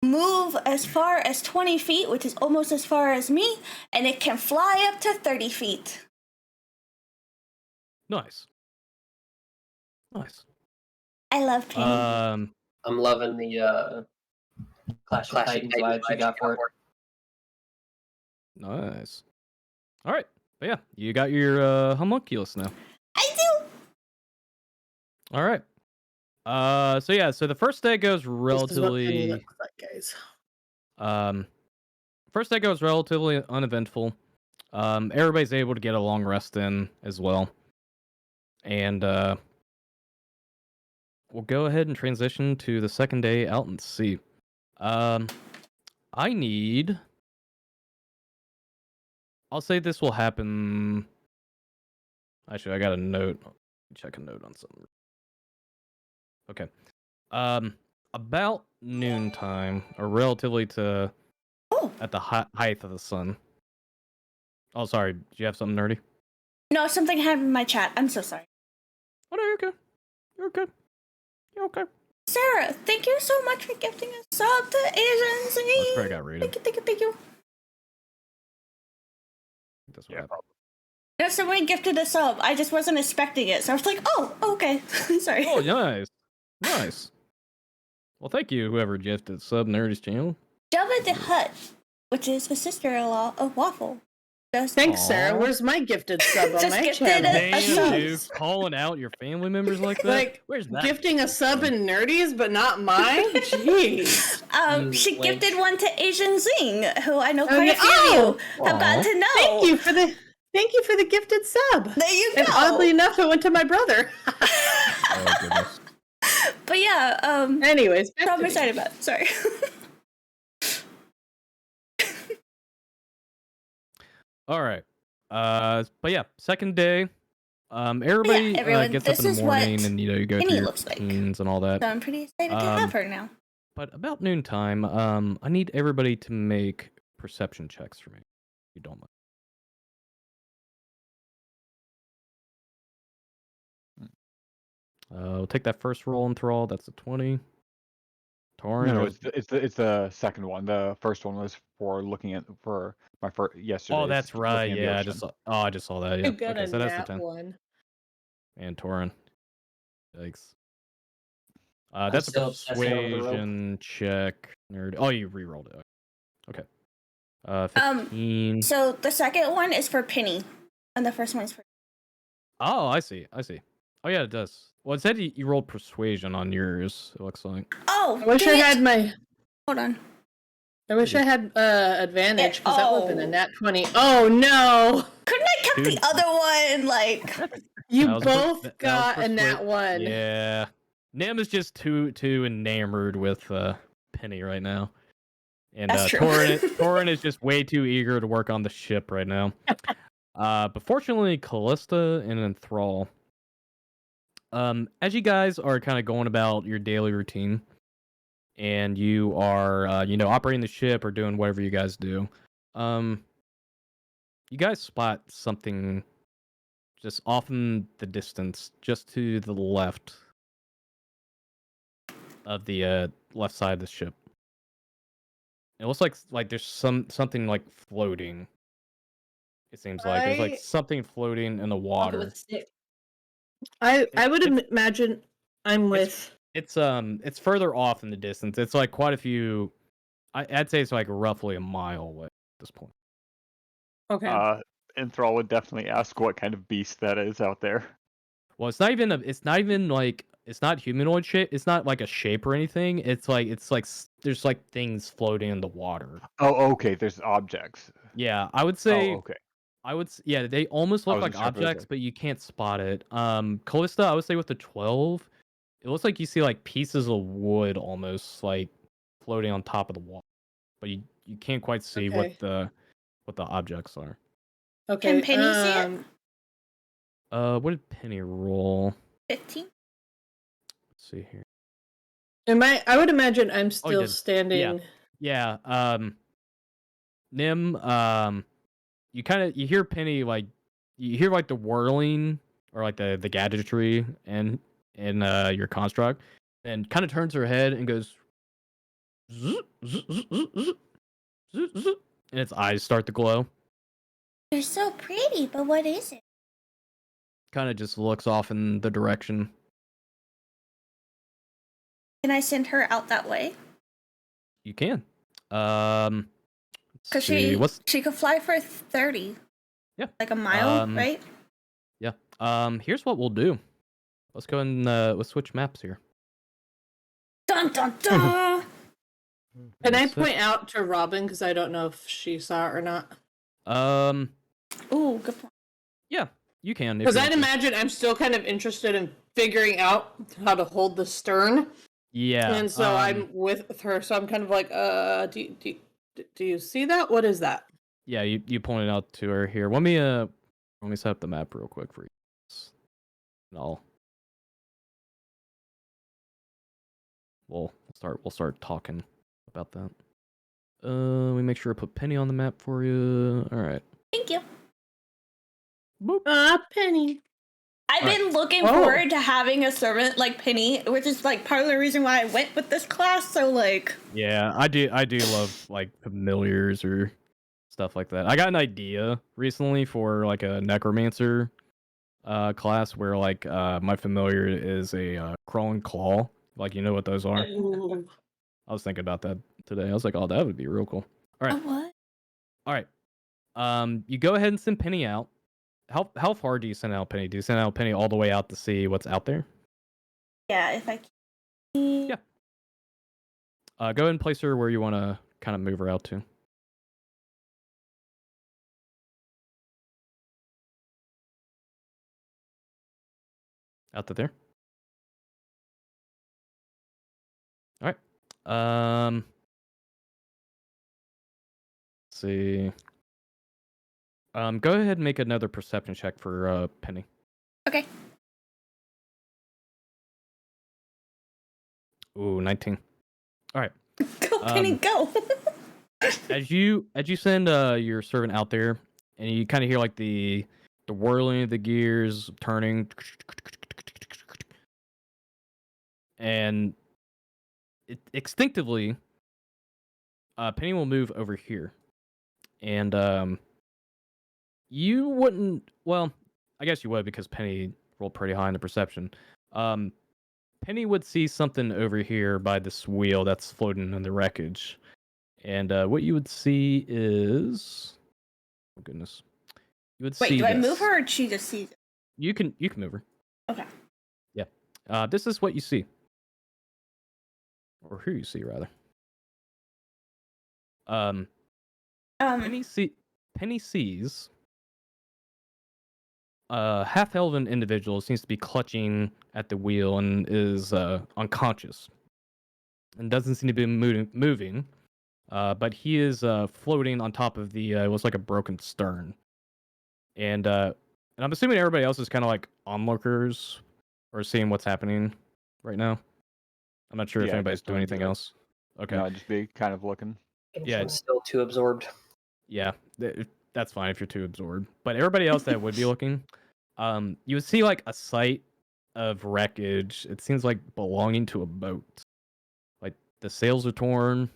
move as far as 20 feet, which is almost as far as me, and it can fly up to 30 feet. Nice. Nice. I love Penny. I'm loving the Clash of Titans vibes you got for it. Nice. All right. But yeah, you got your homunculus now. I do. All right. So the first day goes This is what Penny relatively looks like, guys. first day goes relatively uneventful. Everybody's able to get a long rest in as well. And we'll go ahead and transition to the second day out in sea. I'll say this will happen. Actually, I got a note. Check a note on something. Okay. About noontime, or relatively to at the height of the sun. Oh, sorry. Do you have something nerdy? No, something happened in my chat. I'm so sorry. Oh, no, you're okay. You're okay. You're okay. Sarah, thank you so much for gifting a sub to Asian Z. That's where I got reading. Thank you. That's what happened. No, somebody gifted a sub. I just wasn't expecting it, so I was like, oh, okay. Sorry. Oh, nice. Nice. Well, thank you, whoever gifted sub Nerdy's channel. Jabba the Hutt, which is the sister-in-law of Waffle. Thanks, Sarah. Where's my gifted sub on Just my gifted channel? a Dude, calling out your family members like that? Like, where's that? gifting a sub in Nerdies, but not mine? Jeez. She gifted one to Asian Zing, who I know Oh, quite yeah. a few of you have gotten to know. Thank you for the gifted sub. There you go. And oddly enough, it went to my brother. Oh, goodness. But yeah, anyways, so I'm excited about it. Sorry. All right. But yeah, second day. Everybody everyone, gets up this in is the what morning and you go Penny through your looks like. routines and all that. So I'm pretty excited to have her now. But about noontime, I need everybody to make perception checks for me. If you don't mind. We'll take that first roll, Enthrall. That's a 20. Torinn. No, it's the second one. The first one was for looking at for my first yesterday. Oh, that's right. Yeah, I just saw that. Yeah. You got Okay, a so that's the nat 10. one. And Torinn. Yikes. That's a persuasion check. Nerd. Oh, you re-rolled it. Okay. 15. So the second one is for Penny, and the first one is for. Oh, I see. Oh, yeah, it does. Well, it said you rolled persuasion on yours, it looks like. Oh, I wish I had my. Hold on. I wish I had advantage because that would have been a nat 20. Oh no! Couldn't I kept the other one? Like you That was both got a nat 1. Yeah. Nim is just too enamored with Penny right now. And That's true. Torinn is just way too eager to work on the ship right now. But fortunately, Kallista and Enthrall, as you guys are kind of going about your daily routine, and you are, operating the ship or doing whatever you guys do, you guys spot something just off in the distance, just to the left of the left side of the ship. It looks like there's something like floating. It seems like there's like something floating in the water. I would It's- imagine I'm with. It's further off in the distance. It's like quite a few. I'd say it's like roughly a mile away at this point. Okay. Enthrall would definitely ask what kind of beast that is out there. Well, it's not even like it's not humanoid shape. It's not like a shape or anything. It's like there's like things floating in the water. Oh, okay. There's objects. Yeah, I would say. Oh, okay. Yeah, they almost look like wasn't sure if it was objects, like- but you can't spot it. Kallista, I would say with the 12, it looks like you see like pieces of wood almost like floating on top of the water, but you can't quite see what the objects are. Okay. Can Penny see it? What did Penny roll? 15. Let's see here. I would imagine I'm still did. standing. Yeah. Nim, you hear Penny like you hear like the whirling or like the gadgetry in your construct, and kind of turns her head and goes zzz, zzz, zzz, zzz, zzz, zzz, and its eyes start to glow. You're so pretty, but what is it? Kind of just looks off in the direction. Can I send her out that way? You can. Because she could fly for 30. Yeah. Like a mile, right? Yeah. Here's what we'll do. Let's go and let's switch maps here. Dun dun dun! Can I point out to Robin because I don't know if she saw it or not? Ooh, good point. Yeah, you can. Because I'd imagine I'm still kind of interested in figuring out how to hold the stern. Yeah. And so I'm with her, so I'm kind of like, do you see that? What is that? Yeah, you pointed out to her here. Let me set up the map real quick for you. And we'll start talking about that. Let me make sure I put Penny on the map for you. All right. Thank you. Boop. Penny. I've been looking forward to having a servant like Penny, which is like part of the reason why I went with this class. So like, Yeah, I do love like familiars or stuff like that. I got an idea recently for like a necromancer class where like my familiar is a crawling claw. Like, you know what those are? I was thinking about that today. I was like, oh, that would be real cool. All right. what? All right. You go ahead and send Penny out. How far do you send out Penny? Do you send out Penny all the way out to see what's out there? Yeah, if I can. Yeah. Go ahead and place her where you want to kind of move her out to. Out to there. All right. Let's see. Go ahead and make another perception check for Penny. Okay. Ooh, 19. All right. Go, Penny, go. as you send your servant out there, and you kind of hear like the whirling of the gears turning, and instinctively, Penny will move over here, and you wouldn't. Well, I guess you would because Penny rolled pretty high in the perception. Penny would see something over here by this wheel that's floating in the wreckage. And what you would see is... Oh, goodness. You would Wait, see do I this. move her or she just sees it? You can move her. Okay. Yeah. This is what you see. Or who you see, rather. Penny sees... half-elven individual seems to be clutching at the wheel and is unconscious and doesn't seem to be moving, but he is floating on top of the what's like a broken stern, and I'm assuming everybody else is kind of like onlookers or seeing what's happening right now. I'm not sure if anybody's doing anything else. Okay, No, just be kind of looking. Yeah. I'm still too absorbed. Yeah, that's fine if you're too absorbed. But everybody else that would be looking, you would see like a site of wreckage. It seems like belonging to a boat. the sails are torn.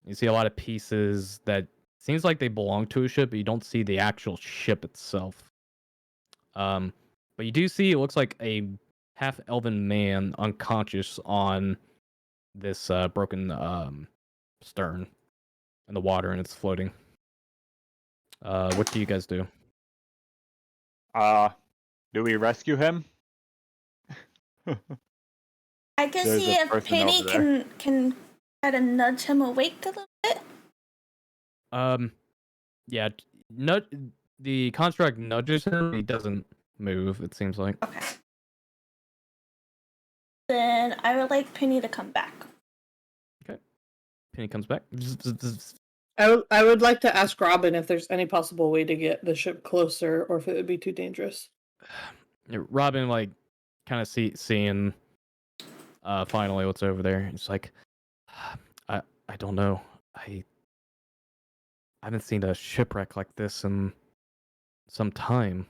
You see a lot of pieces that seems like they belong to a ship, but you don't see the actual ship itself. But you do see it looks like a half-elven man unconscious on this broken stern in the water, and it's floating. What do you guys do? Do we rescue him? I can There's see a if person Penny over there. can try to nudge him awake a little bit. Yeah, the construct nudges him. He doesn't move. It seems like. Okay. Then I would like Penny to come back. Okay. Penny comes back. I would like to ask Robin if there's any possible way to get the ship closer, or if it would be too dangerous. Robin, like, kind of seeing finally what's over there. It's like, I don't know. I haven't seen a shipwreck like this in some time.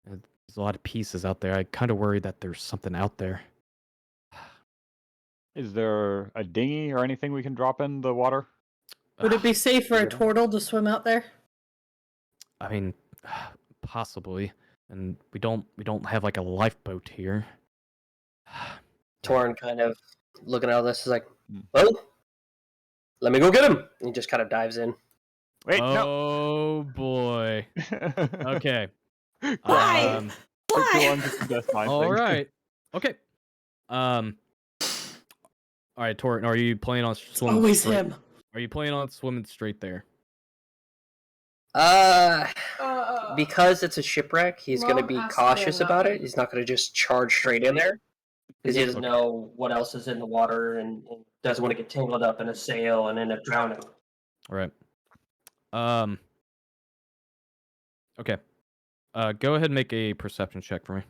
There's a lot of pieces out there. I kind of worry that there's something out there. Is there a dinghy or anything we can drop in the water? Would it be safe for a Tortle to swim out there? I mean, possibly. And we don't have like a lifeboat here. Torinn kind of looking at all this is like, well, let me go get him. And he just kind of dives in. Wait, oh boy. Okay. Why? Why? All right. Okay. All right, Torinn, are you planning on swimming? Always straight? him. Are you planning on swimming straight there? Because it's a shipwreck, he's going to be cautious about it. He's not going to just charge straight in there because he doesn't know what else is in the water and doesn't want to get tangled up in a sail and end up drowning. All right. Okay. Go ahead and make a perception check for me.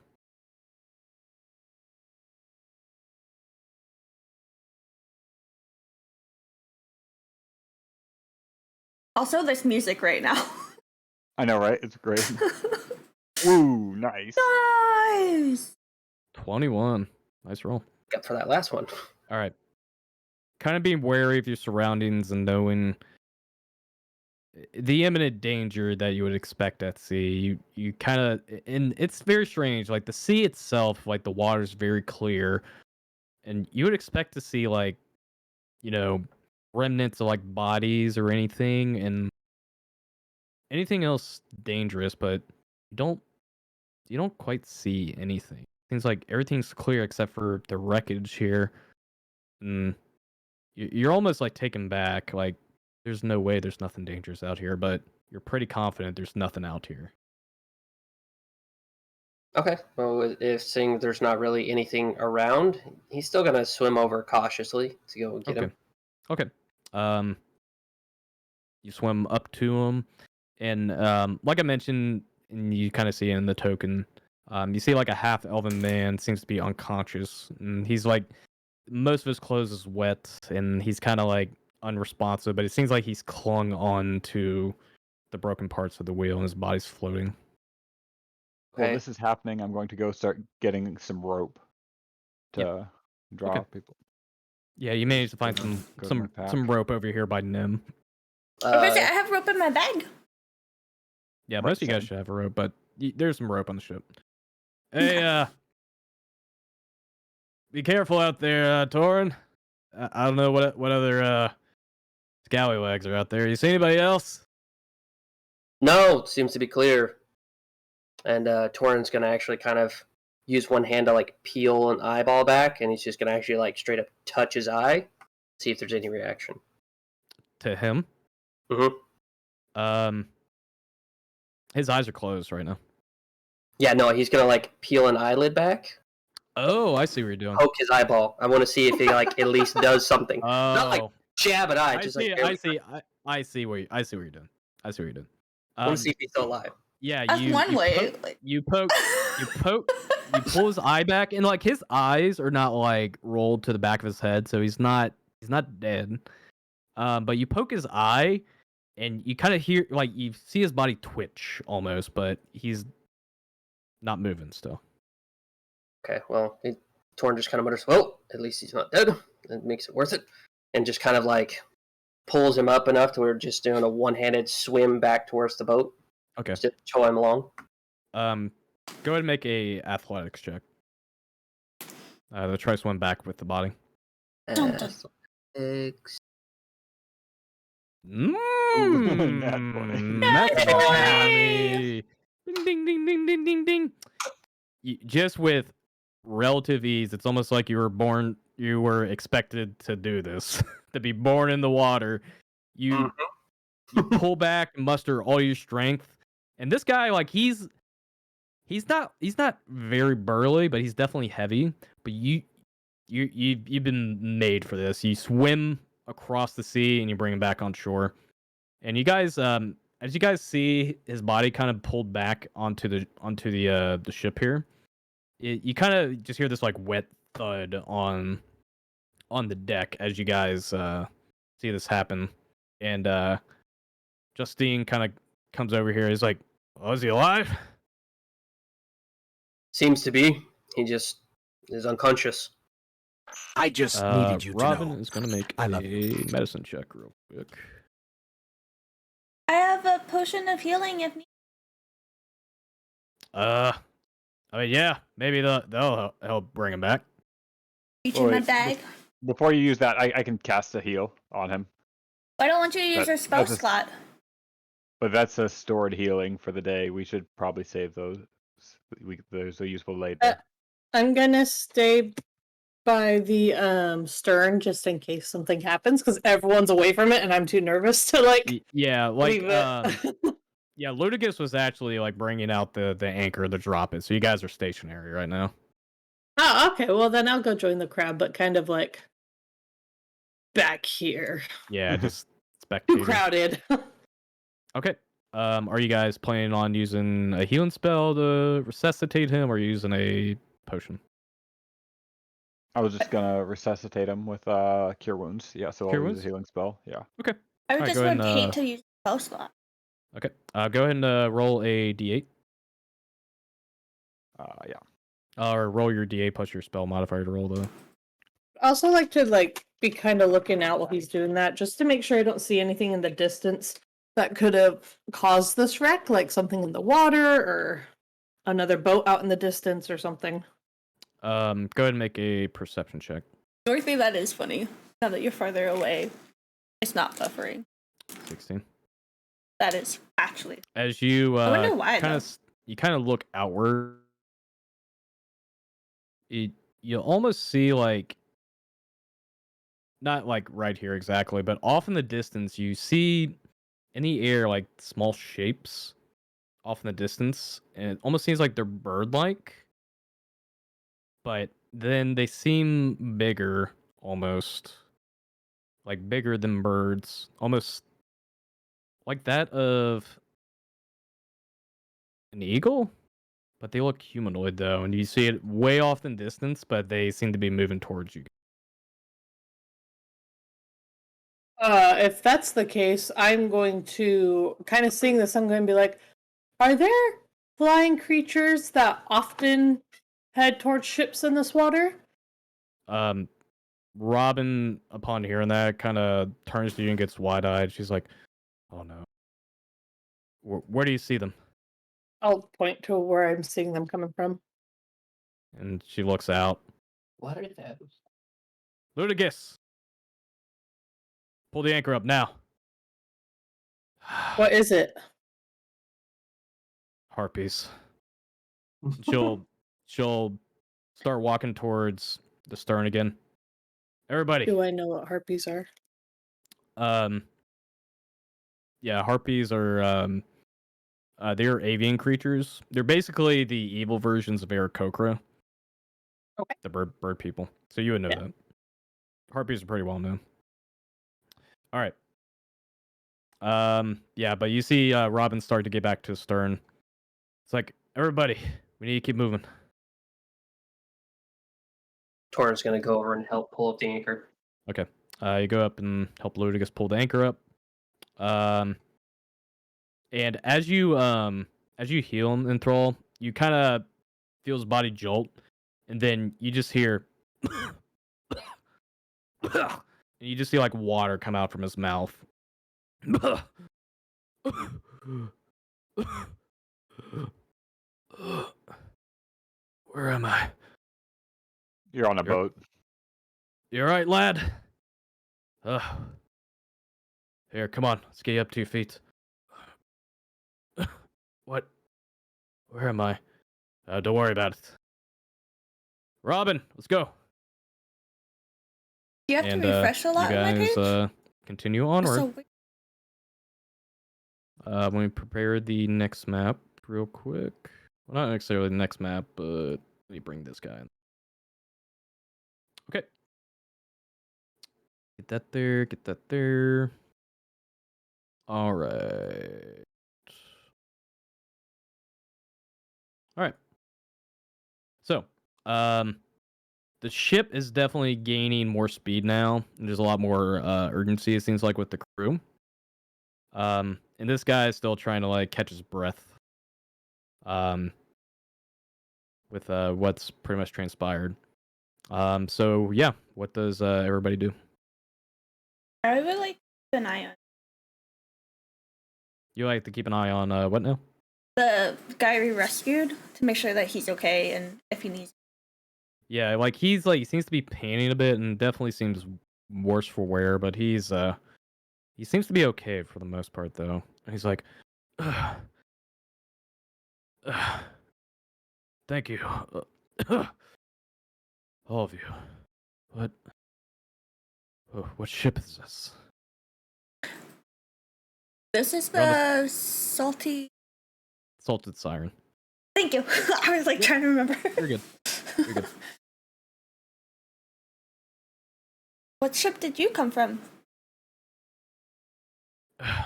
Also, there's music right now. I know, right? It's great. Ooh, nice. Nice. 21. Nice roll. Except for that last one. All right. Kind of being wary of your surroundings and knowing the imminent danger that you would expect at sea. You kind of, and it's very strange. Like the sea itself, like the water's very clear, and you would expect to see like, remnants of like bodies or anything, and anything else dangerous, but you don't quite see anything. Seems like everything's clear except for the wreckage here, and you're almost like taken back. Like there's no way there's nothing dangerous out here, but you're pretty confident there's nothing out here. Okay, well, if seeing there's not really anything around, he's still gonna swim over cautiously to go get him. Okay. You swim up to him, and like I mentioned, and you kind of see in the token, you see like a half-elven man seems to be unconscious, and he's like, most of his clothes is wet, and he's kind of like unresponsive, but it seems like he's clung on to the broken parts of the wheel, and his body's floating. While this is happening, I'm going to go start getting some rope to draw people. Yeah, you managed to find some rope over here by Nim. I have rope in my bag. Yeah, most of you guys should have a rope, but there's some rope on the ship. Hey, be careful out there, Torinn. I don't know what other scallywags are out there. You see anybody else? No, it seems to be clear. And Torinn's gonna actually kind of use one hand to like peel an eyeball back, and he's just gonna actually like straight up touch his eye, see if there's any reaction. To him? Mm-hmm. His eyes are closed right now. Yeah, no, he's gonna like peel an eyelid back. Oh, I see what you're doing. Poke his eyeball. I want to see if he like at least does something. Oh, not like jab an eye. I Just see. like I see what you're doing. I see what you're doing. I want to see if he's still alive. Yeah, That's one way. You pull his eye back, and like his eyes are not like rolled to the back of his head, so he's not dead. But you poke his eye, and you kind of hear like you see his body twitch almost, but he's not moving still. Okay, well, Torn just kind of mutters, "Well, at least he's not dead. That makes it worth it." And just kind of like pulls him up enough to where we're just doing a one-handed swim back towards the boat. Okay. Just to tow him along. Go ahead and make a athletics check. Try swim back with the body. Athletics. That's 20. Ding ding ding ding ding ding ding. Just with relative ease, it's almost like you were expected to do this, to be born in the water. You pull back and muster all your strength, and this guy, like he's not very burly, but he's definitely heavy. But you've been made for this. You swim across the sea and you bring him back on shore. And you guys, as you guys see his body kind of pulled back onto the ship here, you kind of just hear this like wet thud on the deck as you guys see this happen. And Justine kind of comes over here. He's like, "Oh, is he alive?" Seems to be. He just is unconscious. I just needed you to Robin know. is going to make I love a medicine check real quick. I have a potion of healing if need. I mean, yeah, maybe they'll help bring him back. Reach in my bag. Before you use that, I can cast a heal on him. I don't want you to use your spell that's slot. But that's a stored healing for the day. We should probably save those. Those are useful later. I'm gonna stay by the stern just in case something happens because everyone's away from it and I'm too nervous to like. Yeah, like leave it. yeah, Ludigus was actually like bringing out the anchor to drop it, so you guys are stationary right now. Oh, okay. Well, then I'll go join the crowd, but kind of like back here. Yeah, just Too spectating. crowded. Okay. Are you guys planning on using a healing spell to resuscitate him, or using a potion? I was just gonna resuscitate him with cure wounds. Yeah, so Cure I'll wounds? use a healing spell. Yeah. Okay. I would Alright, just go ahead would and, hate to use the spell slot. Okay. Go ahead and roll a d8. Yeah. Or roll your d8 plus your spell modifier to roll the. I also like to like be kind of looking out while he's doing that, just to make sure I don't see anything in the distance that could have caused this wreck, like something in the water or another boat out in the distance or something. Go ahead and make a perception check. Dorothy, that is funny. Now that you're farther away, it's not buffering. 16. That is actually. As you I wonder why, kind of look outward, you almost see like, not like right here exactly, but off in the distance you see in the air like small shapes off in the distance, and it almost seems like they're bird-like, but then they seem bigger, almost like bigger than birds, almost like that of an eagle, but they look humanoid though, and you see it way off in distance, but they seem to be moving towards you. If that's the case, I'm going to kind of seeing this. I'm going to be like, are there flying creatures that often head towards ships in this water? Robin, upon hearing that, kind of turns to you and gets wide-eyed. She's like, "Oh no, where do you see them?" I'll point to where I'm seeing them coming from. And she looks out. What are those? Ludigus, pull the anchor up now. What is it? Harpies. She'll start walking towards the stern again. Everybody. Do I know what harpies are? Yeah, harpies are they're avian creatures. They're basically the evil versions of Aarakocra. Okay. The bird people. So you would know that. Harpies are pretty well known. All right. Yeah, but you see Robin start to get back to the stern. It's like, everybody, we need to keep moving. Torrin's gonna go over and help pull up the anchor. Okay. You go up and help Ludigus pull the anchor up. And as you heal him, Enthrall, you kind of feel his body jolt, and then you just hear, and you just see like water come out from his mouth. Where am I? You're on a boat. You all right, lad? Here, come on. Let's get you up to your feet. What? Where am I? Don't worry about it. Robin, let's go. You have to refresh a lot you in my guys, page? continue onward. So Let me prepare the next map real quick. Well, not necessarily the next map, but let me bring this guy in. Okay. Get that there, get that there. All right. All right. So, the ship is definitely gaining more speed now. And there's a lot more urgency, it seems like, with the crew. And this guy is still trying to like catch his breath. With what's pretty much transpired. So yeah, what does everybody do? I would like to keep an eye on You like to keep an eye on what now? the guy we rescued to make sure that he's okay and if he needs. Yeah, like he seems to be panicking a bit and definitely seems worse for wear, but he seems to be okay for the most part though. He's like, thank you, all of you. What ship is this? This is the salty. Salted Siren. Thank you. I was like trying to remember. You're good. You're good. What ship did you come from? The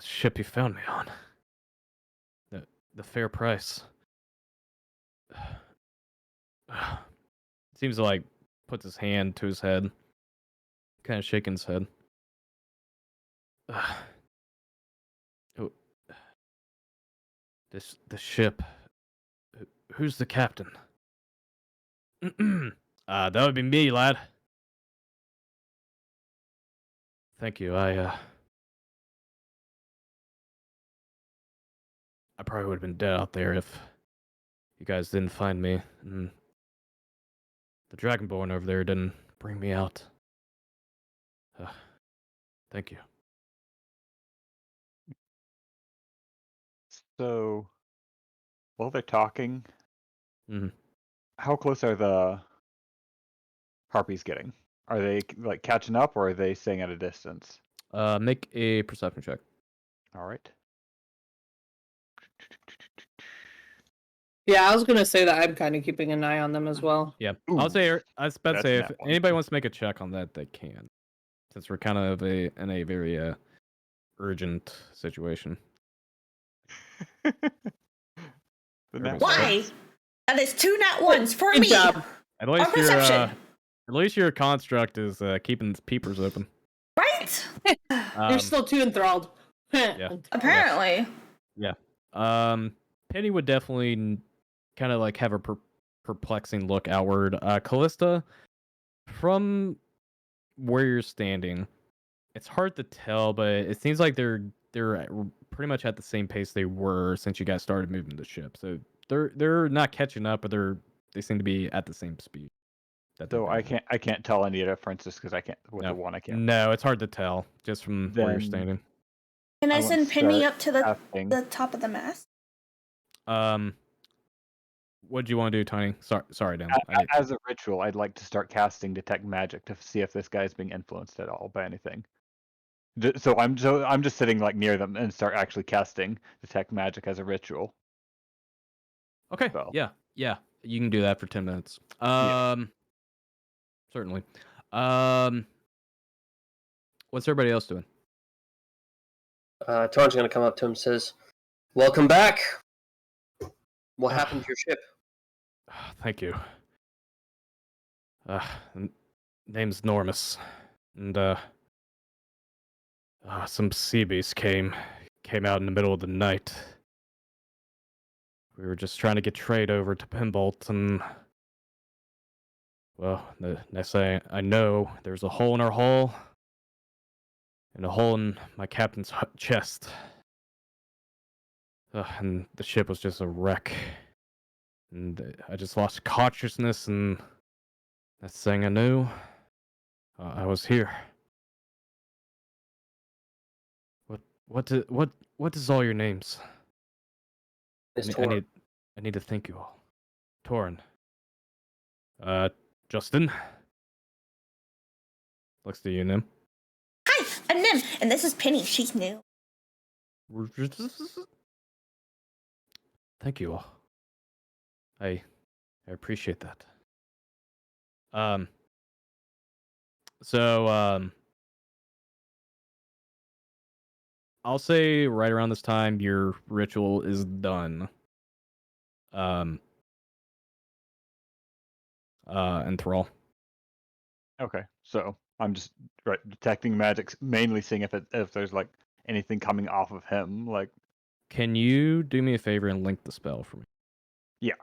ship you found me on. The fair price. Seems to like puts his hand to his head, kind of shaking his head. The ship. Who's the captain? That would be me, lad. Thank you. I probably would have been dead out there if you guys didn't find me. And the Dragonborn over there didn't bring me out. Thank you. So, while they're talking, Mhm. how close are the harpies getting? Are they like catching up, or are they staying at a distance? Make a perception check. All right. Yeah, I was gonna say that I'm kind of keeping an eye on them as well. Yeah, Ooh, I was about to that's say that if one. anybody wants to make a check on that, they can, since we're kind of in a very urgent situation. Why? That is 2 nat 1s for Good me. job. At least your perception. at least your construct is keeping its peepers open. Right? You're still too enthralled. Yeah. Apparently. Yeah. Penny would definitely kind of like have a perplexing look outward. Kallista, from where you're standing, it's hard to tell, but it seems like they're pretty much at the same pace they were since you guys started moving the ship. So they're not catching up, but they seem to be at the same speed. So I can't tell any differences because I can't with No. the one I can't. No, it's hard to tell just from where you're Then- standing. Can I I want send to Penny start up to the casting. top of the mast? What do you want to do, Tiny? Sorry, Dan. As a ritual, I'd like to start casting detect magic to see if this guy is being influenced at all by anything. So I'm just sitting like near them and start actually casting detect magic as a ritual. Okay. So. Yeah. You can do that for 10 minutes. Certainly. What's everybody else doing? Torrin's gonna come up to him and says, "Welcome back. What happened to your ship?" Thank you. Name's Normus, and some sea beasts came out in the middle of the night. We were just trying to get trade over to Pinbolt, and well, the next thing I know, there's a hole in our hull, and a hole in my captain's chest. And the ship was just a wreck. And I just lost consciousness, and next thing I knew, I was here. What is all your names? I need to thank you all. Torinn. Justin. Looks to you, Nim. Hi, I'm Nim, and this is Penny. She's new. Thank you all. I appreciate that. So I'll say right around this time your ritual is done. Enthrall. Okay, so I'm just detecting magic, mainly seeing if there's like anything coming off of him. Like, can you do me a favor and link the spell for me? Yeah.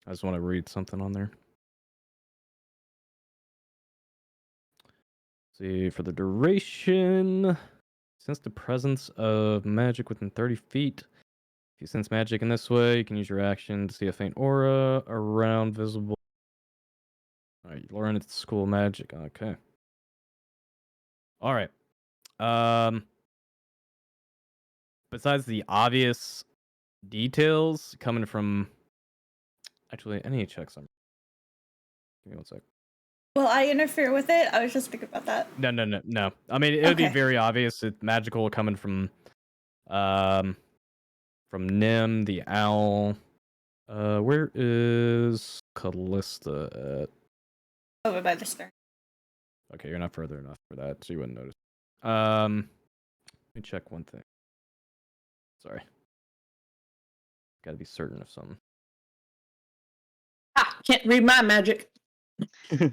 I just want to read something on there. See, for the duration, sense the presence of magic within 30 feet. If you sense magic in this way, you can use your action to see a faint aura around visible. Alright, you learn it's school magic. Okay. Alright. Besides the obvious details coming from... Actually, I need to check some. Give me one sec. Will I interfere with it? I was just thinking about that. No. I mean, it would be very obvious. It's magical coming from Nim, the owl. Where is Kallista at? Over by the stern. Okay, you're not further enough for that, so you wouldn't notice. Let me check one thing. Sorry. Gotta be certain of something. Can't read my magic. Is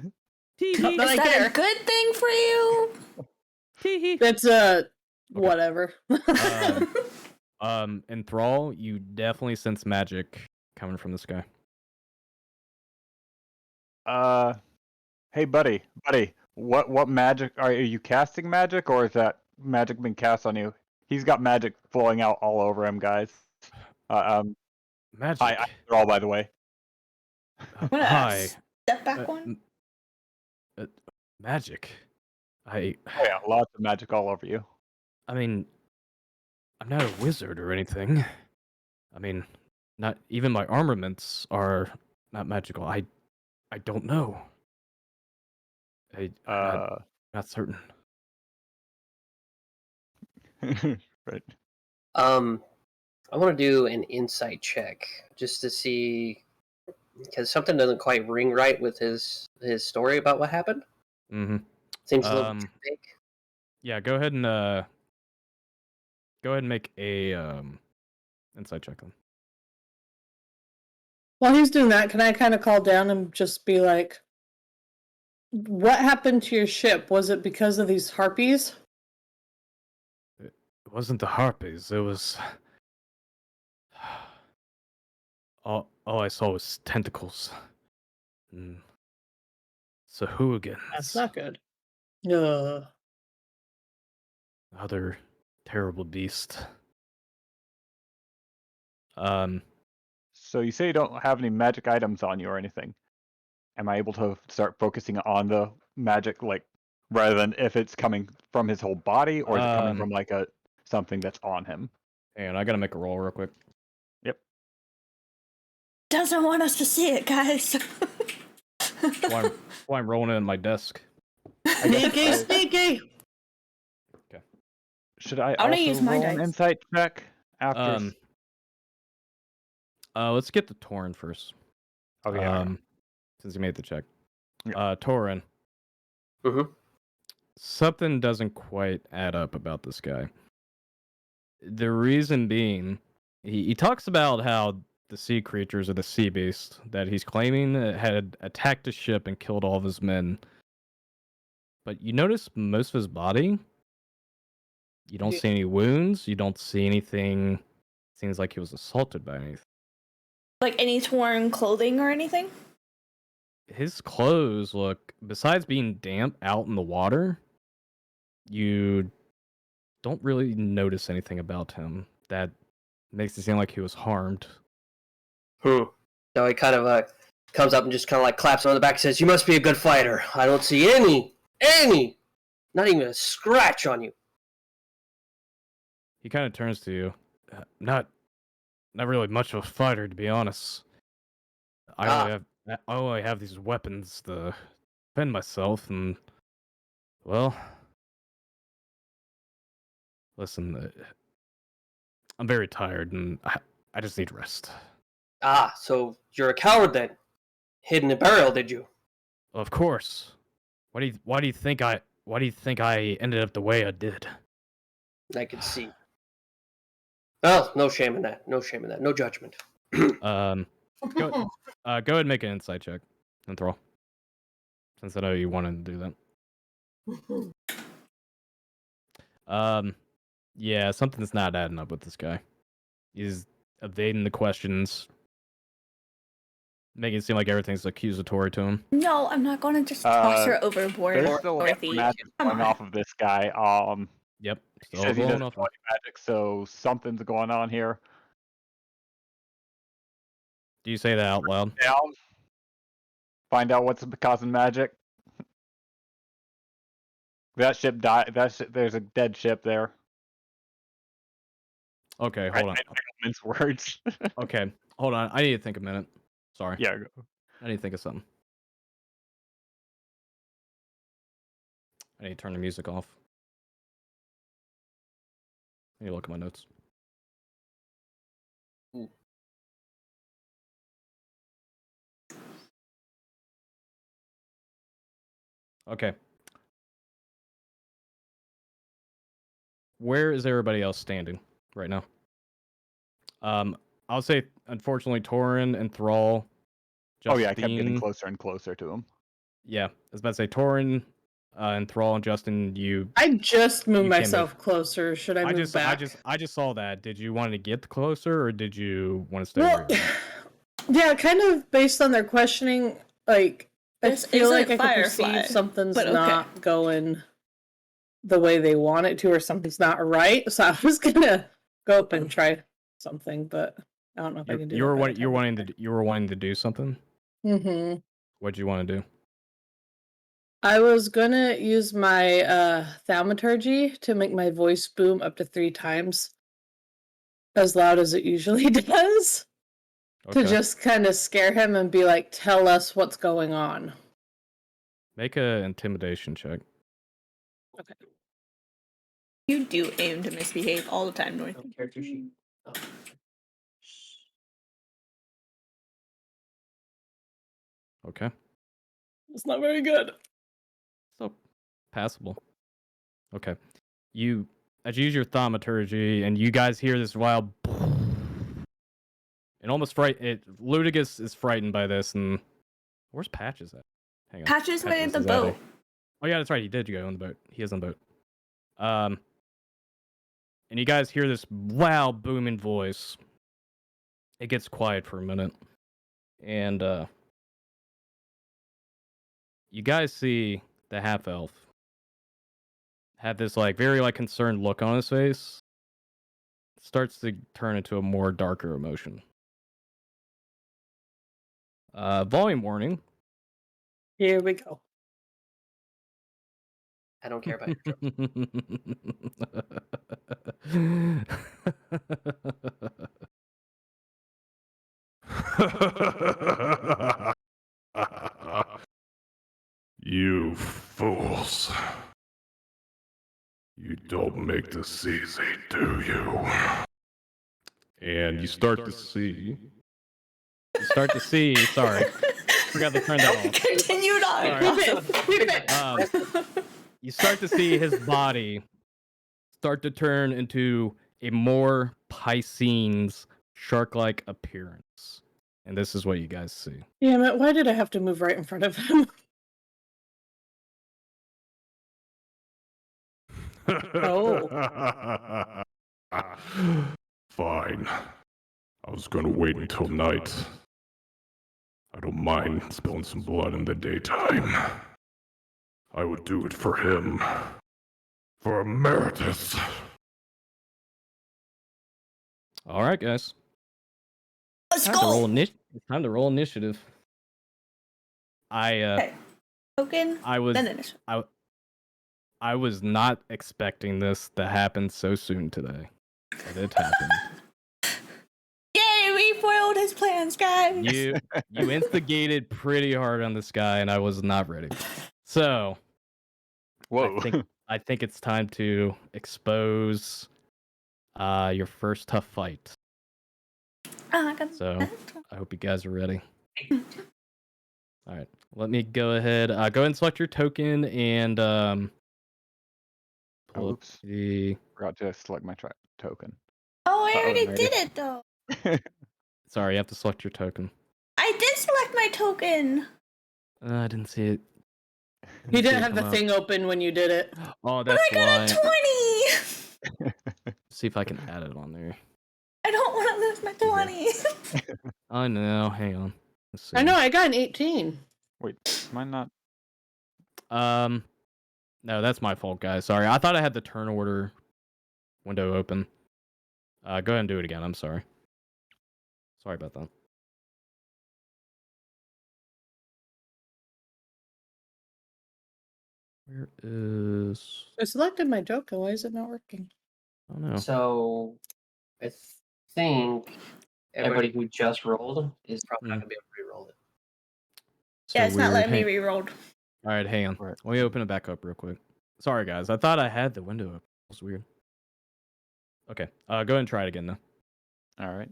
that a good thing for you? That's whatever. Enthrall, you definitely sense magic coming from this guy. Hey, buddy, what magic are you casting? Magic, or is that magic being cast on you? He's got magic flowing out all over him, guys. Magic. Hi, Enthrall, by the way. Hi. Step back one. Magic. Oh yeah, lots of magic all over you. I mean, I'm not a wizard or anything. I mean, not even my armaments are not magical. I don't know. Not certain. Right. I want to do an insight check just to see, because something doesn't quite ring right with his story about what happened. Mm-hmm. Seems a little too big. Yeah, go ahead and make a insight check then. While he's doing that, can I kind of call down and just be like, what happened to your ship? Was it because of these harpies? It wasn't the harpies. It was... All I saw was tentacles. Sahugans. That's not good. Other terrible beast. So you say you don't have any magic items on you or anything. Am I able to start focusing on the magic, like, rather than if it's coming from his whole body, or is it coming from like something that's on him? And I gotta make a roll real quick. Yep. Doesn't want us to see it, guys. Why I'm rolling it in my desk. Sneaky. Okay. Should I wanna also use my roll an dice. insight check after? Let's get to Torinn first. Okay. Since you made the check. Yeah. Torinn. Mm-hmm. Something doesn't quite add up about this guy. The reason being, he talks about how the sea creatures or the sea beast that he's claiming had attacked his ship and killed all of his men. But you notice most of his body You don't see any wounds. You don't see anything. Seems like he was assaulted by anything. Like any torn clothing or anything? His clothes look, besides being damp out in the water, you don't really notice anything about him that makes it seem like he was harmed. So he kind of comes up and just kind of like claps him on the back and says, "You must be a good fighter. I don't see any, not even a scratch on you." He kind of turns to you. Not really much of a fighter, to be honest. I only have these weapons to defend myself, and well, listen, I'm very tired, and I just need rest. So you're a coward then? Hid in a burial, did you? Of course. Why do you think I ended up the way I did? I can see. Well, no shame in that. No judgment. Go ahead and make an insight check, Enthrall. Since I know you wanted to do that. Yeah, something's not adding up with this guy. He's evading the questions, making it seem like everything's accusatory to him. No, I'm not going to just toss her overboard. There's still magic going off of this guy. Yep. He says he doesn't know any magic, so something's going on here. Do you say that out loud? Down. Find out what's causing magic. That ship died. There's a dead ship there. Okay, hold on. I don't mince words. Okay, hold on. I need to think a minute. Sorry. Yeah. I need to think of something. I need to turn the music off. I need to look at my notes. Okay. Where is everybody else standing right now? I'll say, unfortunately, Torinn and Thrall. Oh yeah, I kept getting closer and closer to him. Yeah, I was about to say Torinn, and Thrall and Justin. I just moved myself closer. Should I move back? I just saw that. Did you want to get closer, or did you want to stay? Well, yeah, kind of based on their questioning. Like, I feel like I can perceive something's not going the way they want it to, or something's not right. So I was gonna go up and try something, but I don't know if I can do. You were wanting to do something. Mm-hmm. What'd you want to do? I was gonna use my thaumaturgy to make my voice boom up to 3 times as loud as it usually does. To just kind of scare him and be like, "Tell us what's going on." Make a intimidation check. Okay. You do aim to misbehave all the time, North. Character sheet. Oh. Okay. It's not very good. So passable. Okay. As you use your thaumaturgy, and you guys hear this wild. And almost Ludigus is frightened by this, and where's Patches at? Hang on. Patches went in the boat. Oh yeah, that's right. He did go on the boat. He is on the boat. And you guys hear this loud booming voice. It gets quiet for a minute, and you guys see the half elf have this very concerned look on his face. It starts to turn into a more darker emotion. Volume warning. Here we go. I don't care about your You fools. You don't make this easy, do you? And you start to see. Sorry. Forgot to turn that off. Continued on. You start to see his body start to turn into a more Piscene's shark-like appearance. And this is what you guys see. Damn it, why did I have to move right in front of him? Oh. Fine. I was gonna wait until night. I don't mind spilling some blood in the daytime. I would do it for him. For Emeritus. All right, guys. Let's Time to go. roll it's time to roll initiative. Okay. Token. I was Then initiative. I was not expecting this to happen so soon today. But it happened. Yay! We foiled his plans, guys. You instigated pretty hard on this guy, and I was not ready. So, Whoa. I think it's time to expose your first tough fight. So, I hope you guys are ready. All right, let me go ahead. Go ahead and select your token and pull up Oops. the. Forgot to select my token. Oh, I already Alrighty. did it though. Sorry, you have to select your token. I did select my token. I didn't see it. You didn't have the thing open when you did it. Oh, that's But I got a 20. See if I can add it on there. I don't want to lose my 20. Oh no, hang on. Let's see. I know, I got an 18. Wait, mine not? No, that's my fault, guys. Sorry, I thought I had the turn order window open. Go ahead and do it again. I'm sorry. Sorry about that. Where is? I selected my token. Why is it not working? I don't know. So, I think everybody who just rolled is probably not going to be able to re-roll it. So Yeah, it's not letting me Hang- re-rolled. All right, hang on. Let me open it back up real quick. Sorry, guys. I thought I had the window open. It was weird. Okay. Go ahead and try it again, though. All right.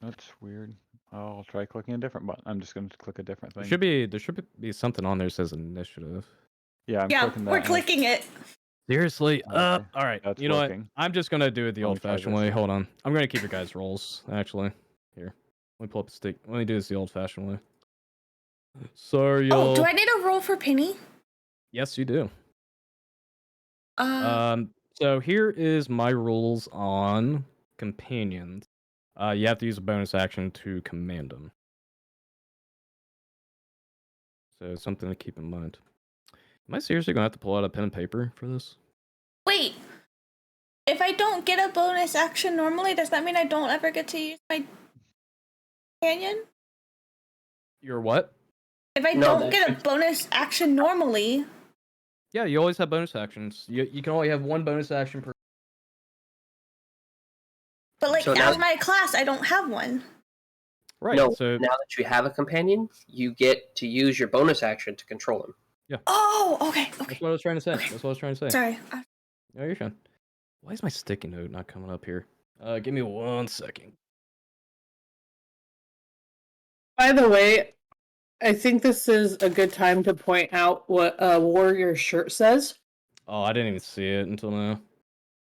That's weird. I'll try clicking a different button. I'm just going to click a different thing. There should be something on there that says initiative. Yeah, Yeah, clicking that. we're clicking it. Seriously? Okay. All right. That's You know working. what? I'm just gonna do it the Let me try old-fashioned this. way. Hold on. I'm gonna keep your guys' rolls. Actually, here. Let me pull up the stick. Let me do this the old-fashioned way. Sorry, y'all. Oh, do I need a roll for Penny? Yes, you do. So here is my rules on companions. You have to use a bonus action to command them. So something to keep in mind. Am I seriously gonna have to pull out a pen and paper for this? Wait. If I don't get a bonus action normally, does that mean I don't ever get to use my companion? Your what? If I don't get a bonus action normally. Yeah, you always have bonus actions. You can only have one bonus action per. But like So as now- my class, I don't have one. Right. No, So now that you have a companion, you get to use your bonus action to control him. yeah. Oh, okay. That's what I was trying to say. That's what I was trying to say. Sorry. No, you're fine. Why is my sticky note not coming up here? Give me 1 second. By the way, I think this is a good time to point out what Warrior shirt says. Oh, I didn't even see it until now.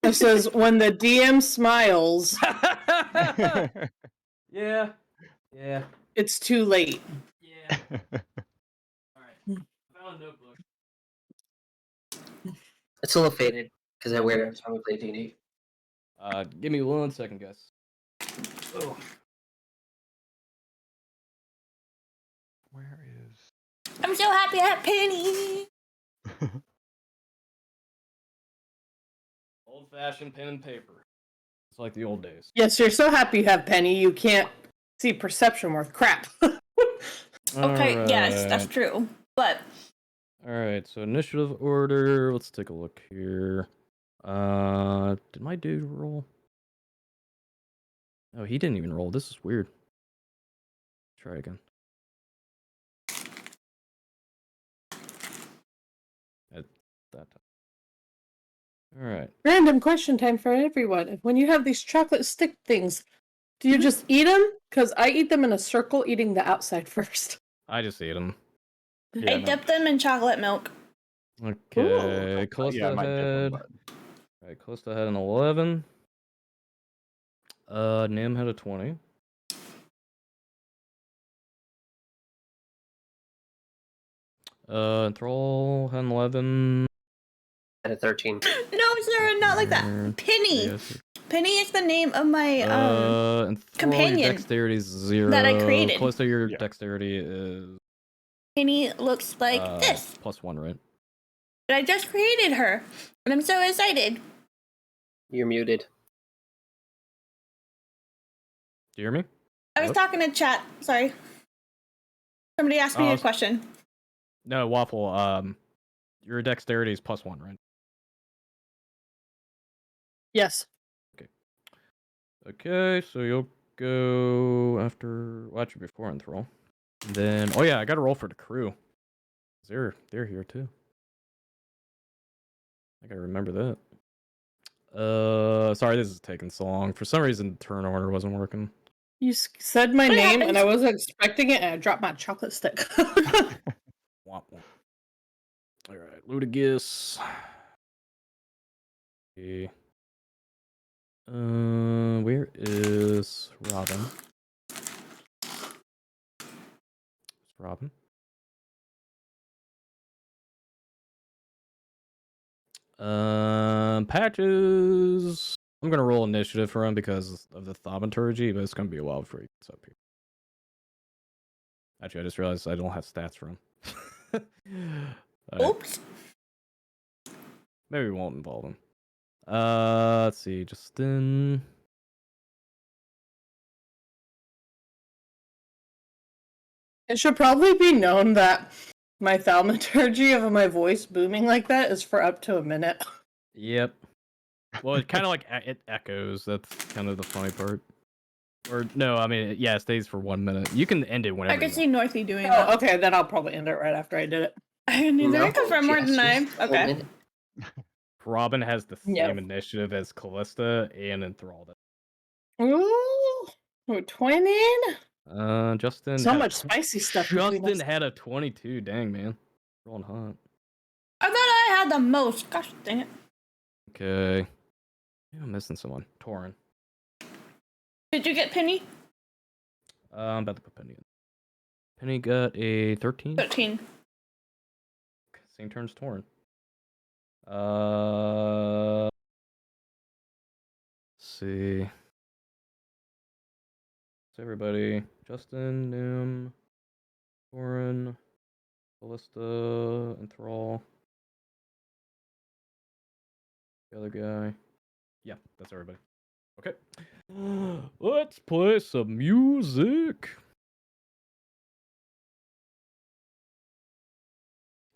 It says, when the DM smiles, Yeah. Yeah. it's too late. Yeah. Alright. Found a notebook. It's a little faded because I wear it every time we play D&D. Give me 1 second, guys. Oh. Where is? I'm so happy I have Penny. Old-fashioned pen and paper. It's like the old days. Yes, you're so happy you have Penny, you can't see perception worth crap. Okay, yes, that's true. But Alright, so initiative order. Let's take a look here. Did my dude roll? Oh, he didn't even roll. This is weird. Try again. At that time. Alright. Random question time for everyone. When you have these chocolate stick things, do you just eat them? Because I eat them in a circle, eating the outside first. I just ate them. I dip them in chocolate milk. Okay, Kallista Yeah, I might dip had. them, Alright, Kallista had an 11. Nim had a 20. Enthrall, 11. At a 13. No, sir, not like that. Penny. Penny is the name of my Enthrall, companion. your dexterity is 0. that I created. Kallista, your dexterity is Penny looks like this. +1, right? But I just created her, and I'm so excited. You're muted. Do you hear me? I was talking to chat. Sorry. Somebody asked me a question. No, Waffle. Your dexterity is +1, right? Yes. Okay, so you'll go after. Well, actually, before Enthrall. And then, oh yeah, I got to roll for the crew. They're here too. I gotta remember that. Sorry, this is taking so long. For some reason, turn order wasn't working. You said my name, and I wasn't expecting it, and I dropped my chocolate stick. Womp womp. All right, Ludigus. Okay. Where is Robin? It's Robin. Patches. I'm gonna roll initiative for him because of the thaumaturgy, but it's gonna be a while before he gets up here. Actually, I just realized I don't have stats for him. Oops. Maybe we won't involve him. Let's see, Justin. It should probably be known that my thaumaturgy of my voice booming like that is for up to a minute. Yep. Well, it kind of like it echoes. That's kind of the funny part. Or no, I mean, yeah, it stays for 1 minute. You can end it whenever. I could see Northy doing that. that. Okay, then I'll probably end it right after I did it. I need to confirm more than I. Okay. Robin has the same initiative as Kallista and Enthrall. Ooh, we're twinning. Justin. So much spicy stuff. Justin had a 22. Dang, man. Rolling hot. I thought I had the most. Gosh dang it. Okay. I'm missing someone. Torinn. Did you get Penny? I'm about to put Penny in. Penny got a 13. 13. Same turn as Torinn. Let's see. It's everybody. Justin, Gnome, Torinn, Kallista, Enthrall. The other guy. Yeah, that's everybody. Okay. Let's play some music.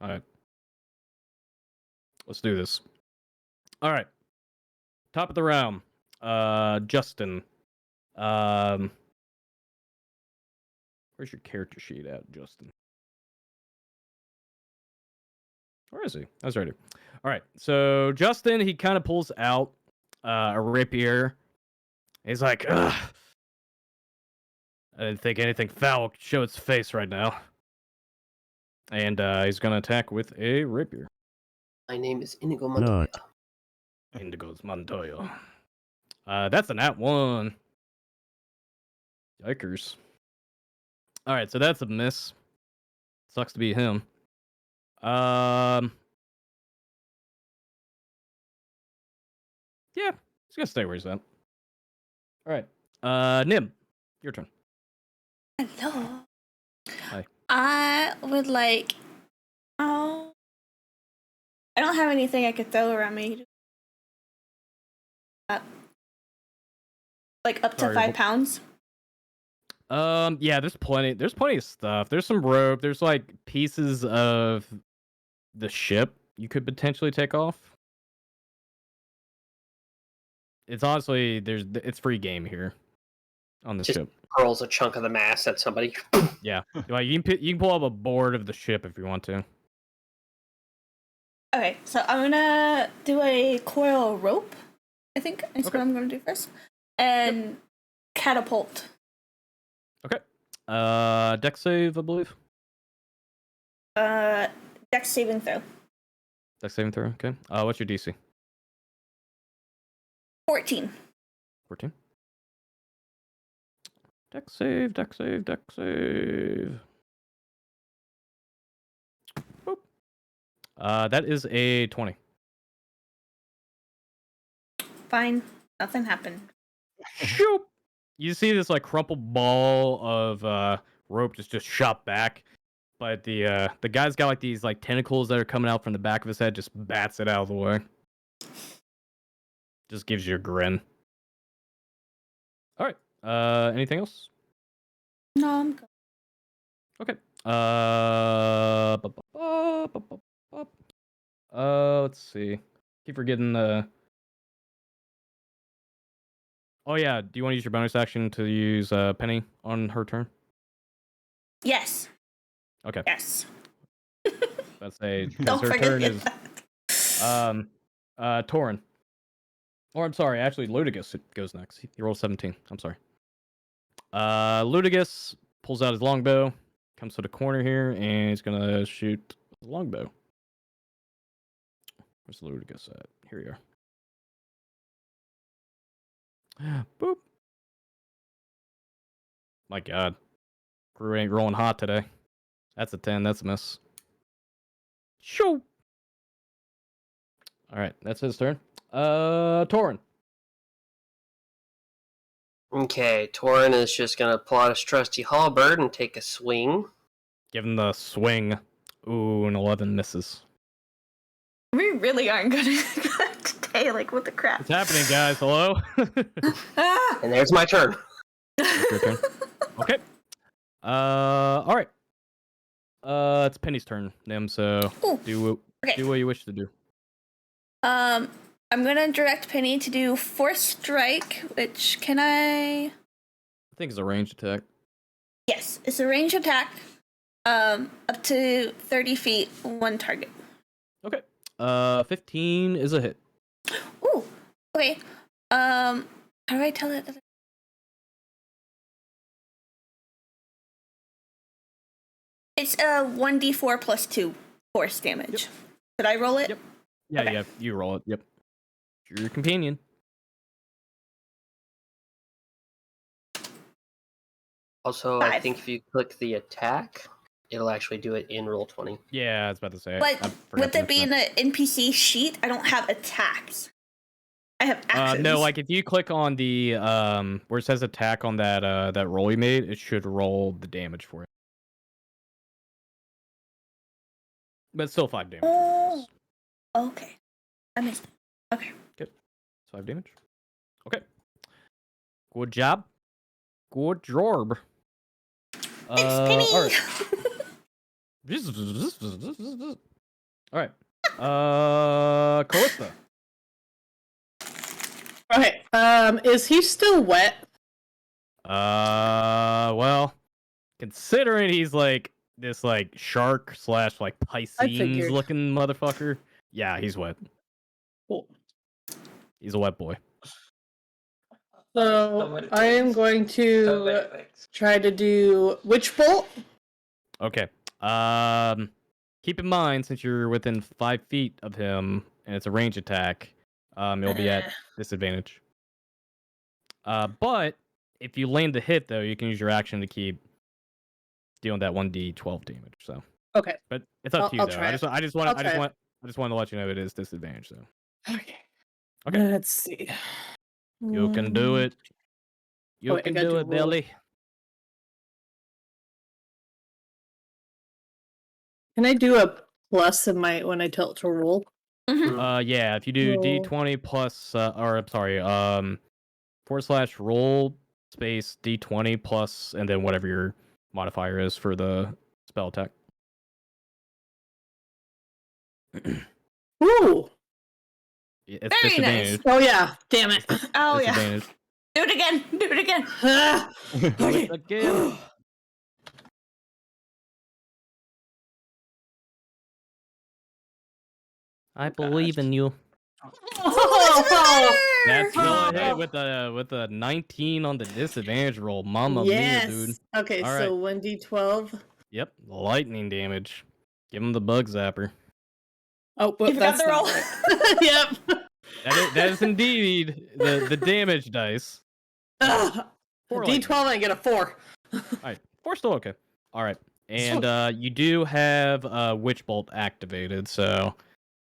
Alright. Let's do this. Alright. Top of the round. Justin. Where's your character sheet at, Justin? Where is he? I was ready. Alright, so Justin, he kind of pulls out a rapier. He's like, ugh. I didn't think anything foul could show its face right now. And he's gonna attack with a rapier. My name is Inigo Montoya. Indigo's Montoya. That's a nat 1. Yikers. Alright, so that's a miss. Sucks to be him. Yeah, he's gonna stay where he's at. Alright. Nim, your turn. Hello. Hi. I would like. Oh. I don't have anything I could throw around me. Like up to 5 pounds. Yeah, there's plenty of stuff. There's some rope. There's like pieces of the ship you could potentially take off. It's honestly it's free game here on the ship. Hurls a chunk of the mast at somebody. Yeah, like you can pull up a board of the ship if you want to. Okay, so I'm gonna do a coil rope. I think is what I'm gonna do first, and catapult. Okay. Dex save, I believe. Dex saving throw. Dex saving throw. Okay. What's your DC? 14. 14. Dex save, dex save, dex save. That is a 20. Fine. Nothing happened. Shoop! You see this like crumpled ball of rope just shot back, but the guy's got like these like tentacles that are coming out from the back of his head, just bats it out of the way. Just gives you a grin. All right. Anything else? No, I'm good. Okay. Let's see. Keep forgetting the. Oh yeah. Do you want to use your bonus action to use Penny on her turn? Yes. Okay. Yes. Let's say Don't her forget turn is that. Torinn. Or I'm sorry, actually Ludigus goes next. He rolls 17. I'm sorry. Ludigus pulls out his longbow, comes to the corner here, and he's gonna shoot the longbow. Where's Ludigus at? Here you are. Boop. My God. Crew ain't rolling hot today. That's a 10. That's a miss. Shoo! Alright, that's his turn. Torinn. Okay, Torinn is just gonna pull out his trusty halberd and take a swing. Give him the swing. Ooh, an 11 misses. We really aren't gonna today. Like, what the crap? What's happening, guys? Hello? And there's my turn. Your turn. Okay. Alright. It's Penny's turn, Nim, so do what you wish to do. I'm gonna direct Penny to do Force Strike, which I think it's a ranged attack. Yes, it's a range attack. Up to 30 feet, one target. Okay. 15 is a hit. Ooh. Okay. How do I tell it? It's a 1d4 plus 2 force damage. Should I roll it? Yep. Yeah, Okay. yeah, you roll it. Yep. You're your companion. Also, I think if you click the attack, it'll actually do it in Roll20. Yeah, I was about to say. But with it being an NPC sheet, I don't have attacks. I have actions. No, like if you click on the where it says attack on that roll you made, it should roll the damage for it. But it's still 5 damage. Oh, okay. I missed it. Okay. Good. 5 damage. Okay. Good job. Good job. It's Penny. All right. All right. Kallista. Okay. Is he still wet? Well, considering he's like this like shark / like Pisces looking motherfucker, yeah, he's wet. Cool. He's a wet boy. So I am going to try to do Witch Bolt. Okay. Keep in mind, since you're within 5 feet of him and it's a range attack, you'll be at disadvantage. But if you land the hit, though, you can use your action to keep dealing that 1d12 damage. So okay, but it's up to you, I'll though. try I it. just want to let you know it is disadvantage, though. Okay. Okay. Let's see. You can do it. You can do it, Billy. Can I do a plus in my when I tell it to roll? Yeah, if you do Roll. d20 plus, or I'm sorry, / roll space d20 plus, and then whatever your modifier is for the spell attack. Ooh. It's Very disadvantage. nice. Oh yeah. Damn it. Oh yeah. Disadvantage. Do it again. Do it again. Do it again. I believe in you. Oh, That's still a hit with a 19 on the disadvantage roll. Mamma mia, dude. Okay, All so 1d12. Yep, lightning damage. Give him the bug zapper. Oh, well, You forgot that's the roll. not right. Yep. That is indeed the damage dice. Ugh. Four D12 and I get a 4. Alright, 4 still okay. Alright. And you do have Witch Bolt activated, so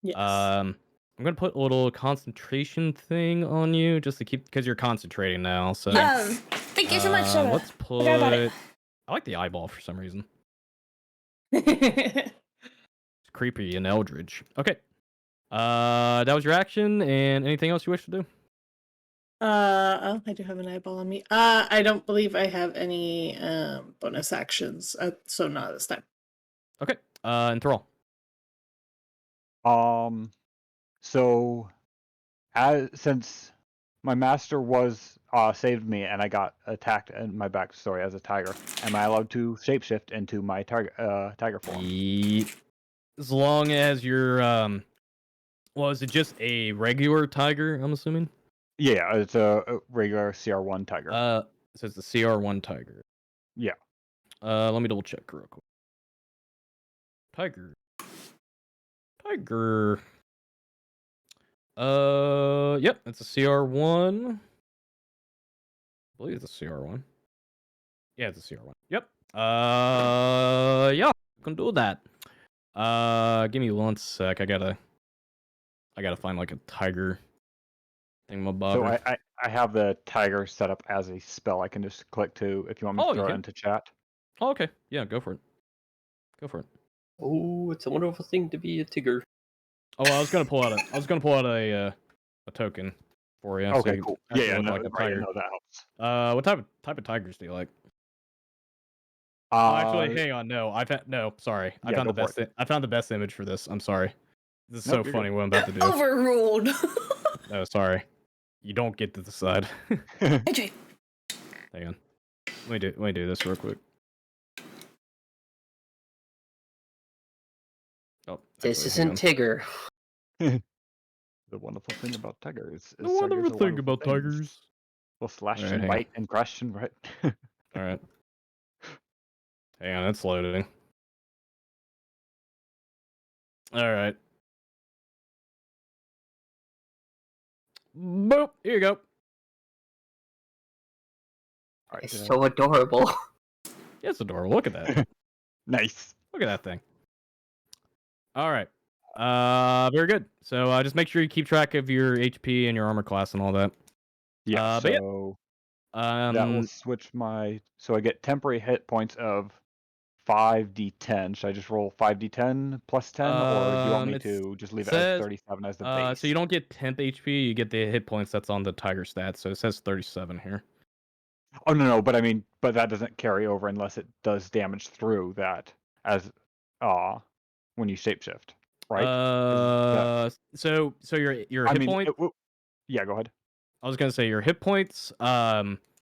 Yes. I'm gonna put a little concentration thing on you just to keep because you're concentrating now. So thank you so much, Soda. let's put. Forgot about it. I like the eyeball for some reason. It's creepy and eldritch. Okay. That was your action, and anything else you wish to do? Oh, I do have an eyeball on me. I don't believe I have any bonus actions, so not this time. Okay. Enthrall. So, since my master was saved me and I got attacked in my backstory as a tiger, am I allowed to shapeshift into my tiger form? As long as you're well, is it just a regular tiger? I'm assuming. Yeah, it's a regular CR1 tiger. So it's the CR1 tiger. Yeah. Let me double check real quick. Tiger. Yep, it's a CR1. I believe it's a CR1. Yeah, it's a CR1. Yep. Yeah, I can do that. Give me 1 sec. I gotta find like a tiger thingamabobber. So I have the tiger set up as a spell. I can just click to if you want me to throw it into chat. Oh, okay. Yeah, go for it. Go for it. Oh, it's a wonderful thing to be a Tigger. Oh, well, I was gonna pull out a token for you. Okay, so you cool. actually Yeah, look no, like a right, tiger. no, that helps. What type of tigers do you like? Actually, hang on. No, sorry. I Yeah, found go the for best. I found the best image for this. I'm sorry. This is Nope, so you're funny good. what I'm about to do. Overruled. No, sorry. You don't get to decide. AJ. Hang on. Let me do this real quick. Oh, This actually, hang isn't Tigger. The wonderful thing about tigers is The wonderful tigers are thing wonderful about things. tigers. Will slash Alright, and hang on. bite and crush and right. All right. Hang on, it's loading. All right. Boop. Here you go. It's so adorable. Yeah, it's adorable. Look at that. Nice. Look at that thing. All right. Very good. So just make sure you keep track of your HP and your armor class and all that. Yeah. But So yeah. that will switch my. So I get temporary hit points of 5d10. Should I just roll 5d10 plus 10, or do you want me to just leave it as 37 as the base? So you don't get temp HP. You get the hit points that's on the tiger stats. So it says 37 here. Oh no, but I mean, but that doesn't carry over unless it does damage through that as when you shapeshift, right? So your hit points. Yeah, go ahead. I was gonna say your hit points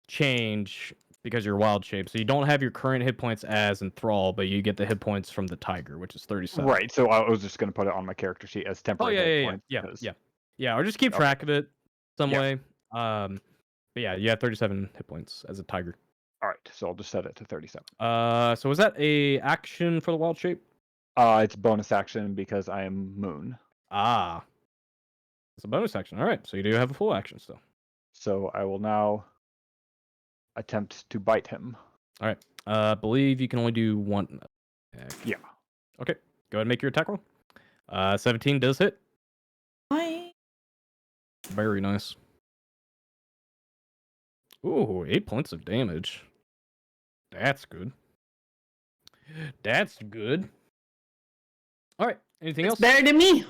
change because you're wild shape. So you don't have your current hit points as Enthrall, but you get the hit points from the tiger, which is 37. Right. So I was just gonna put it on my character sheet as temporary hit points. Yeah. Or just keep track of it some Yeah. way. But yeah, you have 37 hit points as a tiger. All right. So I'll just set it to 37. So was that a action for the wild shape? It's bonus action because I am Moon. Ah. It's a bonus action. All right. So you do have a full action still. So I will now attempt to bite him. All right. I believe you can only do one attack. Yeah. Okay. Go ahead and make your attack roll. 17 does hit. Hi. Very nice. Ooh, 8 points of damage. That's good. That's good. All right. Anything else? Better than me.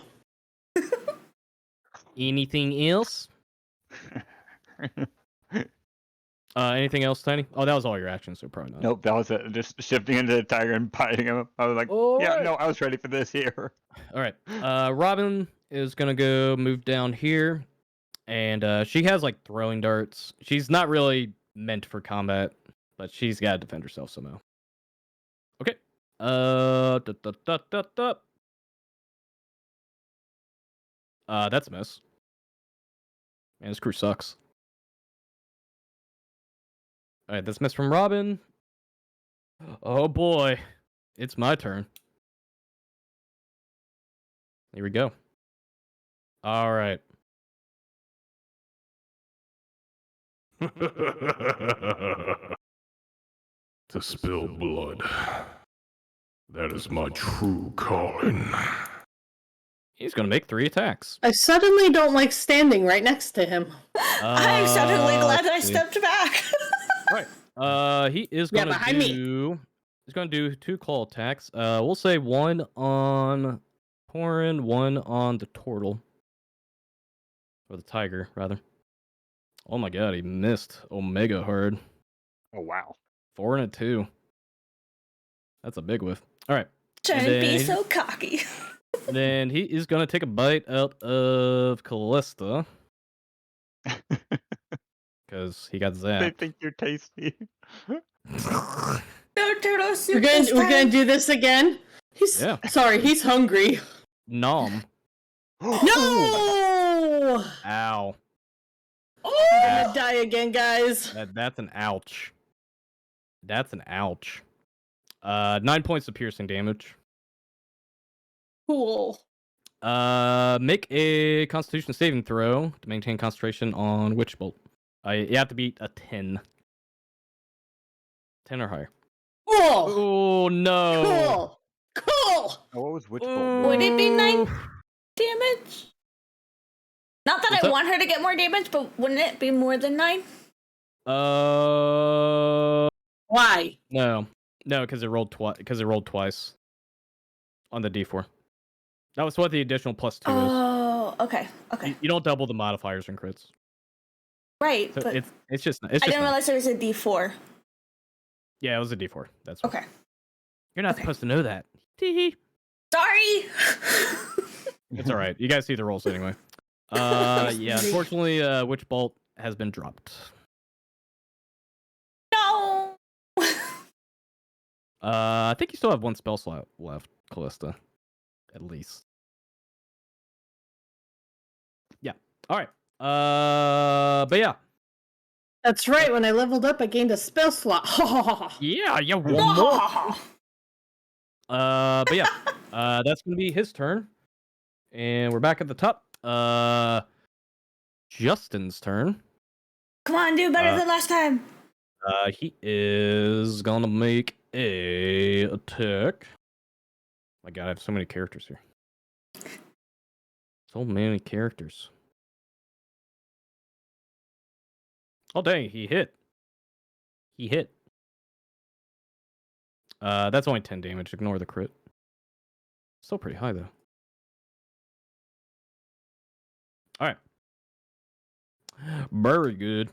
Anything else? Anything else, Tiny? Oh, that was all your actions, so probably not. Nope, that was it. Just shifting into the tiger and biting him. I was like, no, I was ready for this here. All right. Robin is gonna go move down here, and she has like throwing darts. She's not really meant for combat, but she's got to defend herself somehow. Okay. That's a miss. Man, this crew sucks. All right, that's miss from Robin. Oh boy, it's my turn. Here we go. All right. To spill blood That is my true calling. He's gonna make 3 attacks. I suddenly don't like standing right next to him. I'm suddenly glad I let's see. stepped back. Right. He is Yeah, gonna behind me. He's gonna do 2 claw attacks. We'll say 1 on Torinn, 1 on the Tortle. Or the tiger, rather. Oh my god, he missed Omega hard. Oh wow. 4 and a 2. That's a big whiff. Alright. Trying And to be then- so cocky. Then he is gonna take a bite out of Kallista. Because he got They zapped. think you're tasty. No turtle soup. We're gonna do this again. He's Yeah. sorry. He's hungry. Nom. No. Ow. I'm gonna die again, guys. That's an ouch. That's an ouch. 9 points of piercing damage. Cool. Make a Constitution saving throw to maintain concentration on Witch Bolt. You have to beat a 10. 10 or higher. Cool. Oh no. Cool. Cool. Oh, what was Witch Bolt? Would it be 9 damage? Not that What's I up? want her to get more damage, but wouldn't it be more than 9? Why? No, because it rolled twice. Because it rolled twice on the D4. That was what the additional +2 is. Oh, okay. You don't double the modifiers in crits. Right, So but it's just. I didn't realize there was a D4. Yeah, it was a D4. That's okay. You're not supposed to know that. Tee. Sorry. It's all right. You guys see the rolls anyway. Yeah. Unfortunately, Witch Bolt has been dropped. No. I think you still have 1 spell slot left, Kallista, at least. Yeah. All right. But yeah. That's right. When I leveled up, I gained a spell slot. Yeah. One more. But yeah. That's gonna be his turn, and we're back at the top. Justin's turn. Come on, do better than last time. He is gonna make a attack. My god, I have so many characters here. So many characters. Oh dang, he hit. He hit. That's only 10 damage. Ignore the crit. Still pretty high though. Alright. Very good.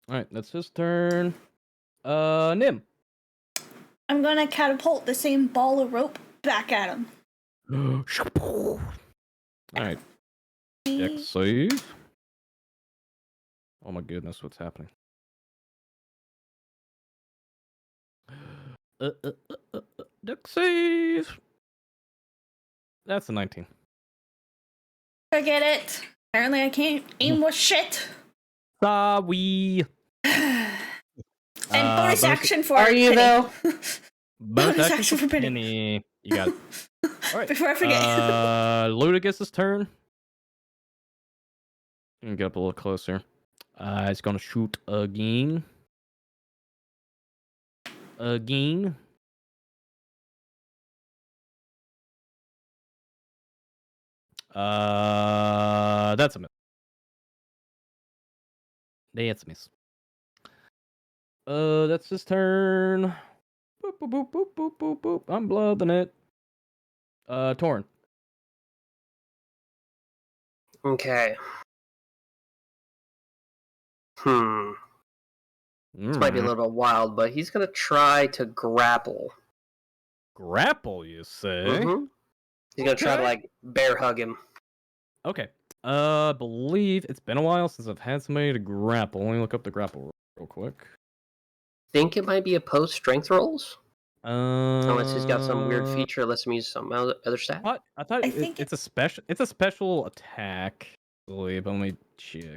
Alright, that's his turn. Nim. I'm gonna catapult the same ball of rope back at him. Alright. Dex save. Oh my goodness, what's happening? Dex save. That's a 19. Forget it. Apparently I can't aim with shit. Sorry. And bonus action for Are you Penny. though? Bonus action for Penny. Penny. You got it. All right. Before I forget. Ludicus' turn. Get up a little closer. He's gonna shoot again. Again. That's a miss. That's a miss. That's his turn. Boop, boop, boop, boop, boop, boop, boop. I'm blooding it. Torn. Okay. This might be a little wild, but he's gonna try to grapple. Grapple, you say? Mm-hmm. He's gonna try to Okay. like bear hug him. Okay. Believe it's been a while since I've had somebody to grapple. Let me look up the grapple real quick. Think it might be opposed strength rolls? Unless he's got some weird Uh, feature, lets him use some other stat. I thought I think it's a special. It's a special attack. I believe. Let me check.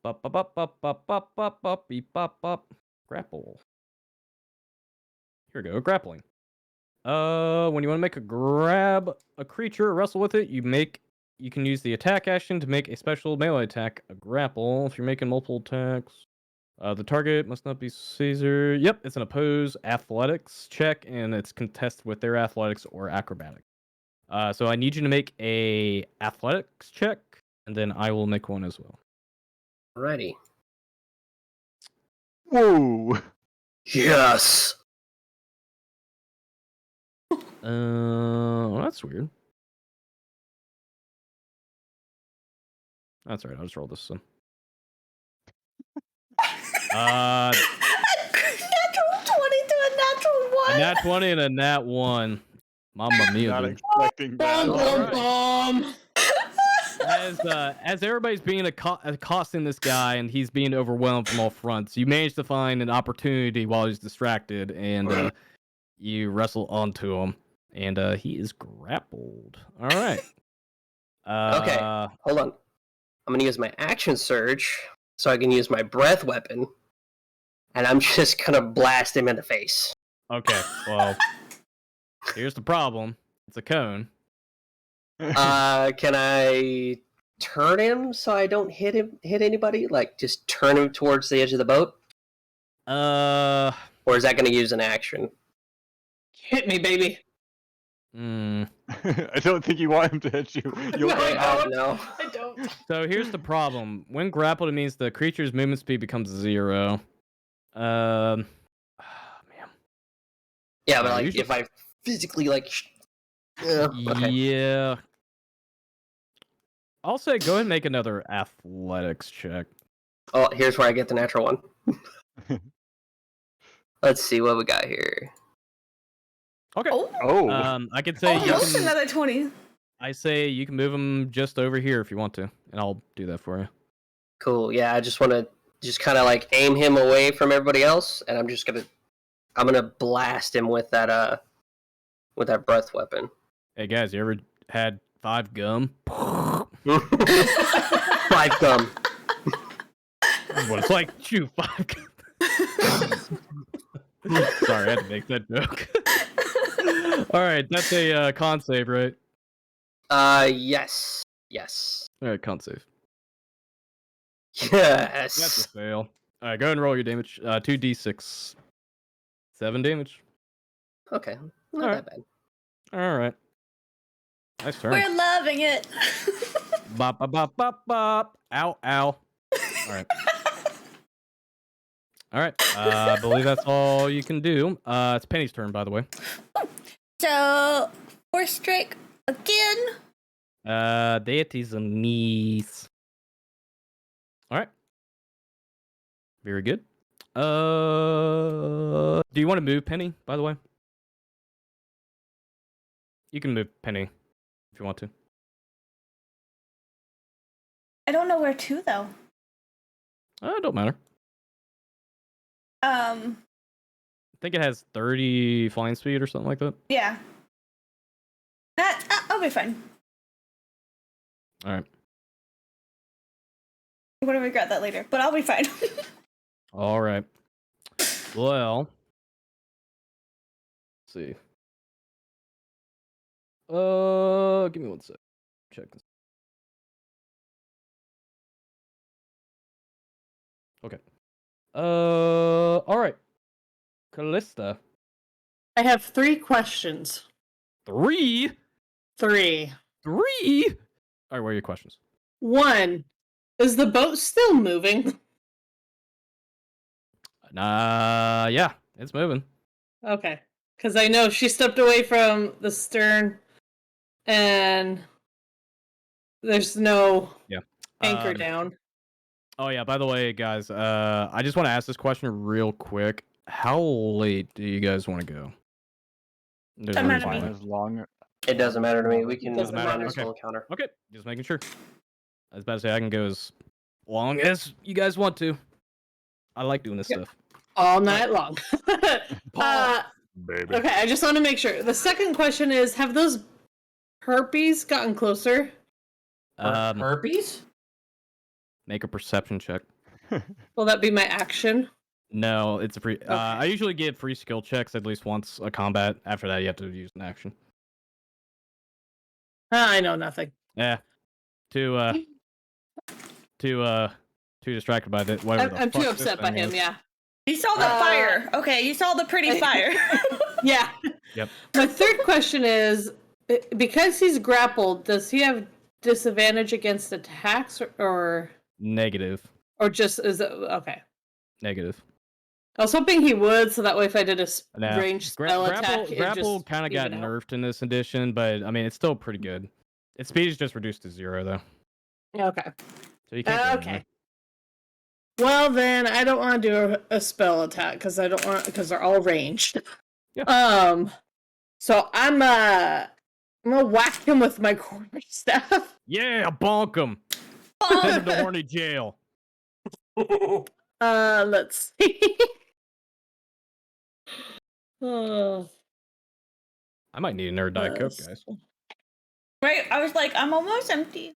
Bop, bop, bop, bop, bop, bop, bop, bop, beep, bop, bop. Grapple. Here we go. Grappling. When you want to make a creature, wrestle with it, you can use the attack action to make a special melee attack, a grapple. If you're making multiple attacks, The target must not be Caesar. Yep, it's an opposed athletics check, and it's contested with their athletics or acrobatics. So I need you to make a athletics check, and then I will make one as well. Alrighty. Whoa! Yes. Well, that's weird. That's all right. I'll just roll this one. Natural 20 to a natural 1. A nat 20 and a nat 1. Mamma mia, Not dude. expecting that. Bomb. As everybody's being accosting this guy and he's being overwhelmed from all fronts, you manage to find an opportunity while he's distracted, and you wrestle onto him, and he is grappled. All right. Okay, hold on. I'm gonna use my action surge so I can use my breath weapon, and I'm just gonna blast him in the face. Okay. Well, here's the problem. It's a cone. Can I turn him so I don't hit anybody? Like, just turn him towards the edge of the boat? Or is that gonna use an action? Hit me, baby. I don't think you want him to hit you. You'll No. I don't. So here's the problem. When grappled, it means the creature's movement speed becomes 0. Man. Yeah, but like, if I physically like, okay. Yeah. I'll say go ahead and make another athletics check. Oh, here's where I get the natural one. Let's see what we got here. Okay. Oh. I can say you Almost can, another 20. I say you can move him just over here if you want to, and I'll do that for you. Cool. Yeah, I just want to kind of like aim him away from everybody else, and I'm gonna blast him with that breath weapon. Hey guys, you ever had 5 gum? 5 gum. What it's like to chew 5 gum. Sorry, I had to make that joke. All right, that's a con save, right? Yes. Yes. All right, con save. Yes. That's a fail. All right, go ahead and roll your damage. 2d6. 7 damage. Okay, not that bad. All right. Nice turn. We're loving it. Bop, bop, bop, bop, bop. Ow, ow. All right. All right. I believe that's all you can do. It's Penny's turn, by the way. So, Force Strike again. Deities and knees. All right. Very good. Do you want to move Penny, by the way? You can move Penny if you want to. I don't know where to, though. It don't matter. I think it has 30 flying speed or something like that. Yeah. I'll be fine. All right. I'm gonna regret that later, but I'll be fine. All right. Well, let's see. Give me one sec. Check this. Okay. All right. Kallista. I have 3 questions. 3? 3. 3? All right, what are your questions? 1. Is the boat still moving? Yeah, it's moving. Okay. Because I know she stepped away from the stern and there's no anchor down. Oh, yeah, by the way, guys, I just want to ask this question real quick. How late do you guys want to go? Doesn't matter to me. As long. It doesn't matter to me. We can Doesn't matter. run this Okay. whole encounter. Okay, just making sure. I was about to say I can go as long as you guys want to. I like doing this stuff. All night long. Baby. Okay, I just want to make sure. The second question is, have those herpes gotten closer? Herpes? Make a perception check. Will that be my action? No, it's a free. Okay. I usually give free skill checks at least once a combat. After that, you have to use an action. I know nothing. Yeah. Too too distracted by that. Whatever the I'm fuck too this upset by thing him. is. Yeah. You saw the fire. Okay, you saw the pretty fire. Yeah. Yep. My third question is, because he's grappled, does he have disadvantage against attacks or Negative. just is it okay? Negative. I was hoping he would, so that way if I did a Nah. ranged spell attack, it Grapple just kind of got even out. nerfed in this edition, but I mean it's still pretty good. Its speed is just reduced to 0 though. Okay. So you can't. Go Okay. Well then, I don't want to do a spell attack because they're all ranged. Yeah. So I'm gonna whack him with my quarterstaff. Yeah, bonk him. Send him to horny jail. Let's see. Oh. I might need a nerd diet coke, guys. Right, I was like, I'm almost empty.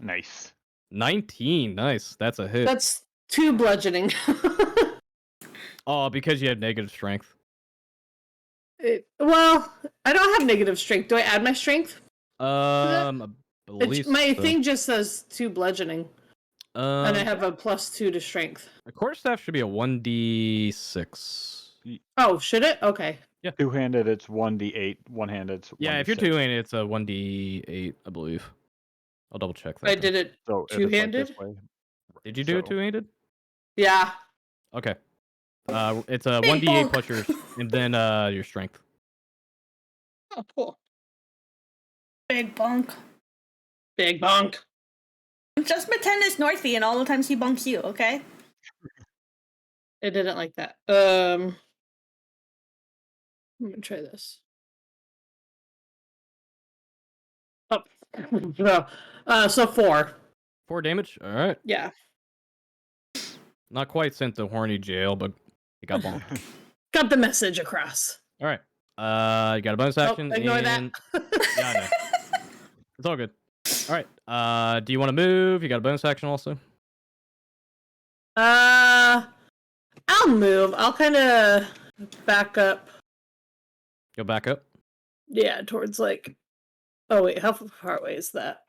Nice. 19, nice. That's a hit. That's 2 bludgeoning. Oh, because you have negative strength. Well, I don't have negative strength. Do I add my strength? I believe My so. thing just says 2 bludgeoning. And I have a +2 to strength. A quarterstaff should be a 1d6. Oh, should it? Okay. Yeah. Two-handed, it's 1d8. One-handed, it's 1d6. Yeah, if you're two-handed, it's a 1d8, I believe. I'll double check that. I did it So two-handed? Did you do it two-handed? Yeah. Okay. It's a 1d8 plus your, and then your strength. Oh, cool. Big bonk. Big bonk. Just pretend it's Northy and all the times he bonks you, okay? I didn't like that. Let me try this. Oh. No. So 4. 4 damage? Alright. Yeah. Not quite sent to horny jail, but it got bonked. Got the message across. Alright. You got a bonus action. Ignore and... that. Yeah, I know. It's all good. Alright. Do you want to move? You got a bonus action also? I'll move. I'll kind of back up. Go back up? Yeah, towards like. Oh wait, how far away is that?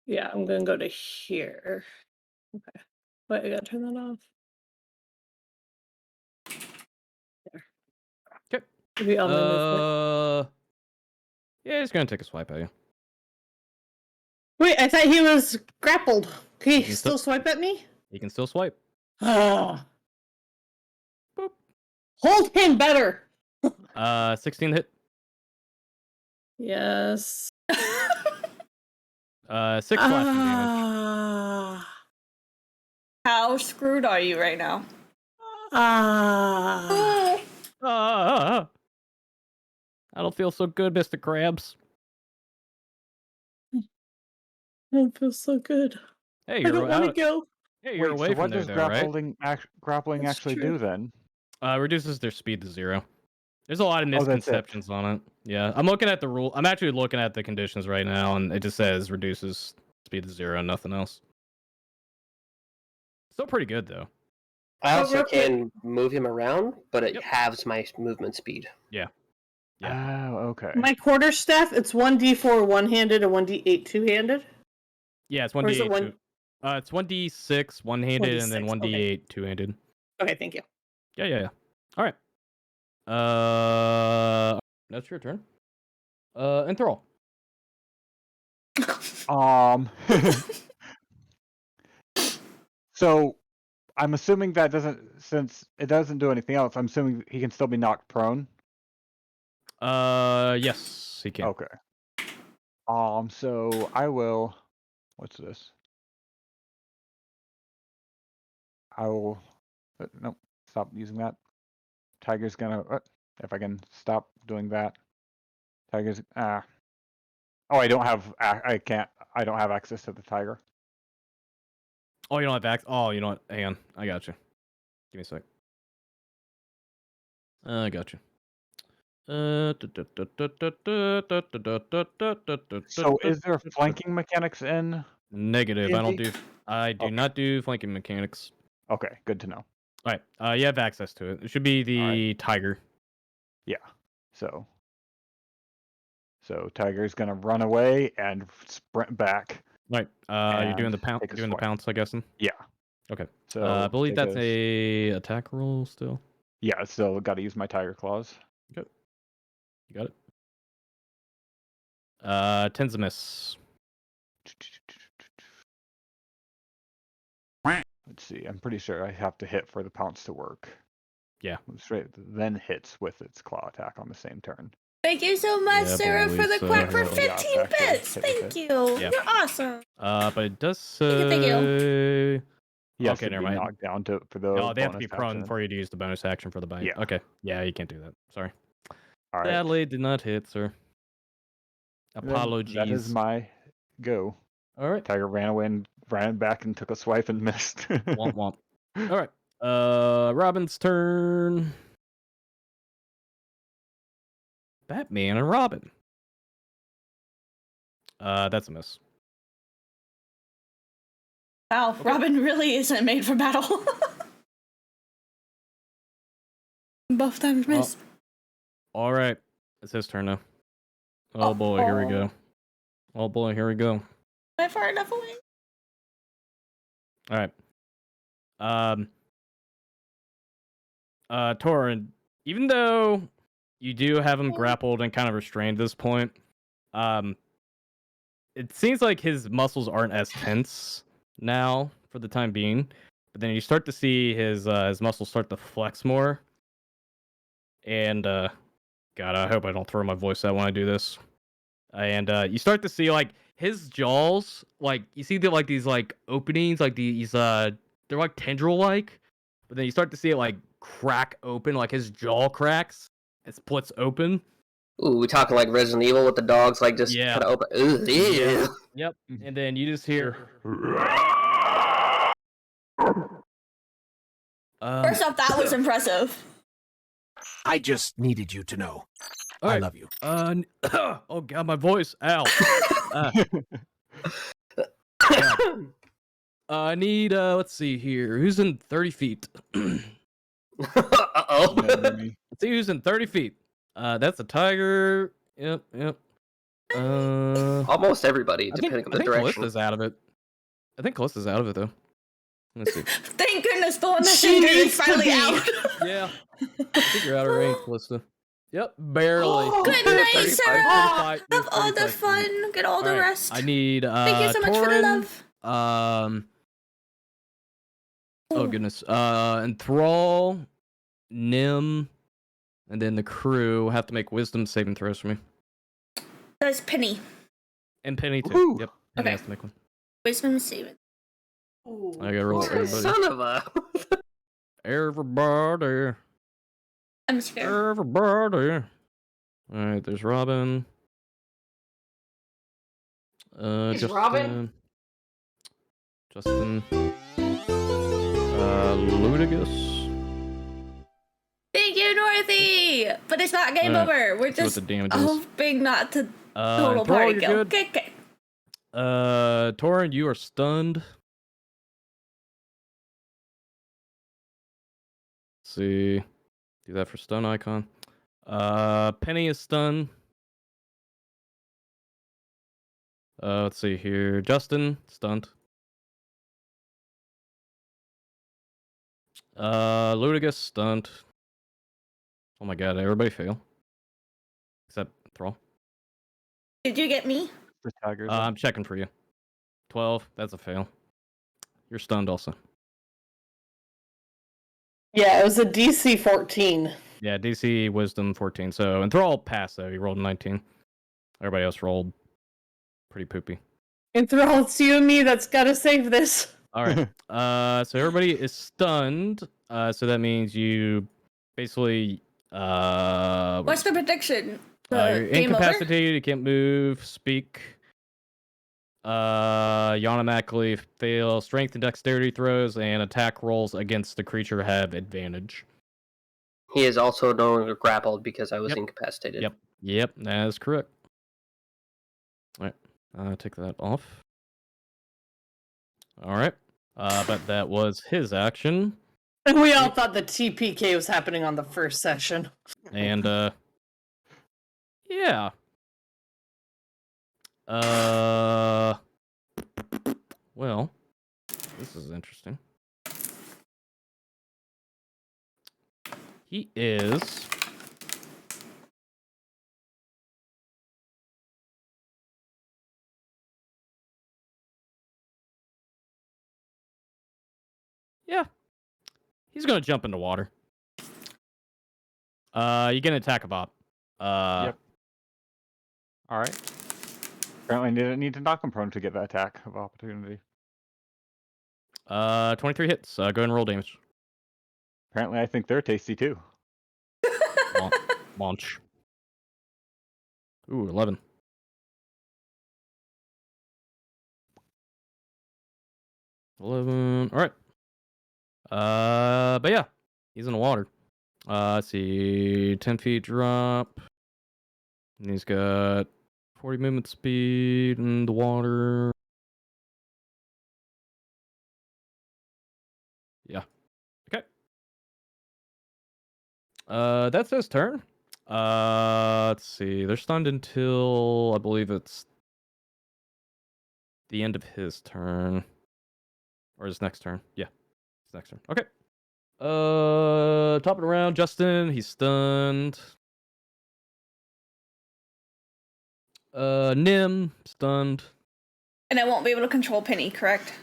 Yeah, I'm gonna go to here. Okay. Wait, I gotta turn that off. There. Okay. Maybe I'll move. Yeah, he's gonna take a swipe at you. Wait, I thought he was grappled. Can he can still still- swipe at me? He can still swipe. Ah. Hold him better. 16 hit. Yes. 6 slashing damage. How screwed are you right now? Ah. I don't feel so good, Mr. Krabs. I don't feel so good. Hey, I you're don't want to go. Hey, you're Wait, away so from what there, does though, right? grappling That's actually true. do then? Reduces their speed to 0. There's a lot of Oh, that's it. misconceptions on it. Yeah, I'm looking at the rule. I'm actually looking at the conditions right now, and it just says reduces speed to 0, nothing else. Still pretty good though. I Oh, also real quick. can move him around, but it Yep. halves my movement speed. Yeah. Oh, okay. My quarterstaff, it's 1d4 one-handed and 1d8 two-handed. Yeah, it's Or is it 1d8. one- It's 1d6 one-handed and then 1d6, 1d8 two-handed. Okay, thank you. Yeah. All right. That's your turn. Enthrall. So, I'm assuming that since it doesn't do anything else, I'm assuming he can still be knocked prone. Yes, he can. Okay. So I will. What's this? I will. Nope. Stop using that. Tiger's gonna. If I can stop doing that. Tiger's. Oh, I don't have. I can't. I don't have access to the tiger. Oh, you don't have access. Oh, you know what? Hang on. I got you. Give me a sec. I got you. So is there flanking mechanics in? Negative. I don't D&D? do. I do not do flanking mechanics. Okay, good to know. All right. You have access to it. It should be the tiger. Yeah. So So Tiger's gonna run away and sprint back. Right. You're doing and the pounce. take a Doing the swipe. pounce, I guess. Yeah. Okay. So I believe take that's a attack roll still. Yeah, still got to use my Tiger Claws. Okay. You got it. 10's a miss. Let's see. I'm pretty sure I have to hit for the pounce to work. Yeah. Straight then hits with its claw attack on the same turn. Thank you so much, Yeah, Sarah, for the so. quack for Yeah, 15 actually, bits. hit with Thank it. you. Yeah. You're awesome. But it does Thank say. He has Okay, to never be mind. knocked down for the Oh, they have to bonus be prone action. for you to use the bonus action for the bite. Yeah. Okay. Yeah, you can't do that. Sorry. All right. Sadly, did not hit, sir. Then Apologies. That is my go. All right. Tiger ran away and ran back and took a swipe and missed. Womp womp. All right. Robin's turn. Batman and Robin. That's a miss. Wow, Robin really isn't made for battle. Both times miss. All right. It's his turn now. Oh boy, here we go. Oh boy, here we go. Am I far enough away? All right. Torinn, even though you do have him grappled and kind of restrained at this point, it seems like his muscles aren't as tense now for the time being. But then you start to see his muscles start to flex more. And God, I hope I don't throw my voice out when I do this. And you start to see like his jaws, like you see these openings, like these they're like tendril like, but then you start to see it like crack open, like his jaw cracks, it splits open. Ooh, we talking like Resident Evil with the dogs, like just Yeah. kind of open. Ooh, yeah. Yep. And then you just hear. First off, that was impressive. I just needed you to know. All I right. love you. Oh god, my voice. Ow. I need let's see here. Who's in 30 feet? Uh-oh. Let's see who's in 30 feet. That's a tiger. Yep. Almost everybody, depending on the direction. Kallista's out of it. I think Kallista's out of it though. Let's see. Thank goodness the one that's She injured is needs to finally be. out. Yeah. I think you're out of range, Kallista. Yep, barely. Good night, Sarah. 35, Have all the 35. fun. Get all the All right, rest. I need Thank you so much for the Torinn, love. Oh goodness. Enthrall, Nim, and then the crew have to make wisdom saving throws for me. There's Penny. And Penny too. Woo. Yep. Penny Okay. has to make one. Wisdom saving. I gotta roll for everybody. Son of a. Everybody. I'm scared. Everybody. Alright, there's Robin. Justin. Robin? Justin. Ludigus. Thank you, Northy. But it's not game Alright, over. We're let's see what just the damage is. hoping not to total Enthrall, party you're kill. good. Okay. Torinn, you are stunned. Let's see. Do that for stun icon. Penny is stunned. Let's see here. Justin, stunned. Ludigus, stunned. Oh my god, everybody fail. Except Thrall. Did you get me? The Tigers. I'm checking for you. 12, that's a fail. You're stunned also. Yeah, it was a DC 14. Yeah, DC Wisdom 14. So Enthrall passed though. He rolled a 19. Everybody else rolled pretty poopy. Enthrall, it's you and me that's gotta save this. All right. So everybody is stunned. So that means you basically What's the prediction? you're Game over? incapacitated. You can't move, speak. You automatically fail strength and dexterity throws, and attack rolls against the creature have advantage. He is also no longer grappled because I was Yep. incapacitated. Yep, that is correct. All right, take that off. All right, but that was his action, And we all thought the TPK was happening on the first session. and yeah. Well, this is interesting. He is. Yeah. He's gonna jump into water. You can attack a bot. Yep. All right. Apparently, didn't need to knock him prone to get that attack of opportunity. 23 hits. Go ahead and roll damage. Apparently, I think they're tasty too. Launch. Ooh, 11. All right. But yeah, he's in the water. Let's see, 10 feet drop. And he's got 40 movement speed in the water. Yeah. Okay. That's his turn. Let's see. They're stunned until I believe it's the end of his turn. Or his next turn. Yeah. His next turn. Okay. Top it around, Justin. He's stunned. Nim stunned. And I won't be able to control Penny, correct?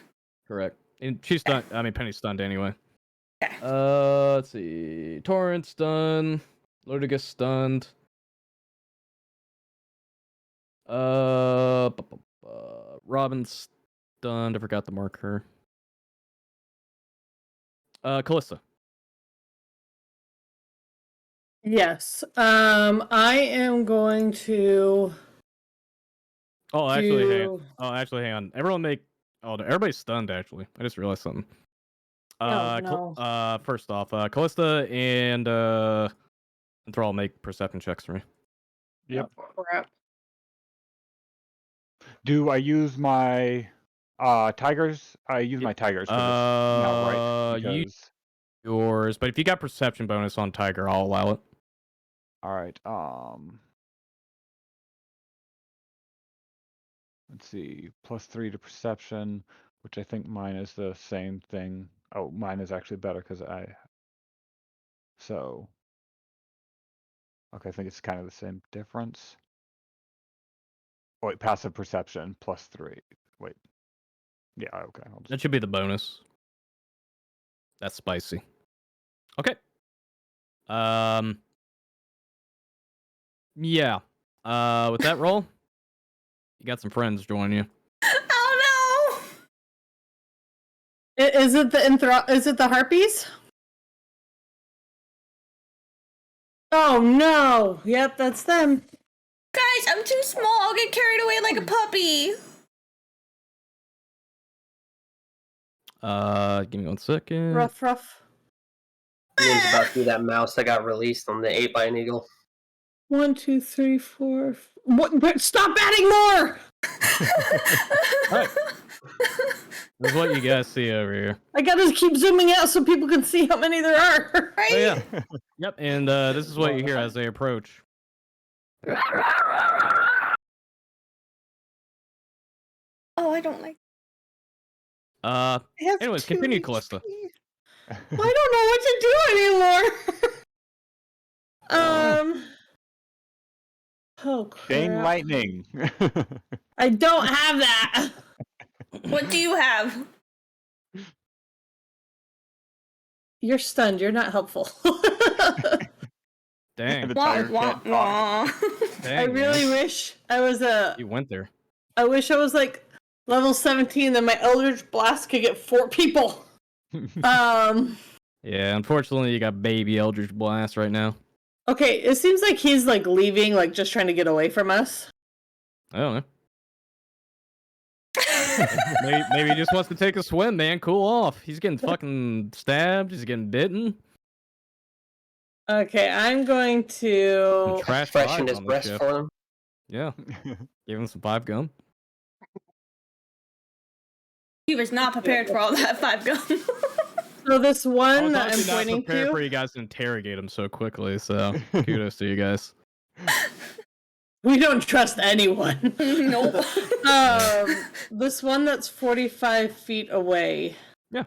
Correct. And she's stunned. I mean, Penny's stunned anyway. Okay. Let's see. Torrent stunned. Lodigus stunned. Robin stunned. I forgot to mark her. Kallista. Yes. I am going to. Actually, hang on. Everyone make. Everybody's stunned. Actually, I just realized something. No. First off, Kallista and Enthrall make perception checks for me. Yep. Crap. Do I use my tigers? I use my tigers for this now, right? Because... yours, but if you got perception bonus on Tiger, I'll allow it. All right. Let's see. +3 to perception, which I think mine is the same thing. Oh, mine is actually better because So. Okay, I think it's kind of the same difference. Oh, wait, passive perception +3. Wait. Yeah, okay. That should be the bonus. That's spicy. Okay. Yeah. With that roll, you got some friends join you. Oh no! Is it the Is it the harpies? Oh no! Yep, that's them. Guys, I'm too small. I'll get carried away like a puppy. Give me 1 second. Rough. Ian's about to be that mouse that got released on the 8x-Eagle. 1, 2, 3, 4. What? Stop adding more! Alright. This is what you guys see over here. I gotta keep zooming out so people can see how many there are. Right? Oh, yeah. Yep, and this is what you hear as they approach. Oh, I don't like. Anyways, continue, Kallista. I don't know what to do anymore. Oh, crap. Chain lightning. I don't have that. What do you have? You're stunned. You're not helpful. Dang. Dang, I really wish I was You went there. I wish I was like level 17, then my Eldritch Blast could get 4 people. Yeah, unfortunately, you got baby Eldritch Blast right now. Okay, it seems like he's like leaving, like just trying to get away from us. I don't know. maybe he just wants to take a swim, man. Cool off. He's getting fucking stabbed. He's getting bitten. Okay, I'm going to freshen his breast for him. Yeah, give him some 5 gum. He was not prepared for all that 5 gum. So this I one was that I'm honestly not pointing prepared to. for you guys to interrogate him so quickly. So kudos to you guys. We don't trust anyone. Nope. This one that's 45 feet away. Yeah.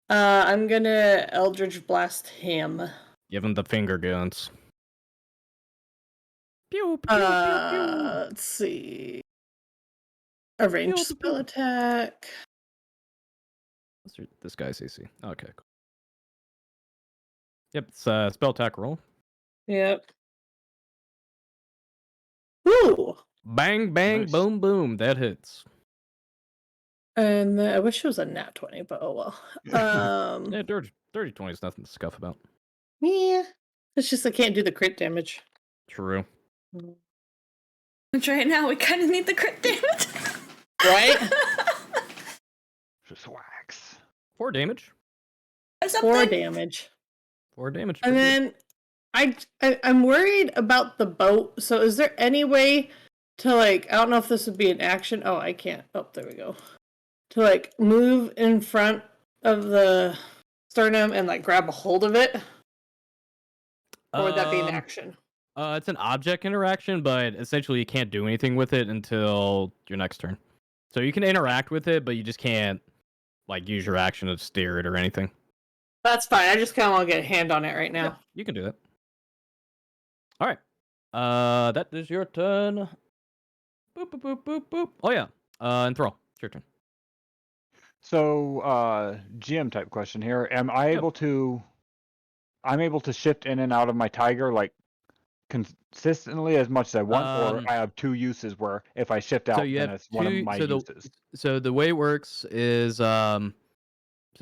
I'm gonna Eldritch Blast him. Give him the finger guns. Pew, pew, pew, pew. Let's see. A ranged spell attack. What's this guy's AC? Okay, cool. Yep, it's a spell attack roll. Yep. Woo! Bang, bang, Nice. boom, boom. That hits. And I wish it was a nat 20, but oh well. Yeah, dirty 20 is nothing to scuff about. Yeah. It's just I can't do the crit damage. True. Which right now we kind of need the crit damage. Right? Just wax. 4 damage. Something. 4 damage. 4 damage. And then I'm worried about the boat. So is there any way to like, I don't know if this would be an action. Oh, I can't. Oh, there we go. To like move in front of the sternum and like grab a hold of it? Or would that be an action? It's an object interaction, but essentially you can't do anything with it until your next turn. So you can interact with it, but you just can't like use your action to steer it or anything. That's fine. I just kind of want to get a hand on it right now. Yeah, you can do that. All right. That is your turn. Boop, boop, boop, boop, boop. Oh, yeah. Enthrall, it's your turn. So, GM type question here. Am I able to... I'm able to shift in and out of my tiger, like, consistently as much as I want, or I have 2 uses where if I shift out, then it's one of my uses. So the way it works is, so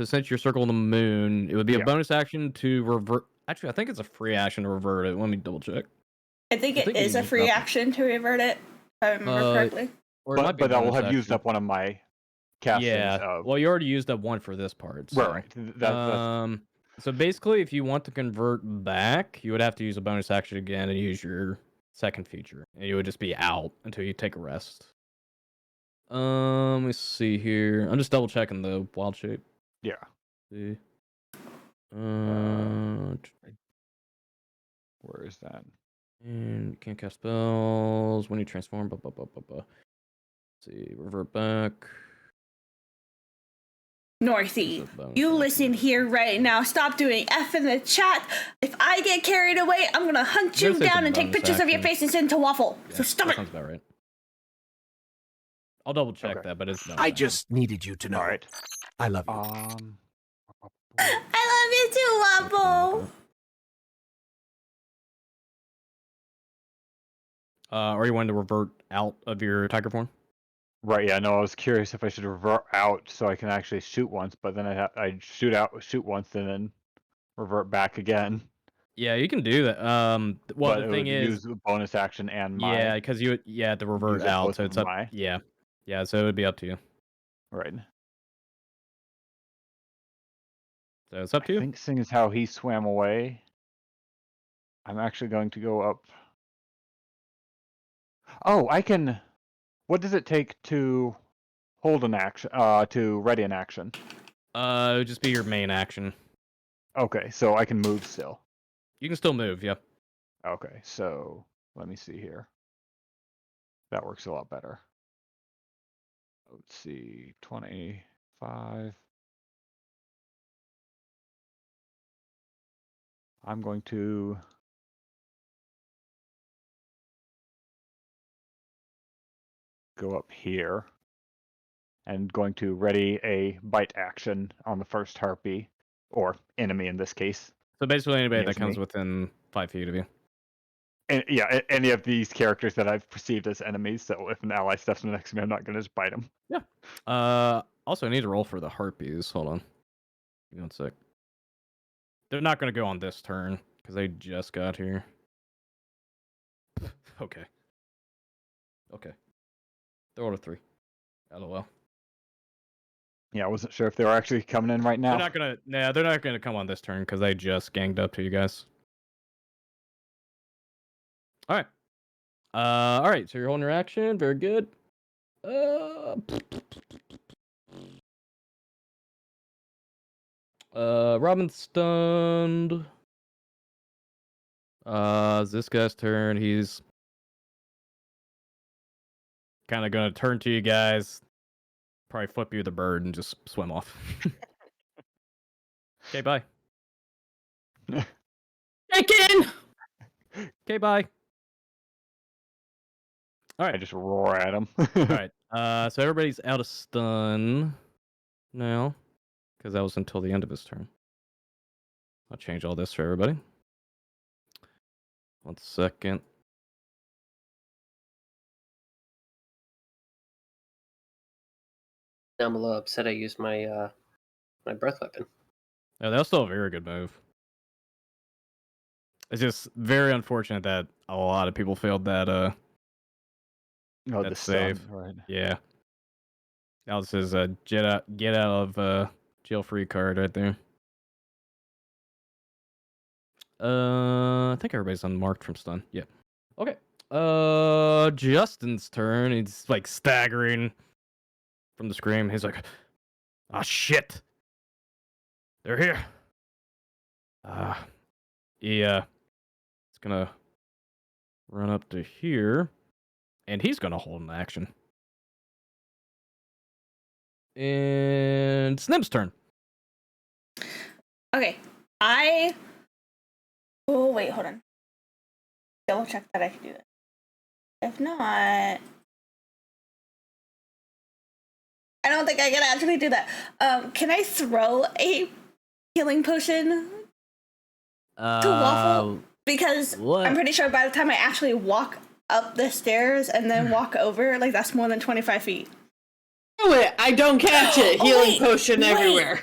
since you're circling the moon, it would be a bonus action to revert... Actually, I think it's a free action to revert it. Let me double check. I think it is a free action to revert it, if I remember correctly. But I will have used up one of my castings. Yeah. Well, you already used up one for this part. So. Right. That's... So basically, if you want to convert back, you would have to use a bonus action again and use your second feature. And you would just be out until you take a rest. Let me see here. I'm just double checking the wild shape. Yeah. See. Where is that? And you can't cast spells when you transform. Let's see, revert back. Northy, you listen here right now. Stop doing F in the chat. If I get carried away, I'm gonna hunt you down and take pictures of your face and send to Waffle. Yeah, so stop that it. sounds about right. I'll double check that, but it's not. I just needed you to know. All right. I love you. I love you too, Waffle. Or you wanted to revert out of your tiger form? Right, yeah, no, I was curious if I should revert out so I can actually shoot once, but then I'd shoot once and then revert back again. Yeah, you can do that. Well, But the it thing would is, use the bonus action and my... yeah, because you had to revert use up out, both so of it's up. my- Yeah, so it would be up to you. Right. So it's up to you. I think seeing as how he swam away, I'm actually going to go up. Oh, I can... What does it take to hold an action, to ready an action? It would just be your main action. Okay, so I can move still. You can still move, yeah. Okay, so let me see here. That works a lot better. Let's see, 25. I'm going to... go up here and going to ready a bite action on the first harpy, or enemy in this case. So basically anybody that Against comes me. within 5 feet of you. And yeah, any of these characters that I've perceived as enemies, so if an ally steps next to me, I'm not going to just bite him. Yeah. Also, I need to roll for the harpies. Hold on. Give me 1 sec. They're not going to go on this turn, because they just got here. Okay. They're order 3. LOL. Yeah, I wasn't sure if they were actually coming in right now. They're not gonna come on this turn because they just ganged up to you guys. All right. So you're holding your action. Very good. Robin's stunned. It's this guy's turn. He's kind of gonna turn to you guys, probably flip you the bird and just swim off. Okay, bye. Chicken! Okay, bye. All right. I just roar at him. All right. So everybody's out of stun now, because that was until the end of his turn. I'll change all this for everybody. 1 second. I'm a little upset I used my my breath weapon. Yeah, that was still a very good move. It's just very unfortunate that a lot of people failed that Oh, that the save. stun, right. Yeah. That was his get out of jail free card right there. I think everybody's unmarked from stun. Yeah. Okay. Justin's turn. He's like staggering from the scream. He's like, "Ah, shit! They're here." He's gonna run up to here, and he's gonna hold an action. And Snim's turn. Okay. Oh, wait, hold on. Double check that I can do this. If not, I don't think I can actually do that. Can I throw a healing potion to Waffle? Because I'm pretty sure by the time I actually walk up the stairs and then walk over, like, that's more than 25 feet. Do it! I don't catch it! Healing potion everywhere.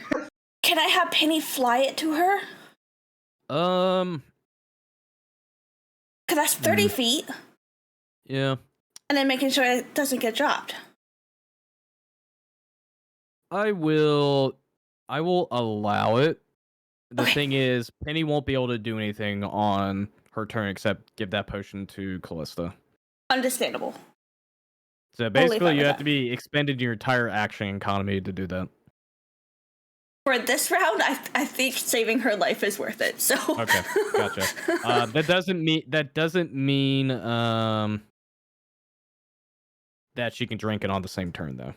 Can I have Penny fly it to her? Because that's 30 feet. Yeah. And then making sure it doesn't get dropped. I will allow it. The thing is, Penny won't be able to do anything on her turn except give that potion to Kallista. Understandable. So basically, you have to be expended your entire action economy to do that. For this round, I think saving her life is worth it. So okay, gotcha. That doesn't mean that she can drink it on the same turn though.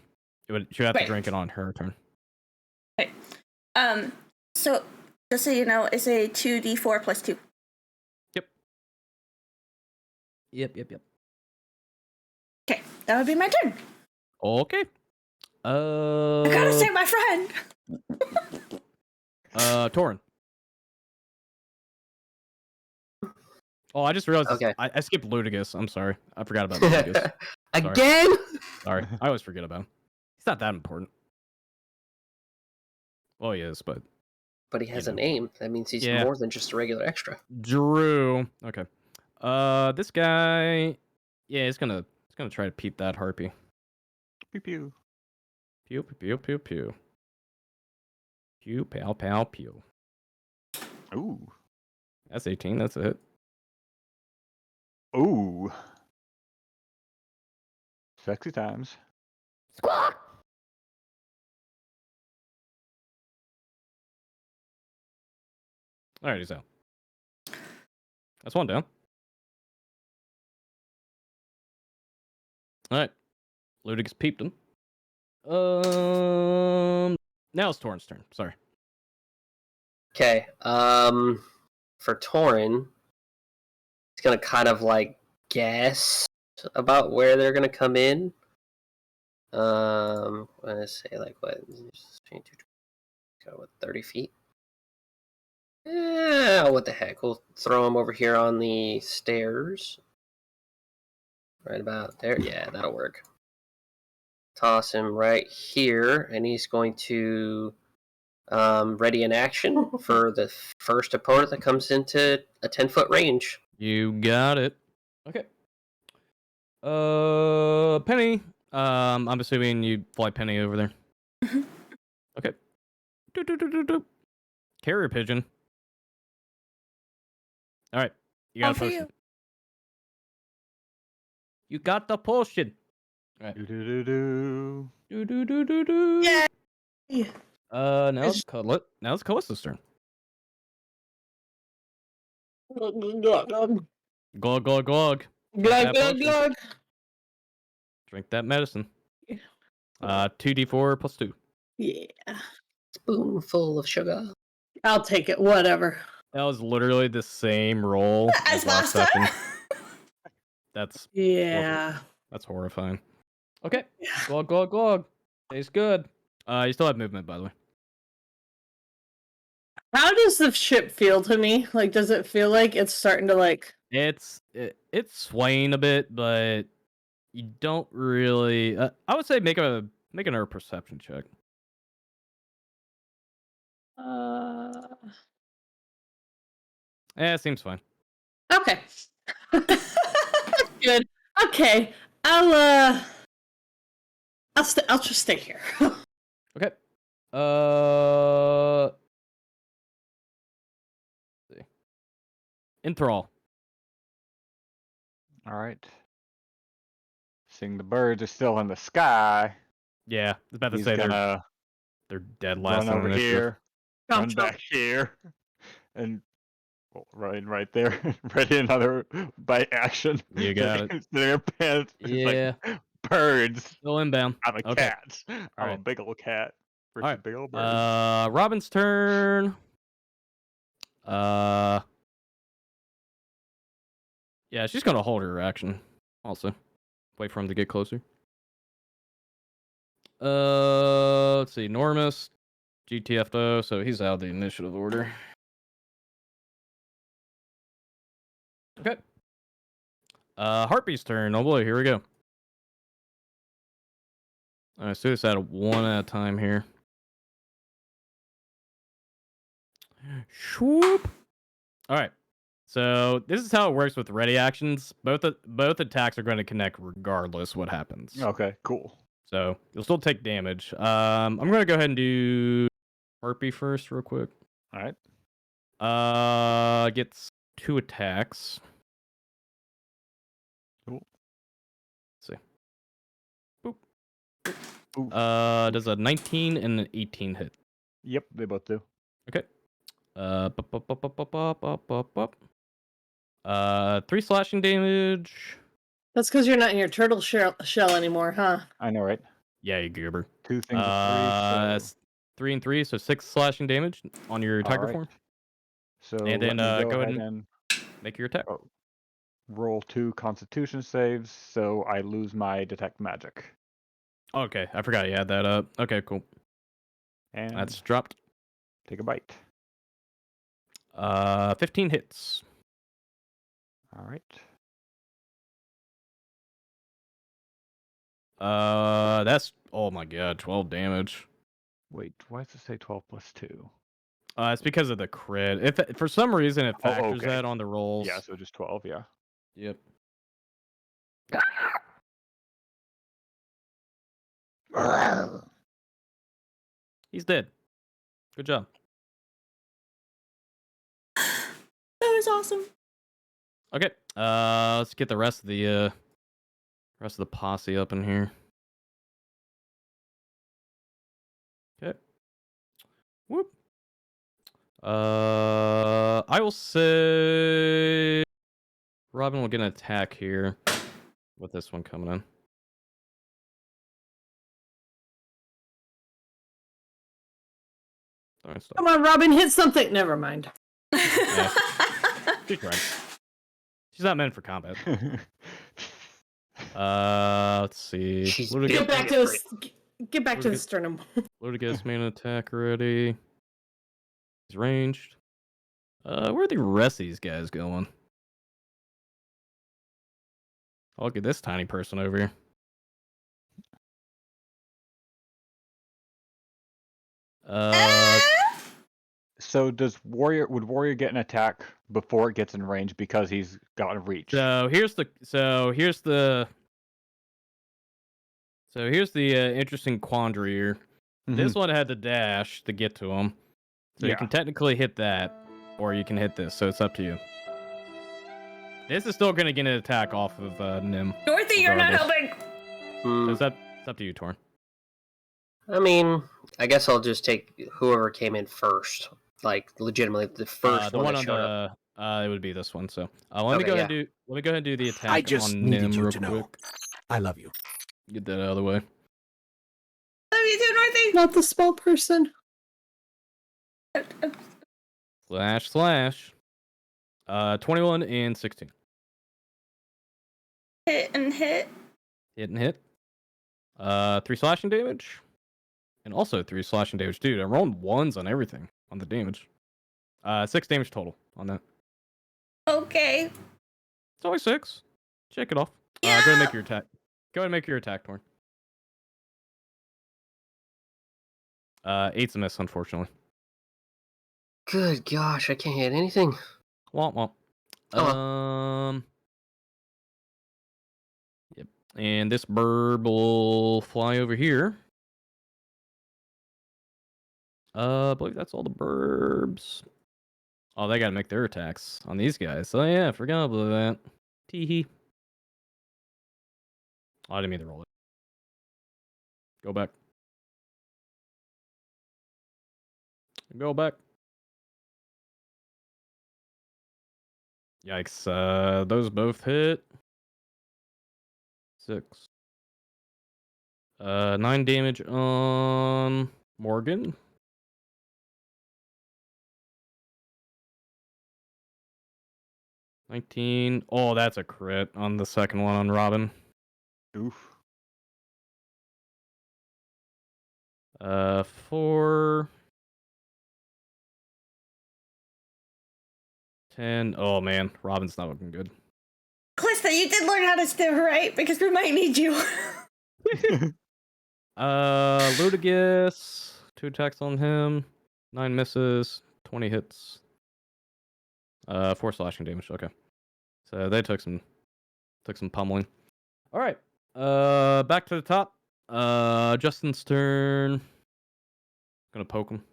She would have to drink it on her turn. Okay. So just so you know, it's a 2d4 plus 2. Yep. Okay, that would be my turn. Okay. I gotta save my friend. Torinn. Oh, I just realized I skipped Ludigus. I'm sorry. I forgot about Ludigus. Again? Sorry. I always forget about him. He's not that important. Well, he is, but he has a name. That means he's more than just a regular extra. Drew. Okay. This guy. Yeah, he's gonna try to peep that harpy. Pew pew. Pew pew pew pew. Pew pow pow pew. Ooh. That's 18. That's a hit. Ooh. Sexy times. Squawk. All right, he's out. That's one down. All right. Ludigus peeped him. Now it's Torinn's turn. Sorry. Okay. For Torinn, it's gonna kind of like guess about where they're gonna come in. I'm gonna say like what? 30 feet. Yeah, what the heck? We'll throw him over here on the stairs. Right about there. Yeah, that'll work. Toss him right here, and he's going to ready an action for the first opponent that comes into a 10-foot range. You got it. Okay. Penny. I'm assuming you fly Penny over there. Okay. Carrier pigeon. All right. You got a potion. You got the potion. All right. Do. Yeah. Now it's Kallista's turn. Glug glug glug. Glug glug glug. Drink that medicine. 2d4 plus 2. Yeah. Spoonful of sugar. I'll take it. Whatever. That was literally the same roll As last time? session. That's Yeah. That's horrifying. Okay. Glug, glug, glug. Tastes good. You still have movement, by the way. How does the ship feel to me? Like, does it feel like it's starting to like? It's swaying a bit, but you don't really. I would say make an herb perception check. It seems fine. Okay. Good. Okay. I'll just stay here. Okay. Let's see. Enthrall. All right. Seeing the birds are still in the sky. Yeah, I was about to He's say gonna they're dead last. run over here, run Chomp, back here, and right there. Ready another bite action. You got it. Their pants. Yeah. Like, birds. Still inbound. I'm a Okay. cat. I'm a right. big old cat versus All right. big old bird. Robin's turn. Yeah, she's gonna hold her action. Also, wait for him to get closer. Let's see. Normus, GTFO. So he's out of the initiative order. Okay. Harpy's turn. Oh boy, here we go. Alright, so this at one at a time here. Swoop. Alright. So this is how it works with ready actions. Both attacks are going to connect regardless what happens. Okay, cool. So you'll still take damage. I'm going to go ahead and do Harpy first real quick. Alright. Gets 2 attacks. Cool. Let's see. Boop. Does a 19 and an 18 hit? Yep, they both do. Okay. 3 slashing damage. That's because you're not in your turtle shell anymore, huh? I know, right? Yeah, you goober. 2 things of 3. So... 3 and 3, so 6 slashing damage on your tiger form. So and then go ahead and make your attack. Roll 2 Constitution saves, so I lose my detect magic. Okay, I forgot you had that up. Okay, cool. And that's dropped. Take a bite. 15 hits. All right. That's oh my god, 12 damage. Wait, why does it say 12 plus 2? It's because of the crit. If for some reason it factors that on the rolls. Yeah, so just 12. Yeah. Yep. He's dead. Good job. That was awesome. Okay. Let's get the rest of the posse up in here. Okay. Whoop. I will say Robin will get an attack here with this one coming in. Come on, Robin, hit something. Never mind. Yeah. She's right. She's not meant for combat. Let's see. Get back to the sternum. Ludigus main attack ready. He's ranged. Where are the rest of these guys going? Oh, look at this tiny person over here. So would Warrior get an attack before it gets in range because he's got reach? So here's the interesting quandary here. Mm-hmm. This one had to dash to get to him. So you can technically hit that, or you can hit this, so it's up to you. This is still gonna get an attack off of Nim. Dorothy, you're not helping. So it's up to you, Torn. I mean, I guess I'll just take whoever came in first. Like, legitimately, the first the one on that showed up. it would be this one. So let me go ahead and do the attack I just on needed Nim you real to quick. know. I love you. Get that out of the way. Love you too, Northy. Not the small person. // 21 and 16. Hit and hit. Hit and hit. 3 slashing damage. And also 3 slashing damage. Dude, I'm rolling 1s on everything on the damage. 6 damage total on that. Okay. It's only 6. Check it off. Yeah. Go ahead and make your attack. Go ahead and make your attack, Torn. 8's a miss, unfortunately. Good gosh, I can't hit anything. Womp womp. Oh. Yep. And this bird will fly over here. I believe that's all the burbs. Oh, they gotta make their attacks on these guys. Oh yeah, I forgot about that. Teehee. Oh, I didn't mean to roll it. Go back. Go back. Yikes. Those both hit. 6. 9 damage on Morgan. $19. Oh, that's a crit on the second one on Robin. Oof. 4. 10. Oh man, Robin's not looking good. Kallista, you did learn how to stim, right? Because we might need you. Ludigus. 2 attacks on him. 9 misses. 20 hits. 4 slashing damage. Okay. So they took some pummeling. All right. Back to the top. Justin's turn. Gonna poke him.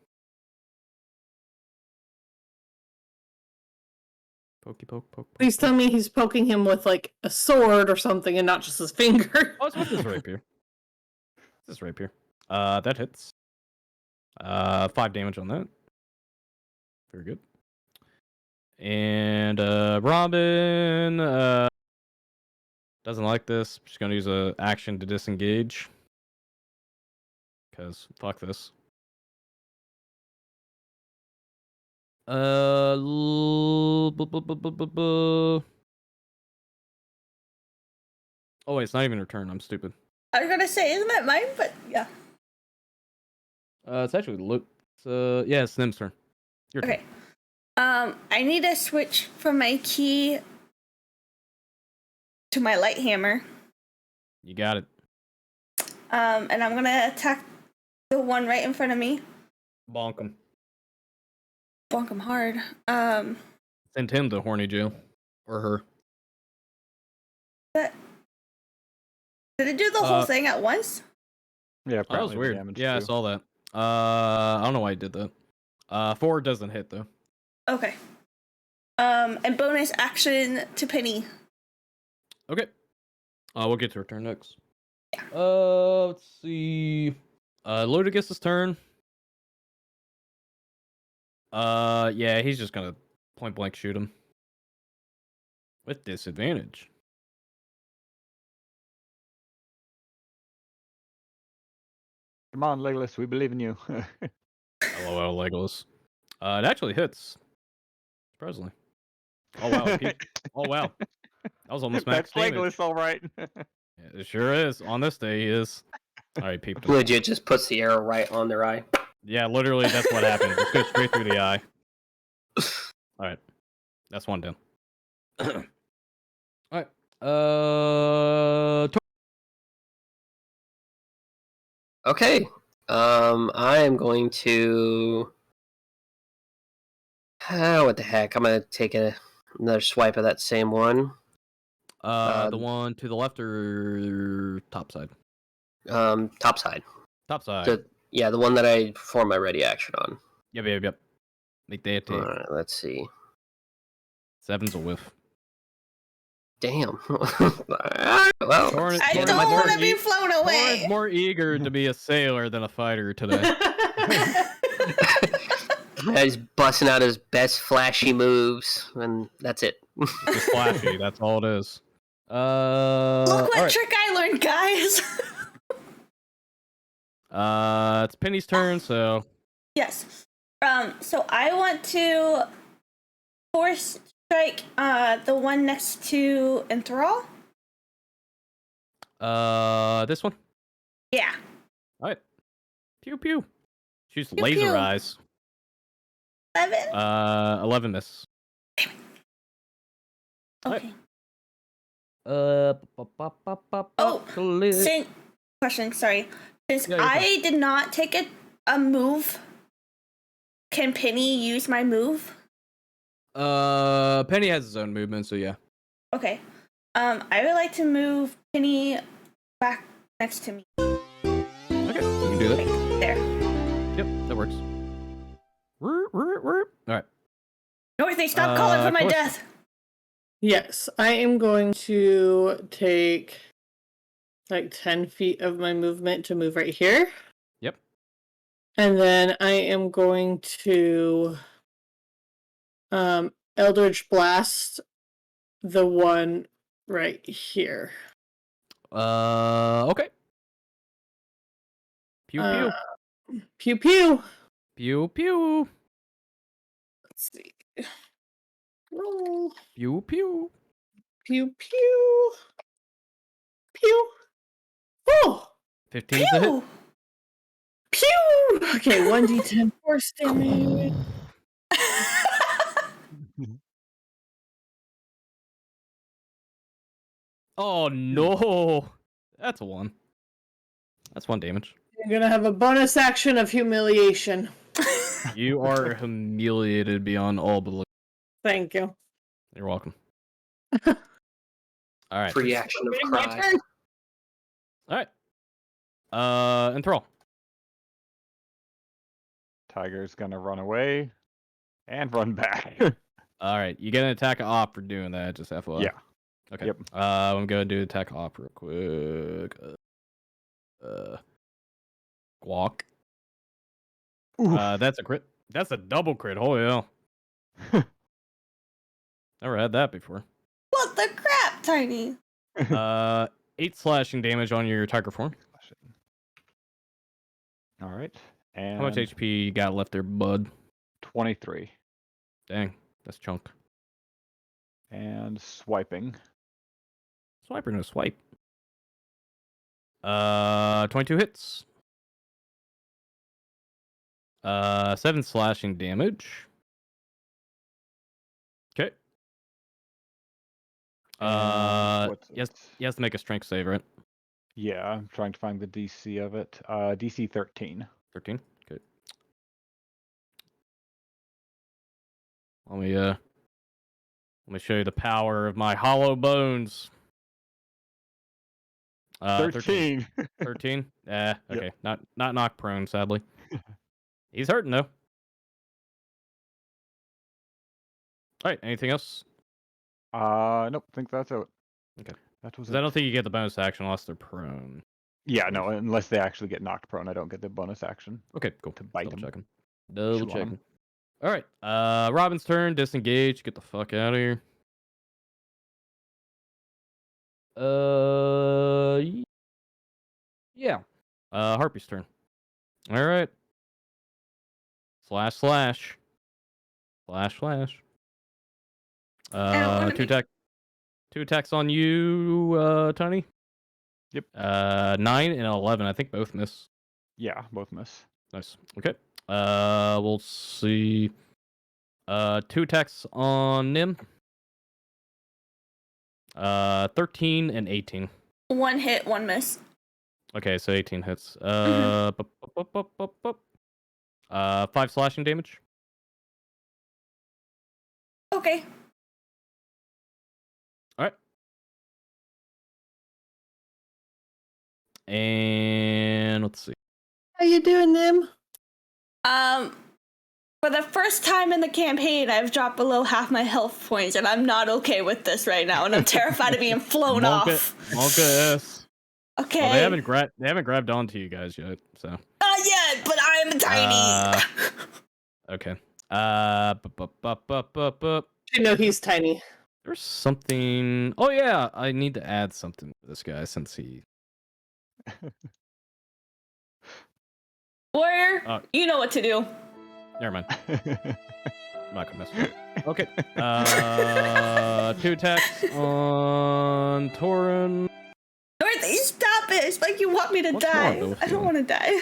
Pokey poke, poke. Please tell me he's poking him with like a sword or something and not just his finger. Oh, it's with this rapier. This rapier. That hits. 5 damage on that. Very good. And Robin doesn't like this. She's gonna use a action to disengage. Cause fuck this. Oh wait, it's not even her turn. I'm stupid. I was gonna say, isn't that mine? But yeah. It's actually yeah, it's Nim's turn. Your turn. Okay. I need to switch from my key to my light hammer. You got it. And I'm gonna attack the one right in front of me. Bonk him. Bonk him hard. Send him to horny jail. Or her. But did it do the whole thing at once? Yeah, that was weird. Yeah, I saw that. I don't know why I did that. 4 doesn't hit though. Okay. And bonus action to Penny. Okay. We'll get to her turn next. Yeah. Let's see. Ludigus' turn. Yeah, he's just gonna point blank shoot him. With disadvantage. Come on, Legolas, we believe in you. LOL, Legolas. It actually hits. Surprisingly. Oh wow. Oh wow. That was almost max damage. Legolas, all right. Yeah, it sure is. On this day, he is. All right, peeped. Legit just puts the arrow right on their eye. Yeah, literally, that's what happened. Just go straight through the eye. All right, that's one down. All right. Okay. I am going to. What the heck? I'm gonna take another swipe of that same one. The one to the left or top side? Top side. Top side. The one that I perform my ready action on. Yep. Make the attack. Alright, let's see. 7's a whiff. Damn. Well, I don't want to be flown away. Torrin's more eager to be a sailor than a fighter today. He's busting out his best flashy moves, and that's it. Just flashy, that's all it is. Look what trick I learned, guys. It's Penny's turn, so. Yes. So I want to force strike the one next to Enthrall. This one? Yeah. Alright. Pew pew. Shoots Pew, laser pew. eyes. 11. 11 miss. Okay. Oh, Question, sorry. Since Yeah, you're I did not take a move, can Penny use my move? Penny has his own movement, so yeah. Okay. I would like to move Penny back next to me. Okay, you can do that. There. Yep, that works. Alright. Dorothy, stop calling for my Kallista. death. Yes, I am going to take like 10 feet of my movement to move right here. Yep. And then I am going to Eldritch Blast the one right here. Okay. Pew pew. Pew pew. Pew pew. Let's see. Roll. Pew pew. Pew pew. Pew. Oh! 15 to hit. Pew! Okay, 1d10 force damage. Oh no. That's a 1. That's 1 damage. You're gonna have a bonus action of humiliation. You are humiliated beyond all belief. Thank you. You're welcome. Alright. Free action of My cry. turn. Alright. Enthrall. Tiger's gonna run away and run back. Alright, you get an attack op for doing that, just FYI. Yeah. Okay. Yep. I'm gonna do attack op real quick. Guac. That's a crit. That's a double crit. Holy hell. Never had that before. What the crap, Tiny? 8 slashing damage on your tiger form. All right. And How much HP you got left there, bud? 23. Dang, that's chunk. And swiping. Swiper, no swipe. 22 hits. 7 slashing damage. Okay. Yes, he has to make a strength save, right? Yeah, I'm trying to find the DC of it. DC 13. 13. Good. Let me show you the power of my hollow bones. 13. 13. Okay. Yep. Not knock prone, sadly. He's hurting though. All right. Anything else? Nope. Think that's it. Okay. That was. I don't think you get the bonus action unless they're prone. Yeah, no. Unless they actually get knocked prone, I don't get the bonus action. Okay. Cool. To bite them. Double checking. All right. Robin's turn. Disengage. Get the fuck out of here. Yeah. Harpy's turn. All right. Slash. Two attacks on you, Tony. Yep. 9 and 11. I think both miss. Yeah, both miss. Nice. Okay. We'll see. 2 attacks on Nim. 13 and 18. 1 hit, 1 miss. Okay, so 18 hits. 5 slashing damage. Okay. All right. And let's see. How you doing, Nim? For the first time in the campaign, I've dropped below half my health points, and I'm not okay with this right now, and I'm terrified of being flown off. Monka S. Okay. Well, they haven't grabbed onto you guys yet, so. Not yet, but I'm tiny. Okay. You know he's tiny. There's something. Oh yeah, I need to add something to this guy since he. Warrior, you know what to do. Never mind. I'm not gonna mess with it. Okay. 2 attacks on Torinn. Dorothy, stop it! It's like you want me to die. I don't want to die.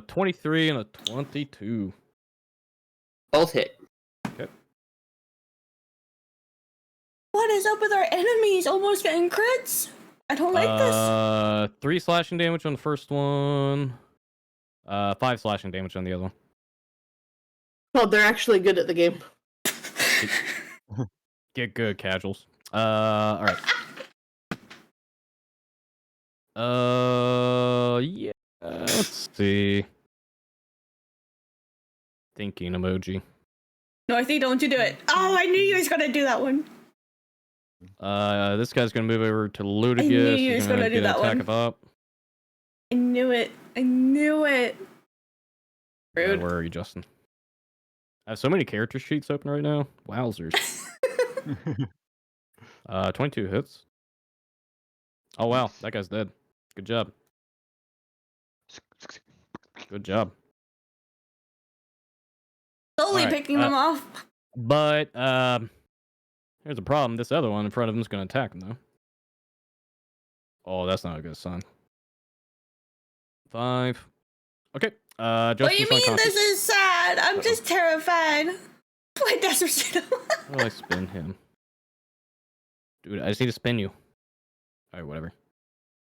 23 and a 22. Both hit. Okay. What is up with our enemies almost getting crits? I don't like this. 3 slashing damage on the first one. 5 slashing damage on the other one. Well, they're actually good at the game. Get good, casuals. Alright. Yeah. Let's see. Thinking emoji. Dorothy, don't you do it. Oh, I knew you was gonna do that one. This guy's gonna move over to Ludigus. I knew you was gonna do get that an attack one. of up. I knew it. I knew it. Rude. Where are you, Justin? I have so many character sheets open right now. Wowzers. 22 hits. Oh wow, that guy's dead. Good job. Good job. Slowly picking them off. But here's the problem. This other one in front of him is going to attack him though. Oh, that's not a good sign. 5. Okay. What do you mean this is sad? I'm just terrified. Play Despacito. How do I spin him? Dude, I just need to spin you. Alright, whatever.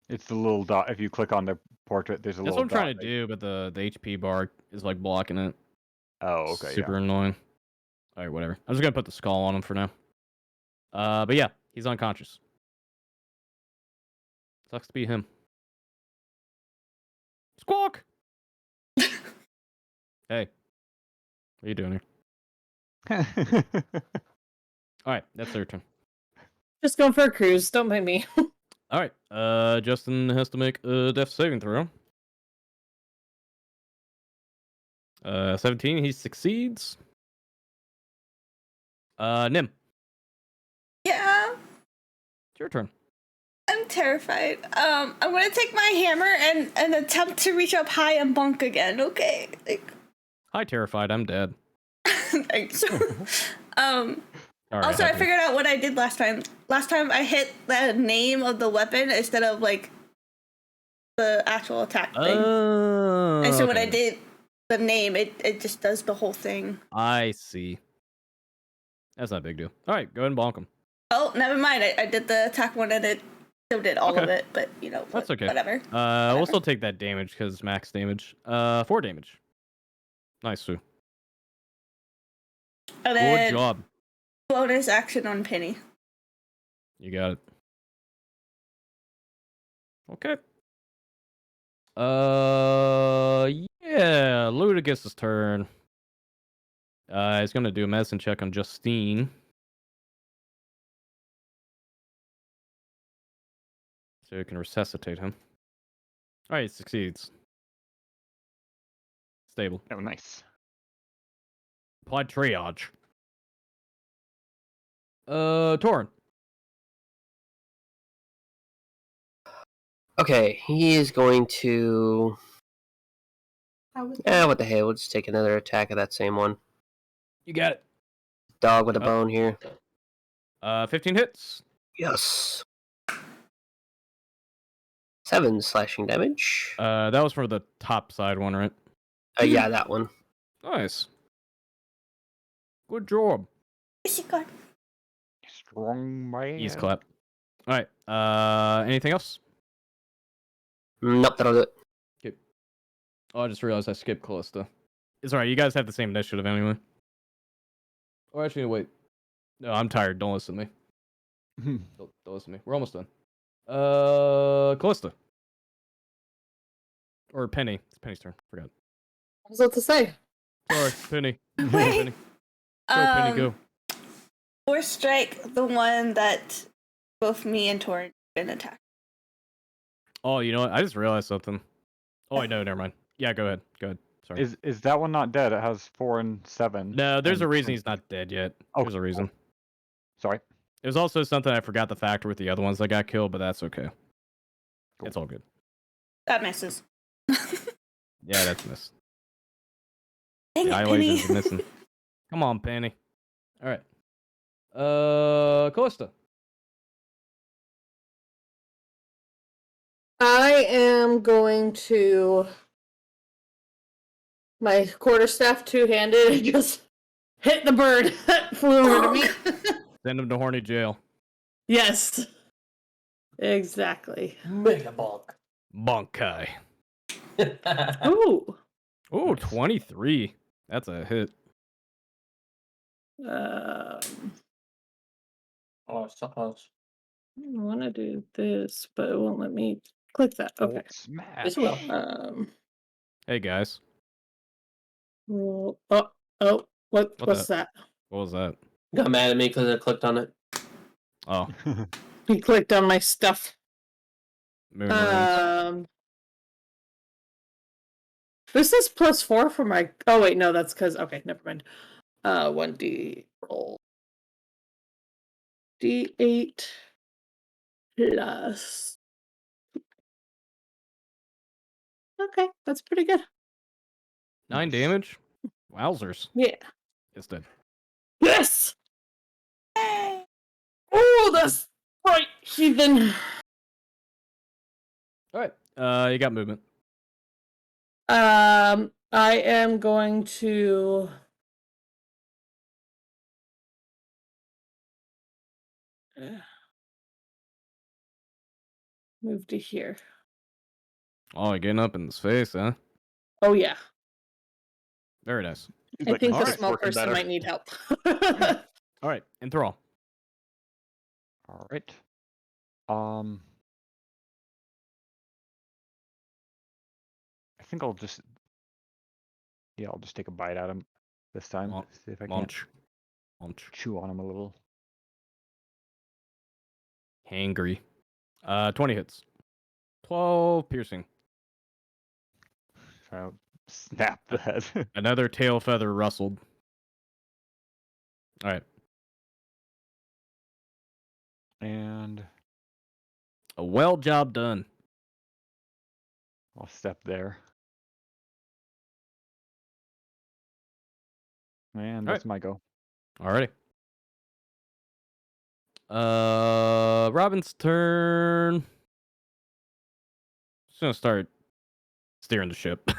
It's the little dot. If you click on the portrait, there's a That's little what I'm dot. trying to do, but the HP bar is like blocking it. Oh, okay. Super annoying. Alright, whatever. I'm just gonna put the skull on him for now. But yeah, he's unconscious. Sucks to be him. Squawk! Hey. What are you doing here? Alright, that's their turn. Just going for a cruise. Don't mind me. Alright, Justin has to make a death saving throw. 17, he succeeds. Nim. Yeah. It's your turn. I'm terrified. I'm gonna take my hammer and attempt to reach up high and bonk again. Okay. Hi, terrified. I'm dead. Thanks. Alright, also, I figured out what I did last time. Last time I hit the name of the weapon instead of like the actual attack thing. And so when I did the name, it just does the whole thing. I see. That's not a big deal. Alright, go ahead and bonk him. Oh, never mind. I did the attack one and it still did all of it, but you know, That's okay. Whatever. We'll still take that damage because max damage. 4 damage. Nice, Sue. And then Good job. bonus action on Penny. You got it. Okay. Yeah, Ludigus' turn. He's gonna do a medicine check on Justine. So you can resuscitate him. Alright, it succeeds. Stable. Oh, nice. Applied triage. Torinn. Okay, he is going to. What the hell? We'll just take another attack of that same one. You got it. Dog with a bone here. 15 hits. Yes. 7 slashing damage. That was for the top side one, right? Yeah, that one. Nice. Good job. Strong man. He's clap. Alright, anything else? Nope, that'll do it. Okay. Oh, I just realized I skipped Kallista. It's alright, you guys have the same initiative anyway. Or actually, wait. No, I'm tired. Don't listen to me. Don't listen to me. We're almost done. Kallista. Or Penny. It's Penny's turn. Forgot. I was about to say. Sorry, Penny. Wait. Penny. Go, Penny, go. Force strike the one that both me and Torinn been attacked. Oh, you know what? I just realized something. Oh, wait, no, never mind. Yeah, go ahead. Go ahead. Sorry. Is that one not dead? It has 4 and 7. No, there's a and reason he's not dead yet. Oh, There's a reason. Sorry. There's also something I forgot to factor with the other ones that got killed, but that's okay. Cool. It's all good. That misses. Yeah, that's miss. Dang The it, eye Penny. lasers are missing. Come on, Penny. All right. Kallista. I am going to my quarterstaff two-handed and just hit the bird that flew over to me. Send him to horny jail. Yes. Exactly. Mega bulk. Bonkai. Ooh. Ooh, 23. That's a hit. Oh, so close. I want to do this, but it won't let me click that. Okay. Smash. This will. Hey, guys. What's What that? What was that? Got mad at me because I clicked on it. Oh. He clicked on my stuff. Moon rings. This is +4 for my. Oh wait, no, that's because. Okay, never mind. 1d roll. D8 plus. Okay, that's pretty good. 9 damage? Wowzers. Yeah. It's dead. Yes! Oh, that's right, heathen. Alright. You got movement. I am going to. Move to here. Oh, you're getting up in his face, huh? Oh, yeah. Very nice. I think the "Alright, small working person better." might need help. Alright, Enthrall. All right. I think I'll just take a bite at him this time. See if I can Munch. chew on him a little. Hangry. 20 hits. 12 piercing. Try to snap the head. Another tail feather rustled. Alright. And A well job done. I'll step there. And that's my go. Alrighty. Robin's turn. Just gonna start steering the ship.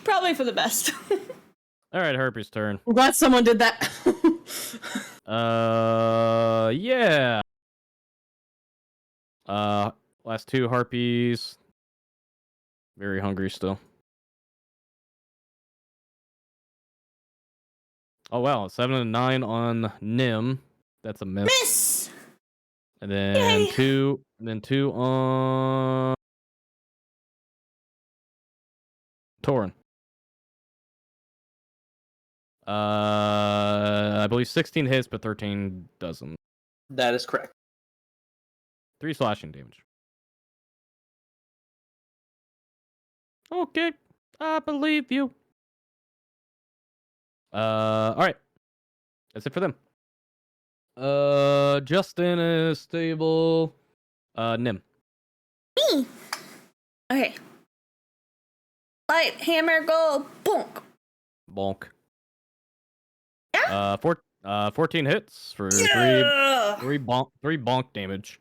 Probably for the best. Alright, Herpy's turn. I'm glad someone did that. Yeah. Last 2 harpies. Very hungry still. Oh wow, 7 and 9 on Nim. That's a miss. Miss. And then Yay. 2 on Torinn. I believe 16 hits, but 13 doesn't. That is correct. 3 slashing damage. Okay, I believe you. Alright. That's it for them. Justin is stable. Nim. Me. Okay. Light hammer go bonk. Bonk. Yeah. 14 hits for Yeah. 3 bonk damage.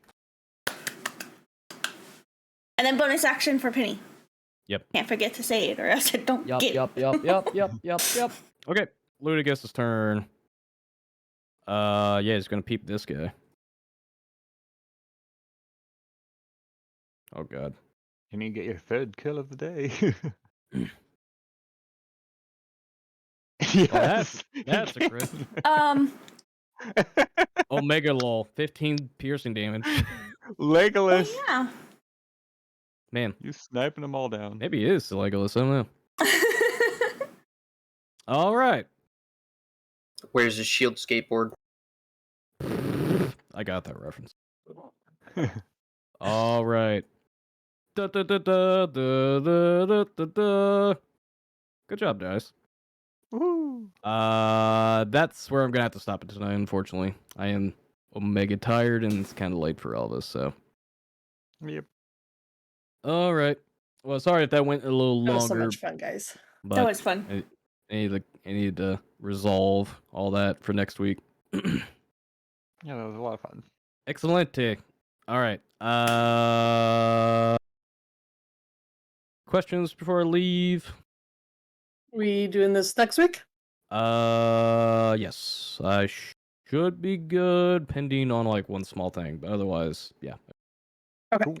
And then bonus action for Penny. Yep. Can't forget to say it or else I don't get it. Yup. Okay, Ludigus' turn. Yeah, he's gonna peep this guy. Oh god. Can you get your third kill of the day? Yes. That's a crit. Omega lol, 15 piercing damage. Legolas. Oh, yeah. Man, you sniping them all down. Maybe he is Legolas. I don't know. All right. Where's his shield skateboard? I got that reference. All right. Da, da, da, da, da, da, da, da, da. Good job, guys. Woo. That's where I'm gonna have to stop it tonight. Unfortunately, I am omega tired, and it's kind of late for all this. So. Yep. All right. Well, sorry if that went a little That longer. was so much fun, guys. But That was fun. I need to resolve all that for next week. Yeah, that was a lot of fun. Excelente. All right. Questions before I leave? We doing this next week? Yes. I should be good, pending on like one small thing, but otherwise, yeah. Okay. Cool.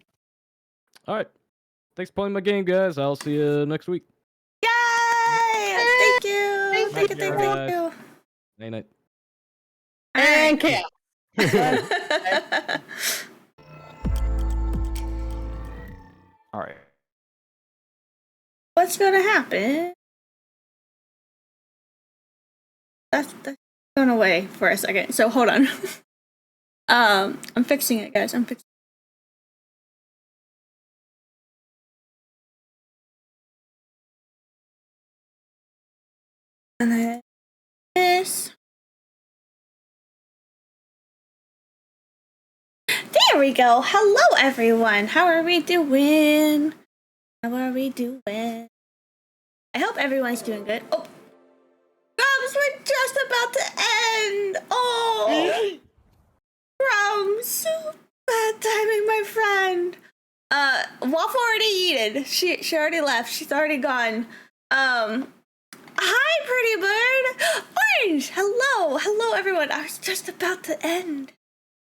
All right. Thanks for playing my game, guys. I'll see you next week. Yay! Thank you. Thank you. Thank you. Night night. And Cat. All right. What's gonna happen? That's going away for a second. So hold on. I'm fixing it, guys. I'm fixing. And then this. There we go. Hello, everyone. How are we doing? How are we doing? I hope everyone's doing good. Oh, Grumps, we're just about to end. Oh, Grumps, bad timing, my friend. Waffle already eaten. She already left. She's already gone. Hi, pretty bird. Orange. Hello, everyone. I was just about to end.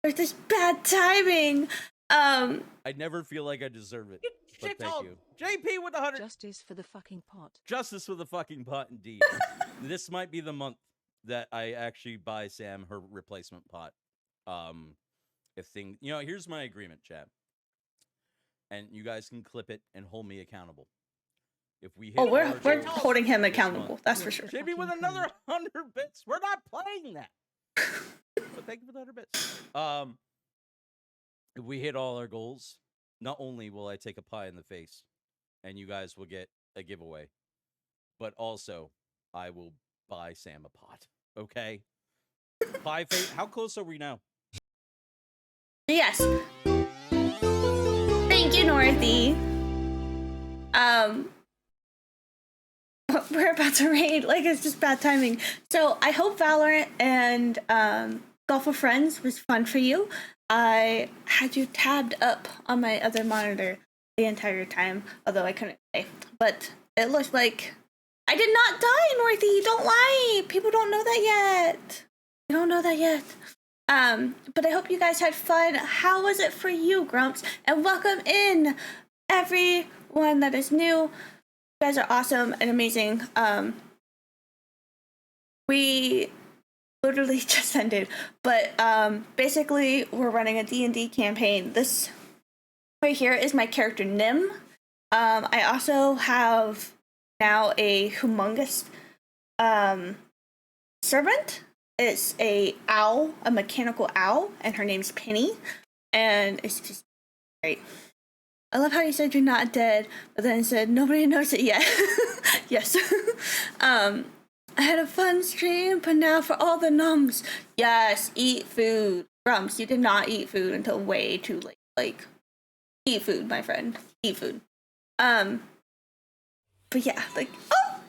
There's this bad timing. I never feel like I deserve it. But thank you. JP with 100. Justice for the fucking pot. Justice for the fucking pot, indeed. This might be the month that I actually buy Sam her replacement pot. If thing, here's my agreement, chat, and you guys can clip it and hold me accountable. If we hit we're holding him accountable. That's for sure. JP with another 100 bits. We're not playing that. But thank you for the 100 bits. If we hit all our goals, not only will I take a pie in the face, and you guys will get a giveaway, but also I will buy Sam a pot. Okay? Pie face. How close are we now? Yes. Thank you, Northy. We're about to raid. Like, it's just bad timing. So I hope Valorant and Golf with Friends was fun for you. I had you tabbed up on my other monitor the entire time, although I couldn't play. But it looked like I did not die, Northy. Don't lie. People don't know that yet. You don't know that yet. But I hope you guys had fun. How was it for you, Grumps? And welcome in everyone that is new. You guys are awesome and amazing. We literally just ended, but basically we're running a D&D campaign. This right here is my character Nim. I also have now a humongous servant. It's a owl, a mechanical owl, and her name's Penny, and it's just great. I love how you said you're not dead, but then said nobody knows it yet. Yes. I had a fun stream, but now for all the numbs. Yes, eat food. Grumps, you did not eat food until way too late. Like, eat food, my friend. Eat food. But yeah, like, oh!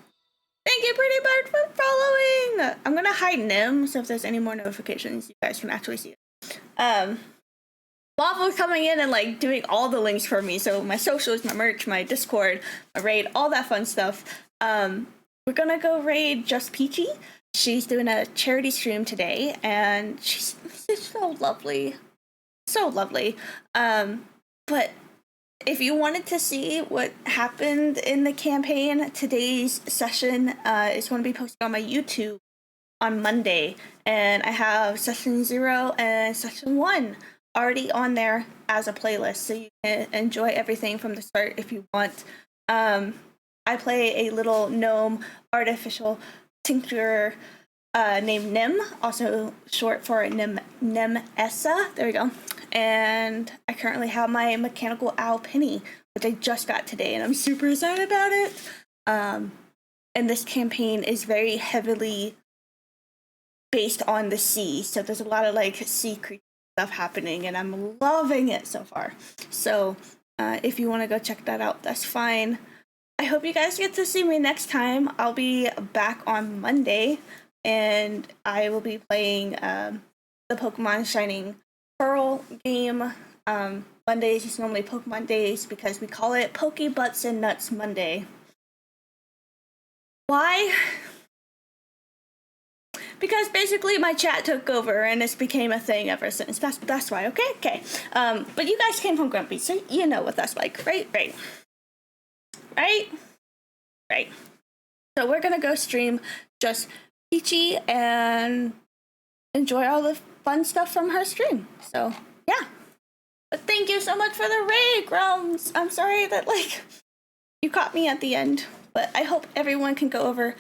Thank you, Pretty Bird, for following! I'm gonna hide Nim, so if there's any more notifications, you guys can actually see it. Waffle's coming in and, like, doing all the links for me, so my socials, my merch, my Discord, my raid, all that fun stuff. We're gonna go raid Just Peachy. She's doing a charity stream today, and she's so lovely. So lovely. But if you wanted to see what happened in the campaign, today's session is going to be posted on my YouTube on Monday. And I have Session 0 and Session 1 already on there as a playlist, so you can enjoy everything from the start if you want. I play a little gnome artificial tinkerer named Nim, also short for Nemessa. There we go. And I currently have my mechanical owl Penny with which I just got today, and I'm super excited about it. And this campaign is very heavily based on the sea, so there's a lot of like sea creature stuff happening, and I'm loving it so far. So if you want to go check that out, that's fine. I hope you guys get to see me next time. I'll be back on Monday, and I will be playing the Pokemon Shining Pearl game. Mondays is normally Pokemon days because we call it Poke Butts and Nuts Monday. Why? Because basically my chat took over and this became a thing ever since. That's why. Okay. But you guys came from Grumpy, so you know what that's like, right? So we're gonna go stream just Peachy and enjoy all the fun stuff from her stream. So yeah. But thank you so much for the raid, Grums. I'm sorry that like you caught me at the end, but I hope everyone can go over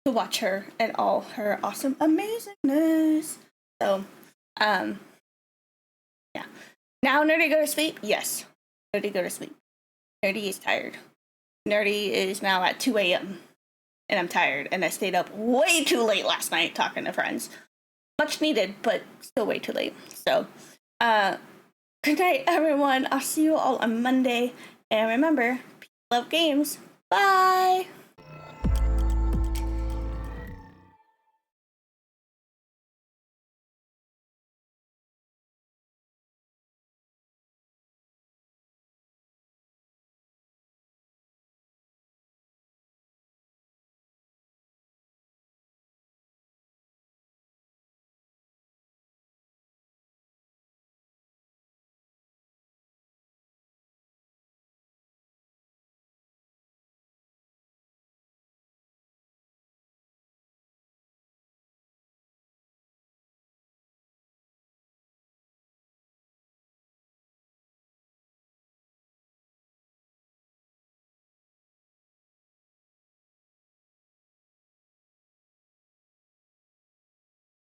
to watch her and all her awesome amazingness. So, yeah. Now Nerdy go to sleep? Yes. Nerdy go to sleep. Nerdy is tired. Nerdy is now at 2 a.m. and I'm tired, and I stayed up way too late last night talking to friends. Much needed, but still way too late. So, good night, everyone. I'll see you all on Monday. And remember, peace, love games. Bye!